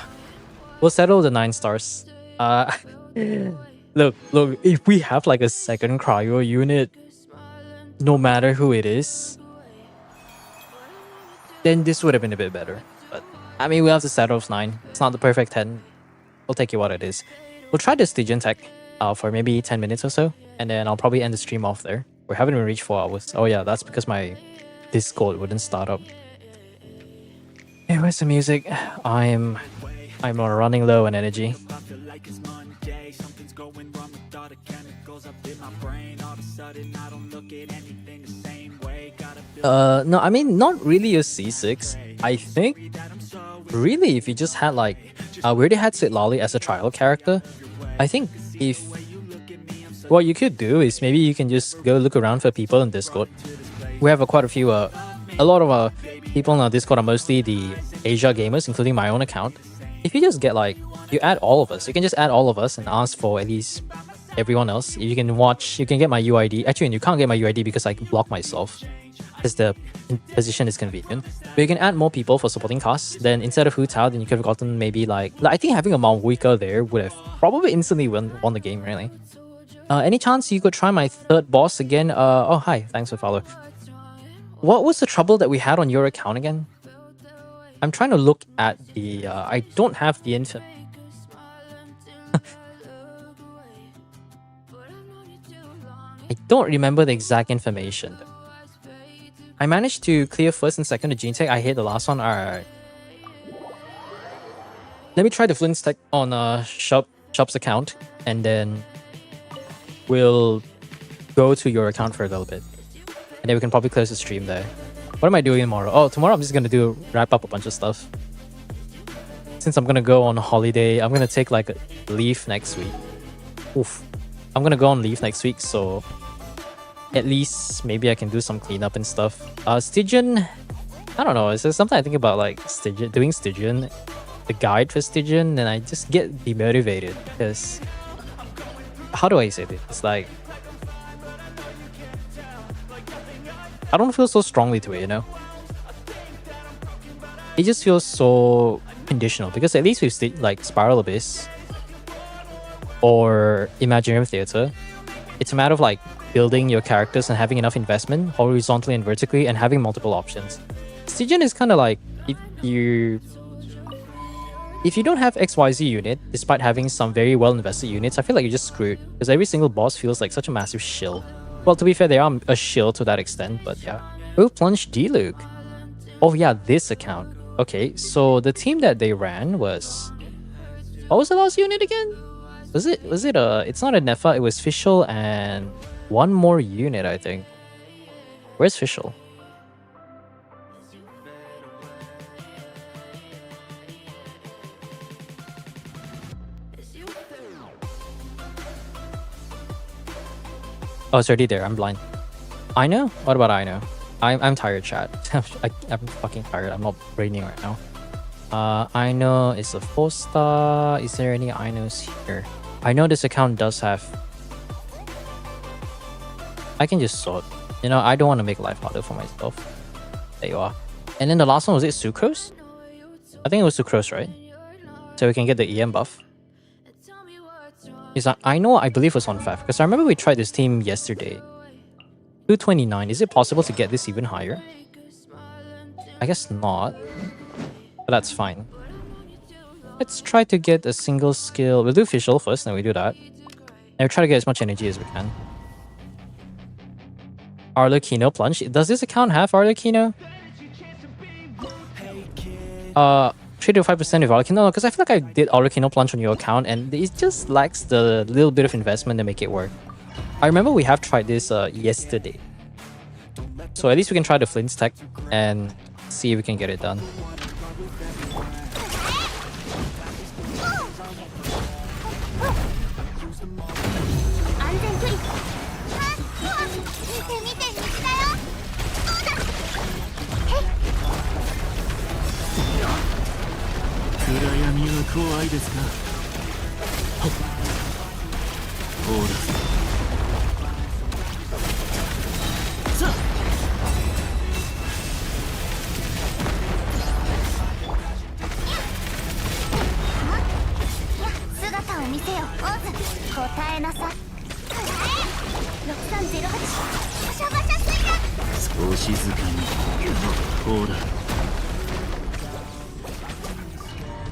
Speaker 2: we'll settle the 9 stars. Look, if we have like a second cryo unit, no matter who it is, then this would have been a bit better. But I mean, we'll have to settle with 9. It's not the perfect 10. We'll take it what it is. We'll try the Stygian tech for maybe 10 minutes or so, and then I'll probably end the stream off there. We haven't even reached 4 hours. Oh yeah, that's because my Discord wouldn't start up. Okay, where's the music? I'm running low on energy. No, I mean not really a C6. I think really if you just had like we already had Sid Lolly as a trial character. I think if what you could do is maybe you can just go look around for people in Discord. We have quite a few a lot of people on our Discord are mostly the Asia gamers, including my own account. If you just get like you add all of us, you can just add all of us and ask for at least everyone else. You can watch, you can get my UID. Actually, you can't get my UID because I can block myself because the position is convenient. But you can add more people for supporting casts. Then instead of Hu Tao, then you could have gotten maybe like I think having a Malwika there would have probably instantly won the game, really. Any chance you could try my third boss again? Oh, hi. Thanks for follow. What was the trouble that we had on your account again? I'm trying to look at the... I don't have the info. I don't remember the exact information. I managed to clear first and second the Gene Tech. I hit the last one. Alright. Let me try the Flint's Tech on Shop's account. And then we'll go to your account for a little bit. And then we can probably close the stream there. What am I doing tomorrow? Oh, tomorrow I'm just gonna wrap up a bunch of stuff. Since I'm gonna go on holiday, I'm gonna take like a leave next week. Oof. I'm gonna go on leave next week, so at least maybe I can do some cleanup and stuff. Stygian, I don't know. Is there something I think about like Stygian, doing Stygian, the guide for Stygian, and I just get demotivated because how do I say this? It's like I don't feel so strongly to it, you know? It just feels so conditional because at least with like Spiral Abyss or Imaginary Theater, it's a matter of like building your characters and having enough investment horizontally and vertically and having multiple options. Stygian is kind of like if you don't have XYZ unit, despite having some very well invested units, I feel like you're just screwed because every single boss feels like such a massive shill. Well, to be fair, they are a shield to that extent, but yeah. Oh, Plunge D-Luke. Oh yeah, this account. Okay, so the team that they ran was... What was the last unit again? Was it it's not a Nefa, it was Fischl and one more unit, I think. Where's Fischl? Oh, it's already there. I'm blind. I know? What about I know? I'm tired, chat. I'm fucking tired. I'm not braining right now. I know it's a 4-star. Is there any I knows here? I know this account does have... I can just sort. You know, I don't want to make life harder for myself. There you are. And then the last one, was it Sucrose? I think it was Sucrose, right? So we can get the EM buff. I know, I believe it was on FAF, because I remember we tried this team yesterday. 229, is it possible to get this even higher? I guess not, but that's fine. Let's try to get a single skill. We'll do Fischl first, then we do that. And we'll try to get as much energy as we can. Arlecchino Plunge. Does this account have Arlecchino? 3 to 5% of Arlecchino? No, because I feel like I did Arlecchino Plunge on your account and it just lacks the little bit of investment to make it work. I remember we have tried this yesterday. So at least we can try the Flint's Tech and see if we can get it done.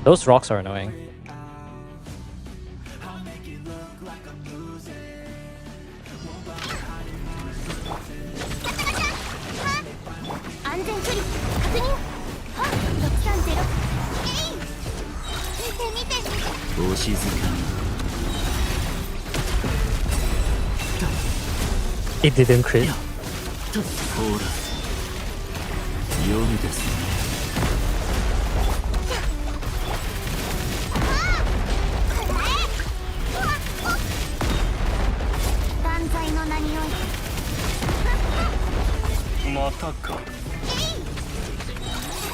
Speaker 2: Those rocks are annoying.
Speaker 5: お静かに
Speaker 2: It didn't crit.
Speaker 5: ほら夜ですね
Speaker 4: 万歳の名において
Speaker 5: またか
Speaker 4: バ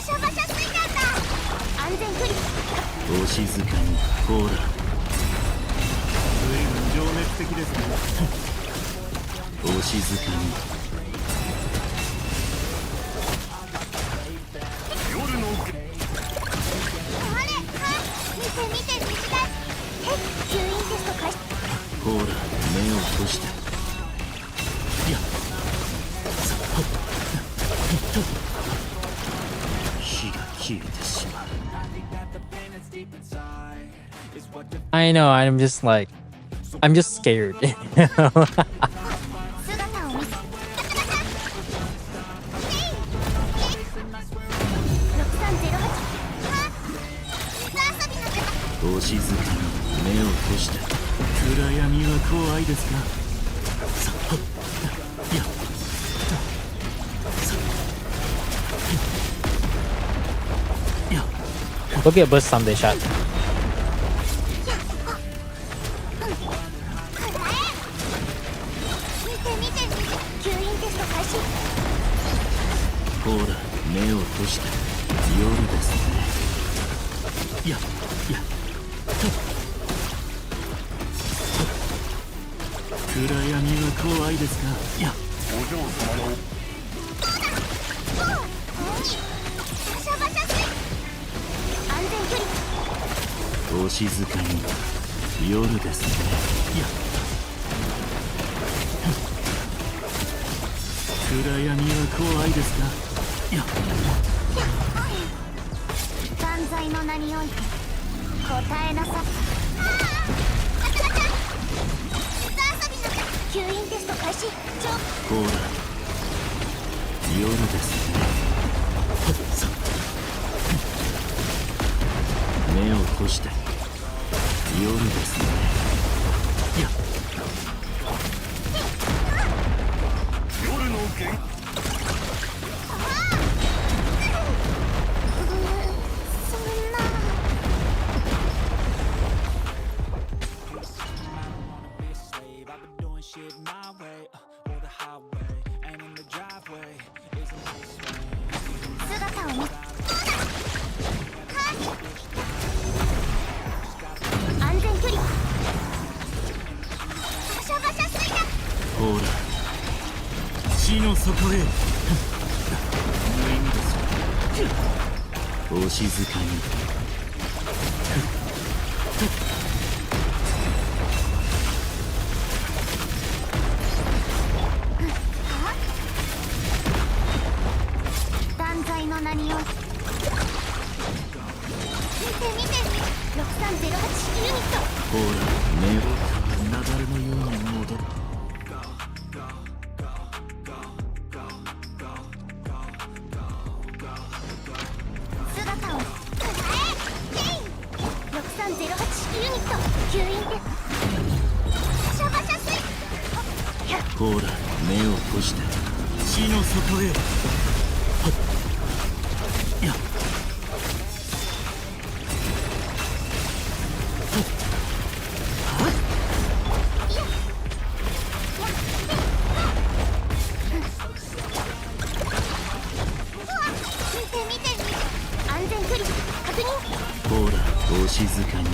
Speaker 4: シャバシャついちゃった安全距離
Speaker 5: お静かにほら随分情熱的ですねお静かに夜の
Speaker 4: あれ見て見て短い吸引テスト開始
Speaker 5: ほら目を閉していや火が消えてしまう
Speaker 2: I know. I'm just scared.
Speaker 4: 姿を見せ
Speaker 5: お静かに目を閉して暗闇は怖いですかさいや
Speaker 2: Go get a burst Sunday shot.
Speaker 4: 見て見て吸引テスト開始
Speaker 5: ほら目を閉して夜ですねいやいや暗闇は怖いですかいやお嬢様の
Speaker 4: バシャバシャつい安全距離
Speaker 5: お静かに夜ですねいや暗闇は怖いですかいや
Speaker 4: 万歳の名において答えなさい吸引テスト開始
Speaker 5: ほら夜ですねさ目を閉して夜ですねいや夜の限
Speaker 4: そんな姿を見安全距離バシャバシャついた
Speaker 5: ほら地の底へ無意味ですお静かに
Speaker 4: 万歳の名において見て見て6308ユニット
Speaker 5: ほら目を雪崩のように戻る
Speaker 4: 姿を6308ユニット吸引でバシャバシャスイ
Speaker 5: ほら目を閉して地の底へはっいや
Speaker 4: 見て見て安全距離確認
Speaker 5: ほらお静かに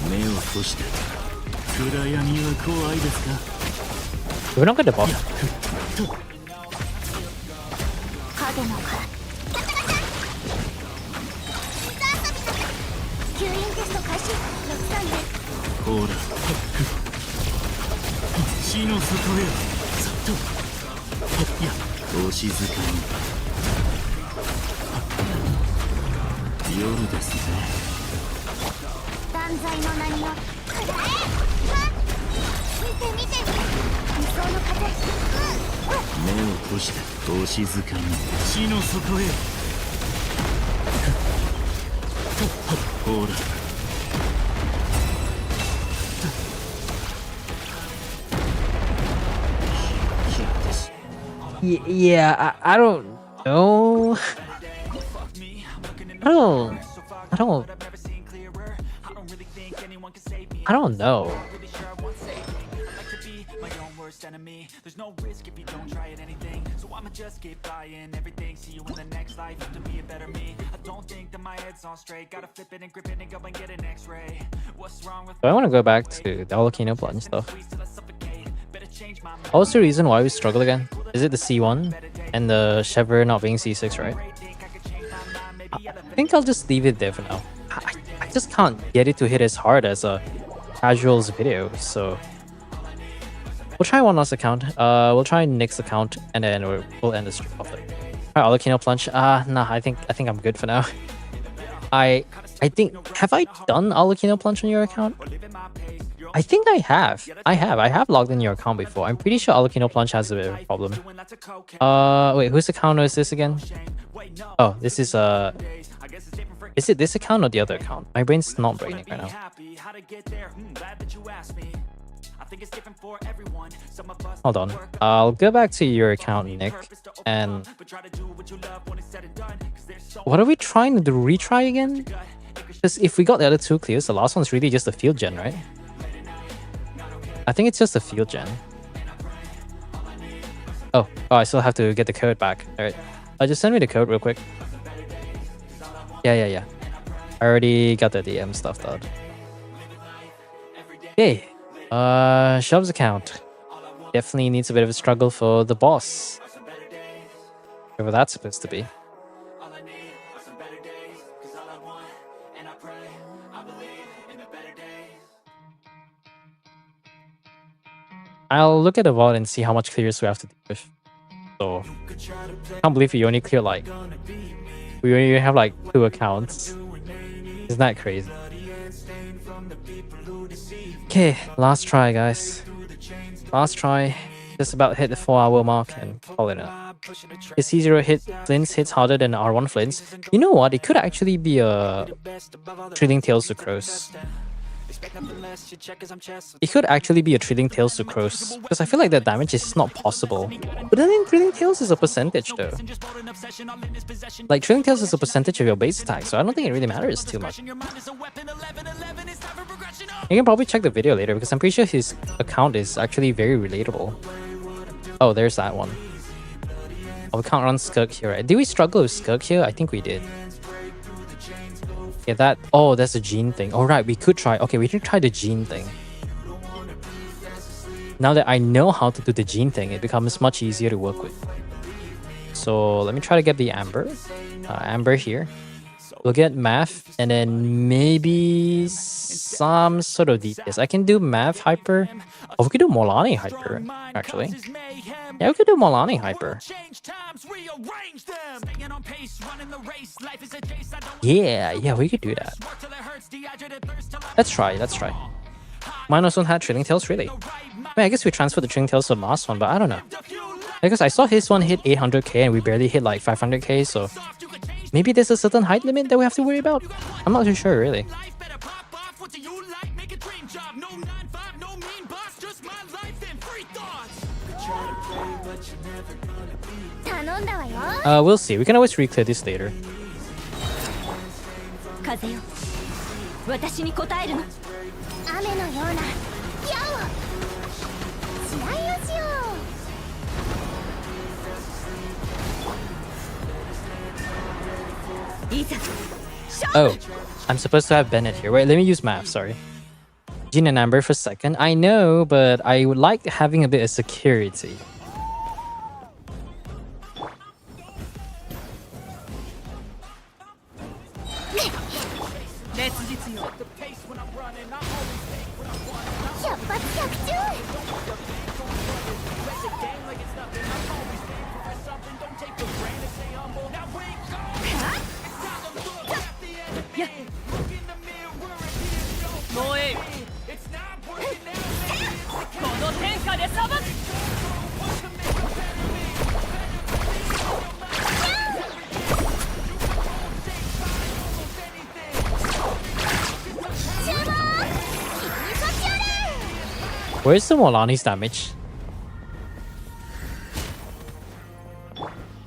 Speaker 5: 目を閉して暗闇は怖いですか
Speaker 2: We're not gonna buff.
Speaker 4: 影の殻吸引テスト開始630
Speaker 5: ほら地の底へさっといやお静かに夜ですね
Speaker 4: 万歳の名によくらえ見て見て理想の風
Speaker 5: 目を閉してお静かに地の底へほら
Speaker 2: Yeah, I don't know. I don't. I don't. I don't know.
Speaker 1: Enemy. There's no risk if you don't try at anything. So I'ma just keep buying everything. See you in the next life to be a better me. I don't think that my head's on straight. Gotta flip it and grip it and go and get an X-ray. What's wrong with
Speaker 2: So I want to go back to the Volcano plot and stuff. What was the reason why we struggle again? Is it the C1 and the Shever not being C6, right? I think I'll just leave it there for now. I just can't get it to hit as hard as a casuals video, so we'll try one last account. We'll try Nick's account and then we'll end the stream off there. Alright, Volcano plunge. Nah, I think I'm good for now. I think, have I done Volcano plunge on your account? I think I have. I have logged in your account before. I'm pretty sure Volcano plunge has a bit of a problem. Wait, whose account is this again? Oh, this is it this account or the other account? My brain's not braining right now. Hold on. I'll go back to your account, Nick. And what are we trying to do? Retry again? Because if we got the other two clears, the last one's really just a field gen, right? I think it's just a field gen. Oh, I still have to get the code back. Alright. Just send me the code real quick. Yeah. I already got the DM stuff done. Okay. Shub's account. Definitely needs a bit of a struggle for the boss. Whatever that's supposed to be. I'll look at the vault and see how much clears we have to deal with. So, I can't believe we only clear like... We only have like 2 accounts. Isn't that crazy? Okay, last try, guys. Last try. Just about hit the 4-hour mark and call it a. His C0 hit Flints hits harder than R1 Flints. You know what? It could actually be a Trailing Tales to Crows. It could actually be a Trailing Tales to Crows, because I feel like that damage is not possible. But then in Trailing Tales is a percentage though. Like Trailing Tales is a percentage of your base attack, so I don't think it really matters too much. You can probably check the video later, because I'm pretty sure his account is actually very relatable. Oh, there's that one. Oh, we can't run Skirk here, right? Did we struggle with Skirk here? I think we did. Yeah, that... Oh, that's a gene thing. Oh, right, we could try... Okay, we can try the gene thing. Now that I know how to do the gene thing, it becomes much easier to work with. So, let me try to get the Amber. Amber here. We'll get Math, and then maybe some sort of DPS. I can do Math Hyper. Oh, we could do Molani Hyper, actually. Yeah, we could do Molani Hyper. Yeah, we could do that. Let's try. Mine also had Trailing Tales, really. I guess we transferred the Trailing Tales to the last one, but I don't know. Because I saw his one hit 800k and we barely hit like 500k, so... Maybe there's a certain height limit that we have to worry about? I'm not too sure, really. We'll see. We can always re-clear this later. Oh, I'm supposed to have Bennett here. Wait, let me use Math, sorry. Jean and Amber for a second. I know, but I would like having a bit of security. Where's the Molani's damage?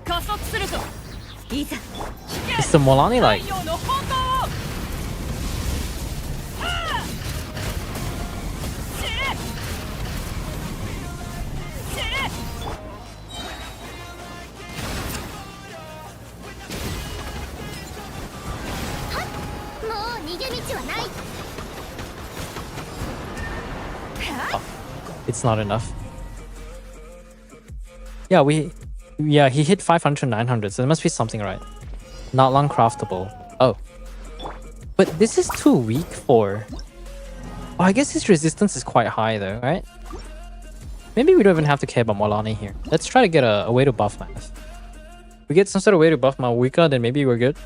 Speaker 3: 加速するぞいざ
Speaker 2: Is the Molani
Speaker 3: 太
Speaker 2: like
Speaker 3: 陽の方向をはあ死ね死ね
Speaker 4: もう逃げ道はない。
Speaker 2: it's not enough? Yeah, he hit 500 to 900, so there must be something right. Not long craftable. Oh. But this is too weak for... Oh, I guess his resistance is quite high though, right? Maybe we don't even have to care about Molani here. Let's try to get a way to buff math. We get some sort of way to buff Mawika, then maybe we're good.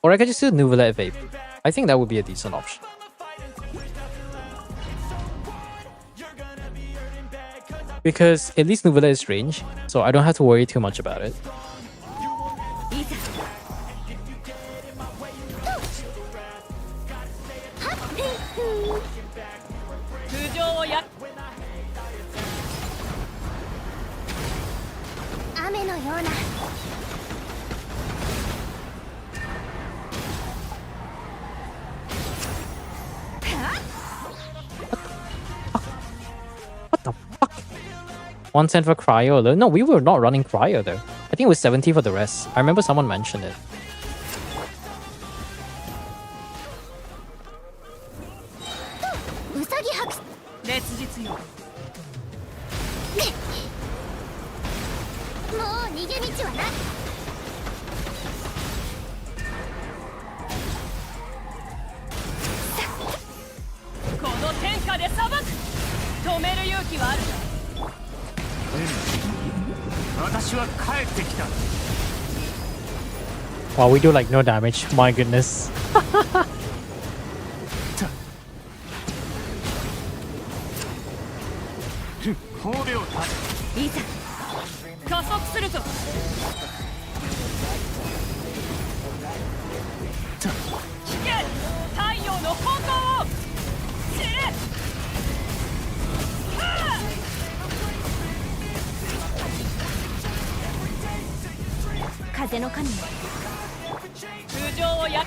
Speaker 2: Or I could just do Nuvolet Vape. I think that would be a decent option. Because at least Nuvolet is range, so I don't have to worry too much about it.
Speaker 3: いざ 空上をや
Speaker 4: 雨のような。
Speaker 2: What the fuck? 1 cent for cryo alone? No, we were not running cryo though. I think it was 70 for the rest. I remember someone mentioned it.
Speaker 4: うさぎ博士。
Speaker 3: 烈日よ
Speaker 4: もう逃げ道はない。
Speaker 3: この天下で裁く止める勇気はある
Speaker 5: 私は帰ってきた
Speaker 2: Wow, we do like no damage. My goodness.
Speaker 5: 褒美を立て
Speaker 3: いざ加速するぞ引け太陽の方向を死ねはあ
Speaker 4: 風の神よ。
Speaker 3: 空上をや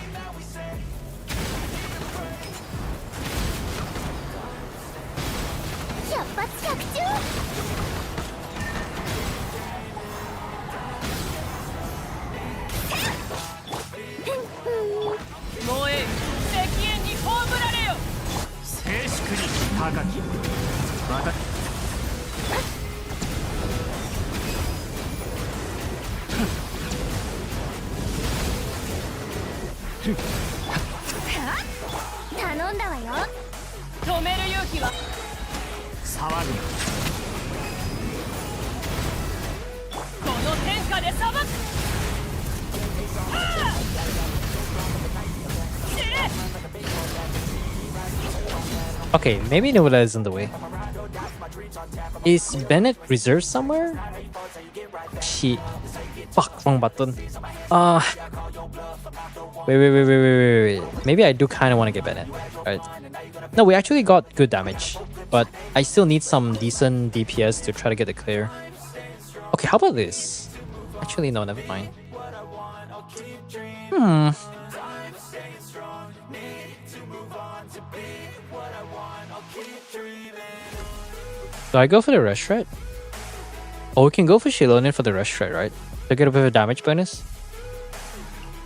Speaker 4: 百発百中。
Speaker 3: 燃え石煙に葬られよ
Speaker 5: 静粛に高き私
Speaker 4: 頼んだわよ。
Speaker 3: 止める勇気は
Speaker 5: 騒ぐな
Speaker 3: この天下で裁くはあ死ね
Speaker 2: Okay, maybe Nuvolet is in the way. Is Bennett reserved somewhere? Shit. Fuck, wrong button. Wait. Maybe I do kind of want to get Bennett. Right. No, we actually got good damage. But I still need some decent DPS to try to get it clear. Okay, how about this? Actually, no, never mind. Do I go for the rush threat? Oh, we can go for Shilonin for the rush threat, right? To get a bit of a damage bonus?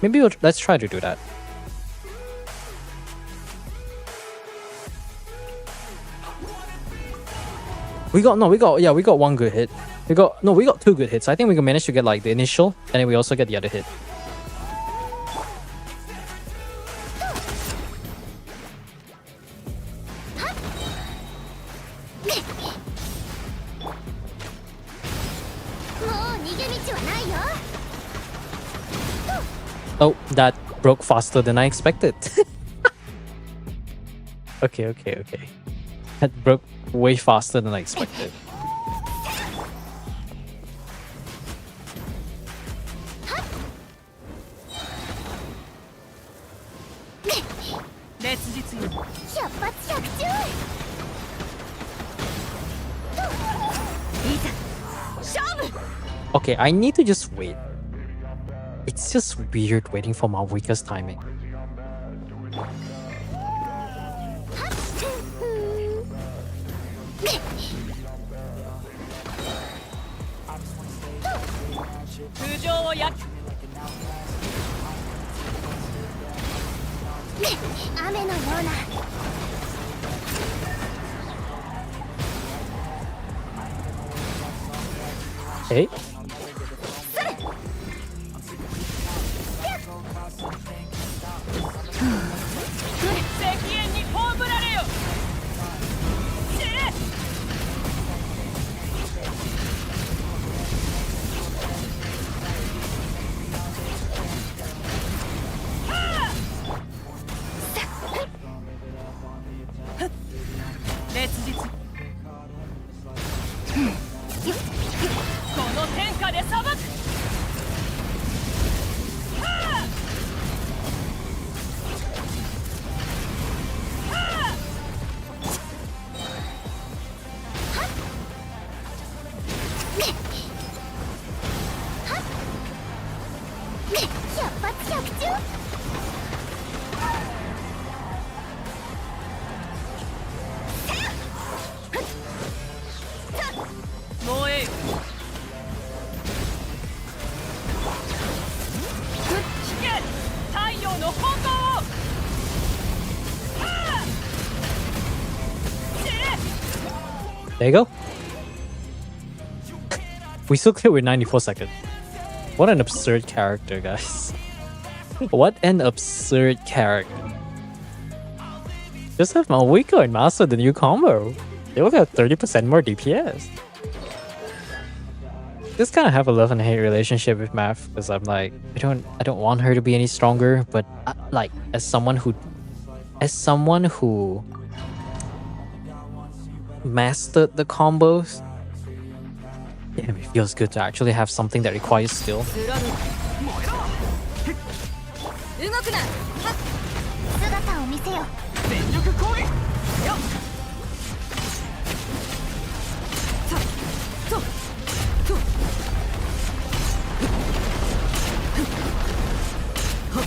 Speaker 2: Maybe let's try to do that. We got one good hit. We got 2 good hits. I think we can manage to get like the initial, and then we also get the other hit. Oh, that broke faster than I expected. Okay. That broke way faster than I expected. Okay, I need to just wait. It's just weird waiting for my weakest timing. Hey. There you go. We still clear with 94 seconds. What an absurd character, guys. What an absurd character. Just have Malwiko and master the new combo. They will get 30% more DPS. Just kind of have a love and hate relationship with Math because I'm like, I don't want her to be any stronger, but like as someone who mastered the combos, damn, it feels good to actually have something that requires skill.
Speaker 3: 動くな。
Speaker 4: 姿を見せよ。
Speaker 5: 全力攻撃よっ
Speaker 3: ととはっ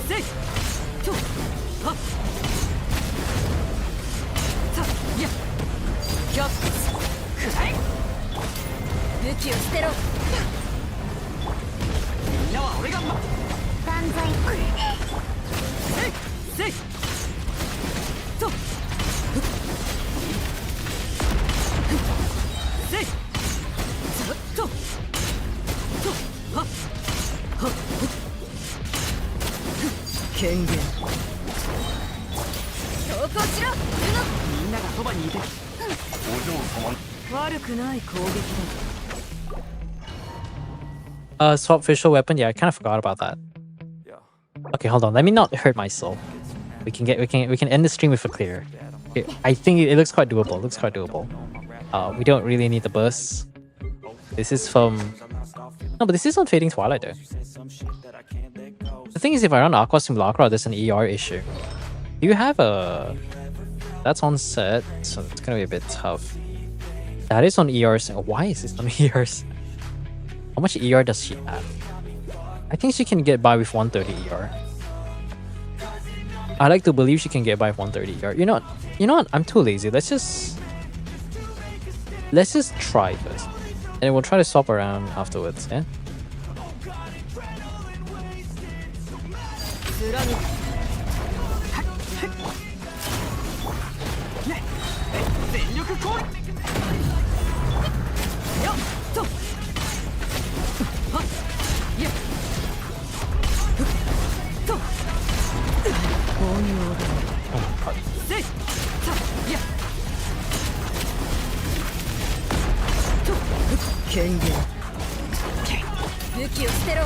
Speaker 3: せいとはっさやキャップくらい武器を捨てろ。
Speaker 5: みんなは俺が
Speaker 4: 万歳。
Speaker 3: せいとせいざっととはっはっ権限投降しろ。
Speaker 5: みんながそばにいて
Speaker 3: 悪くない攻撃だ。
Speaker 2: Swap visual weapon. Yeah, I kind of forgot about that. Okay, hold on. Let me not hurt my soul. We can end the stream with a clear. Okay, I think it looks quite doable. It looks quite doable. We don't really need the burst. This is from no, but this is on Fading Twilight though. The thing is, if I run Aqua Simulacra, there's an ER issue. Do you have a? That's on set, so it's gonna be a bit tough. That is on ERs. Why is this on ERs? How much ER does she have? I think she can get by with 130 ER. I like to believe she can get by with 130 ER. You know what? I'm too lazy. Let's just try first, and then we'll try to swap around afterwards. Yeah.
Speaker 5: 全力攻撃
Speaker 3: よっとはっやっふっと本能だ。せいさやっと権限武器を捨てろ。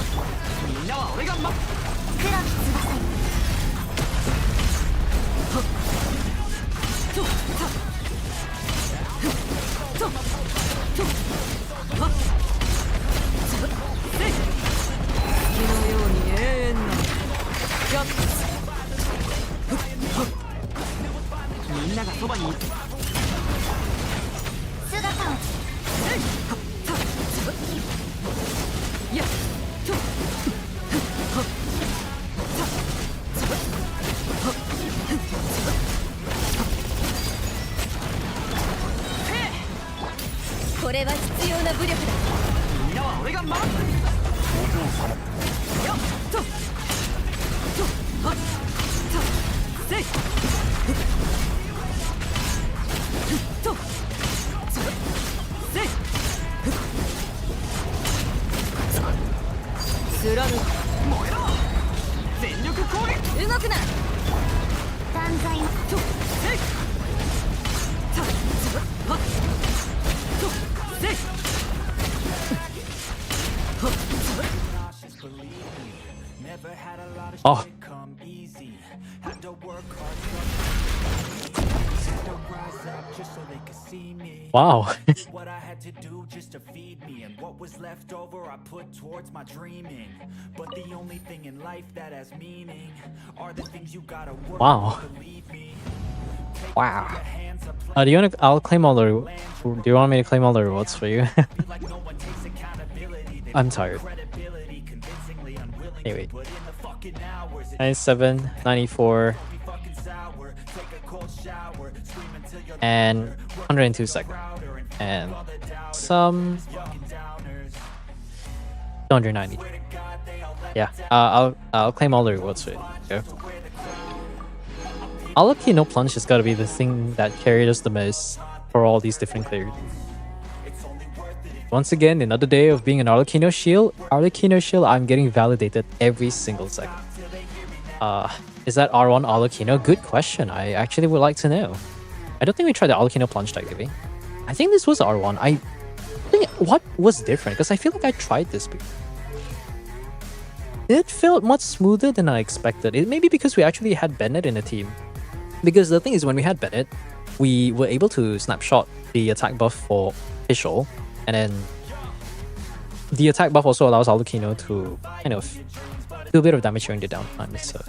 Speaker 5: みんなは俺が
Speaker 4: 黒き翼。
Speaker 3: はっとさふっととはっせい月のように永遠なキャップふっはっ
Speaker 5: みんながそばにいて
Speaker 4: 姿を。
Speaker 3: せいはっささ武力だ。
Speaker 5: みんなは俺が守る。
Speaker 3: よっとはっせいとせいスラム
Speaker 5: 燃えろ。全力攻撃。
Speaker 3: 動くな
Speaker 4: 断罪
Speaker 3: とせいたはっとせいはっ
Speaker 2: Oh, wow.
Speaker 1: What I had to do just to feed me, and what was left over I put towards my dreaming. But the only thing in life that has meaning are the things you gotta work
Speaker 2: Wow.
Speaker 1: for, believe me.
Speaker 2: Wow.
Speaker 1: Hands up,
Speaker 2: Do you want to? I'll claim all the. Do you want me to claim all the rewards for you?
Speaker 1: like no one takes accountability. They
Speaker 2: I'm tired.
Speaker 1: credibility, convincingly unwilling
Speaker 2: Anyway.
Speaker 1: to put in the fucking hours.
Speaker 2: 97, 94,
Speaker 1: Be fucking sour. Take a cold shower, scream until you're
Speaker 2: and 102 seconds. And some 290. Yeah, I'll claim all the rewards for it. Okay. Alakino Plunge has got to be the thing that carried us the most for all these different clears. Once again, another day of being an Arlecchino Shield. Arlecchino Shield, I'm getting validated every single second. Is that R1 Arlecchino? Good question. I actually would like to know. I don't think we tried the Arlecchino Plunge type, did we? I think this was R1. I think what was different? Because I feel like I tried this before. It felt much smoother than I expected. It may be because we actually had Bennett in the team. Because the thing is, when we had Bennett, we were able to snapshot the attack buff for official, and then the attack buff also allows Arlecchino to kind of do a bit of damage during the downtime. So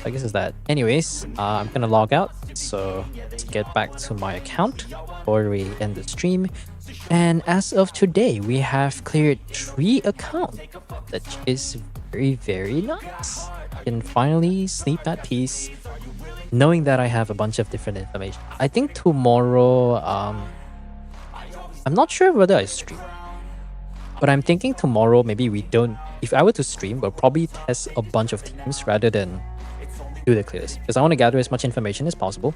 Speaker 2: I guess it's that. Anyways, I'm gonna log out. So let's get back to my account before we end the stream. And as of today, we have cleared 3 accounts, which is very, very nice. I can finally sleep at peace, knowing that I have a bunch of different information. I think tomorrow, I'm not sure whether I stream, but I'm thinking tomorrow maybe we don't. If I were to stream, we'll probably test a bunch of teams rather than do the clears, because I want to gather as much information as possible,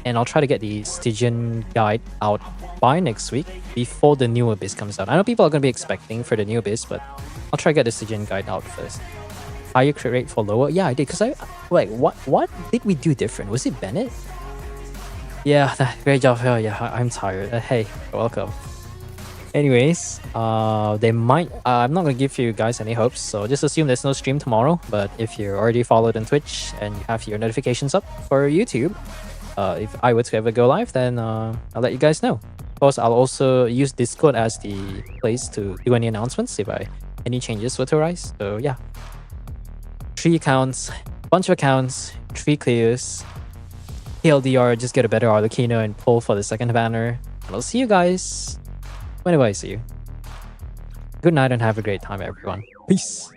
Speaker 2: and I'll try to get the Stygian guide out by next week before the new Abyss comes out. I know people are going to be expecting for the new Abyss, but I'll try to get the Stygian guide out first. Higher crit rate for lower? Yeah, I did, because what did we do different? Was it Bennett? Yeah, great job. Oh, yeah, I'm tired. Hey, you're welcome. Anyways, they might. I'm not gonna give you guys any hopes, so just assume there's no stream tomorrow. But if you're already followed on Twitch and you have your notifications up for YouTube, if I were to ever go live, then I'll let you guys know. Of course, I'll also use Discord as the place to do any announcements if any changes were to arise. So yeah, 3 accounts, bunch of accounts, 3 clears. TLDR, just get a better Arlecchino and pull for the second banner. And I'll see you guys whenever I see you. Good night and have a great time, everyone. Peace.